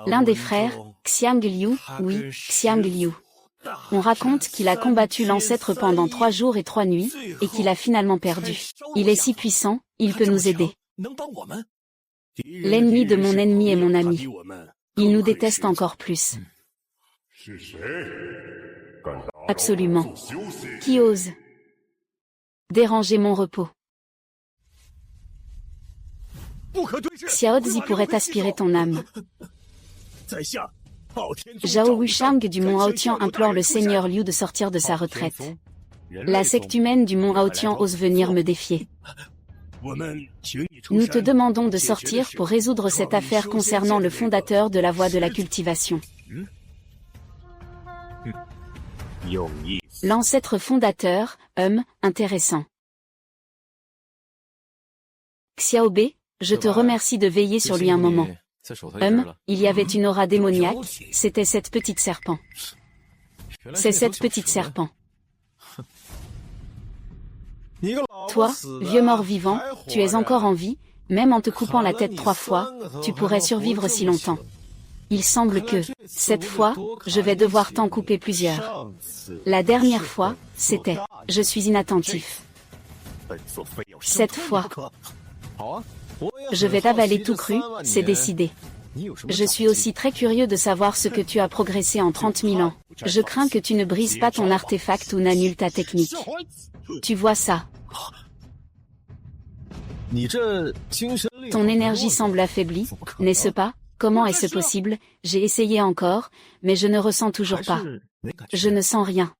L'un des frères, Xiang Liu, oui, Xiang Liu. On raconte qu'il a combattu l'ancêtre pendant 3 jours et 3 nuits, et qu'il a finalement perdu. Il est si puissant, il peut nous aider. L'ennemi de mon ennemi est mon ami. Il nous déteste encore plus. Absolument. Qui ose déranger mon repos? Xiaozi pourrait aspirer ton âme. Zhao Wushang du mont Haotian implore le seigneur Liu de sortir de sa retraite. La secte humaine du mont Haotian ose venir me défier. Nous te demandons de sortir pour résoudre cette affaire concernant le fondateur de la voie de la cultivation. L'ancêtre fondateur, intéressant. Xiaobei, je te remercie de veiller sur lui un moment. Il y avait une aura démoniaque, c'était cette petite serpent. C'est cette petite serpent. Toi, vieux mort-vivant, tu es encore en vie, même en te coupant la tête 3 fois, tu pourrais survivre si longtemps. Il semble que, cette fois, je vais devoir t'en couper plusieurs. La dernière fois, c'était, je suis inattentif. Cette fois, je vais t'avaler tout cru, c'est décidé. Je suis aussi très curieux de savoir ce que tu as progressé en 30 000 ans. Je crains que tu ne brises pas ton artefact ou n'annules ta technique. Tu vois ça? Ton énergie semble affaiblie, n'est-ce pas? Comment est-ce possible? J'ai essayé encore, mais je ne ressens toujours pas. Je ne sens rien.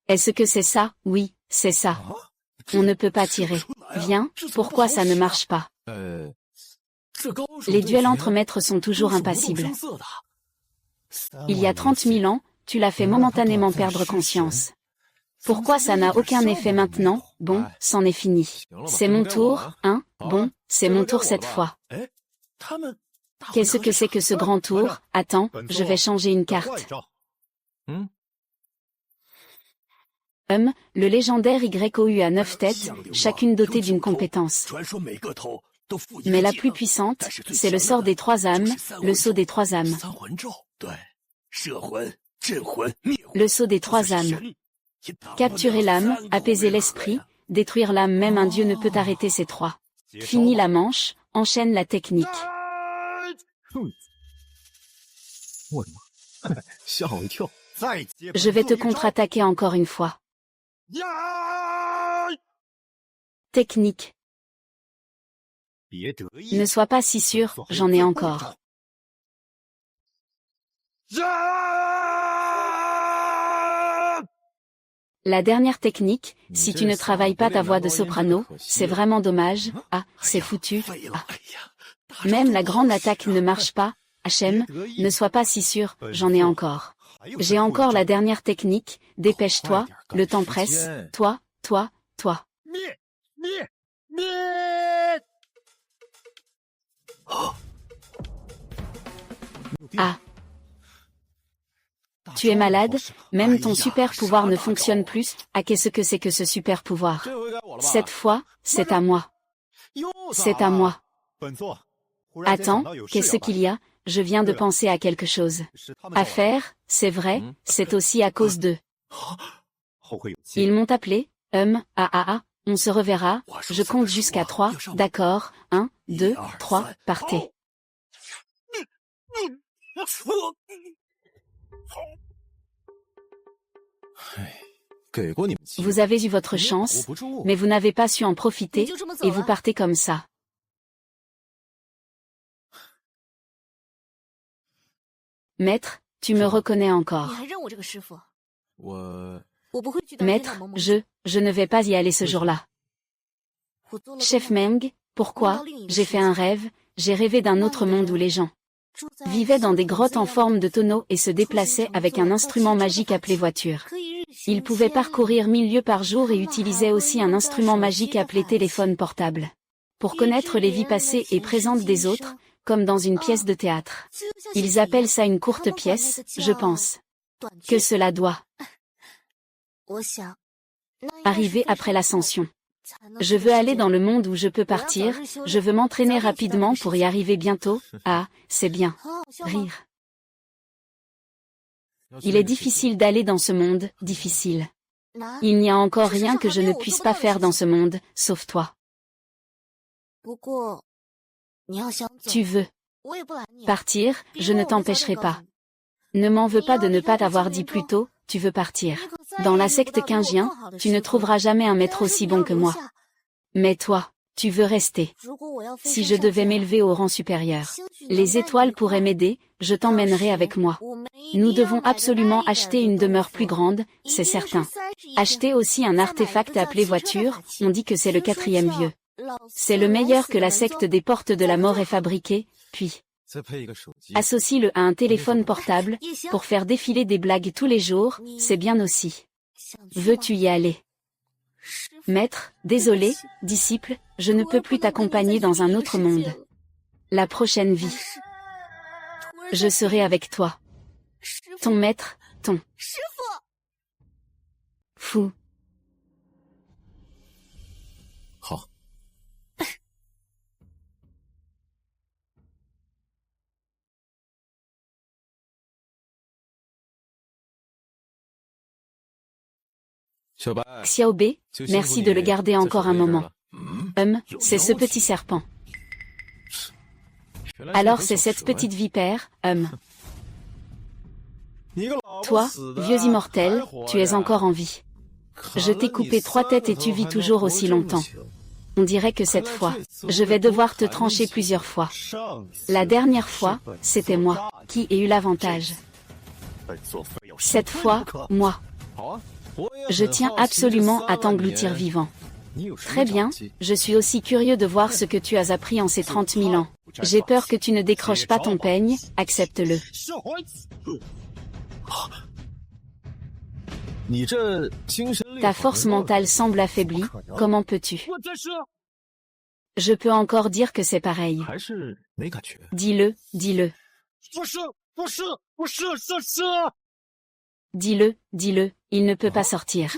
Est-ce que c'est ça? Oui, c'est ça. On ne peut pas tirer. Viens, pourquoi ça ne marche pas? Les duels entre maîtres sont toujours impassibles. Il y a 30 000 ans, tu l'as fait momentanément perdre conscience. Pourquoi ça n'a aucun effet maintenant? Bon, c'en est fini. C'est mon tour, hein? Bon, c'est mon tour cette fois. Qu'est-ce que c'est que ce grand tour? Attends, je vais changer une carte. Le légendaire YOU a 9 têtes, chacune dotée d'une compétence. Mais la plus puissante, c'est le sort des 3 âmes, le sceau des 3 âmes. Le sceau des 3 âmes. Capturer l'âme, apaiser l'esprit, détruire l'âme, même un dieu ne peut arrêter ces 3. Fini la manche, enchaîne la technique. Je vais te contre-attaquer encore une fois. Technique. Ne sois pas si sûr, j'en ai encore. La dernière technique, si tu ne travailles pas ta voix de soprano, c'est vraiment dommage. Ah, c'est foutu. Ah. Même la grande attaque ne marche pas. HM, ne sois pas si sûr, j'en ai encore. J'ai encore la dernière technique, dépêche-toi, le temps presse, toi. Ah. Tu es malade, même ton super pouvoir ne fonctionne plus. Ah, qu'est-ce que c'est que ce super pouvoir? Cette fois, c'est à moi. C'est à moi. Attends, qu'est-ce qu'il y a? Je viens de penser à quelque chose. À faire, c'est vrai, c'est aussi à cause d'eux. Ils m'ont appelé, on se reverra, je compte jusqu'à 3, d'accord, 1, 2, 3, partez. Vous avez eu votre chance, mais vous n'avez pas su en profiter, et vous partez comme ça. Maître, tu me reconnais encore. Maître, je ne vais pas y aller ce jour-là. Chef Meng, pourquoi? J'ai fait un rêve, j'ai rêvé d'un autre monde où les gens vivaient dans des grottes en forme de tonneaux et se déplaçaient avec un instrument magique appelé voiture. Ils pouvaient parcourir 1000 lieues par jour et utilisaient aussi un instrument magique appelé téléphone portable. Pour connaître les vies passées et présentes des autres, comme dans une pièce de théâtre. Ils appellent ça une courte pièce, je pense. Que cela doit arriver après l'ascension. Je veux aller dans le monde où je peux partir, je veux m'entraîner rapidement pour y arriver bientôt. Ah, c'est bien. Rire. Il est difficile d'aller dans ce monde, difficile. Il n'y a encore rien que je ne puisse pas faire dans ce monde, sauf toi. Tu veux partir, je ne t'empêcherai pas. Ne m'en veux pas de ne pas t'avoir dit plus tôt, tu veux partir. Dans la secte Qingjian, tu ne trouveras jamais un maître aussi bon que moi. Mais toi, tu veux rester. Si je devais m'élever au rang supérieur, les étoiles pourraient m'aider, je t'emmènerai avec moi. Nous devons absolument acheter une demeure plus grande, c'est certain. Acheter aussi un artefact appelé voiture, on dit que c'est le 4e vieux. C'est le meilleur que la secte des portes de la mort ait fabriqué, puis associe-le à un téléphone portable, pour faire défiler des blagues tous les jours, c'est bien aussi. Veux-tu y aller? Maître, désolé, disciple, je ne peux plus t'accompagner dans un autre monde. La prochaine vie. Je serai avec toi. Ton maître, ton fou. Xiaobei, merci de le garder encore un moment. C'est ce petit serpent. Alors c'est cette petite vipère, Toi, vieux immortel, tu es encore en vie. Je t'ai coupé 3 têtes et tu vis toujours aussi longtemps. On dirait que cette fois, je vais devoir te trancher plusieurs fois. La dernière fois, c'était moi qui ai eu l'avantage. Cette fois, moi. Je tiens absolument à t'engloutir vivant. Très bien, je suis aussi curieux de voir ce que tu as appris en ces 30 000 ans. J'ai peur que tu ne décroches pas ton peigne, accepte-le. Ta force mentale semble affaiblie, comment peux-tu? Je peux encore dire que c'est pareil. Dis-le, dis-le. Dis-le, dis-le, il ne peut pas sortir.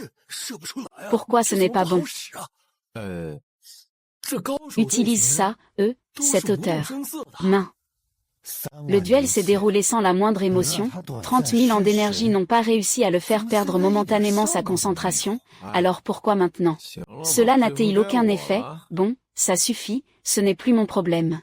Pourquoi ce n'est pas bon? Utilise ça, cette hauteur. Main. Le duel s'est déroulé sans la moindre émotion, 30 000 ans d'énergie n'ont pas réussi à le faire perdre momentanément sa concentration, alors pourquoi maintenant? Cela n'a-t-il aucun effet? Bon, ça suffit, ce n'est plus mon problème.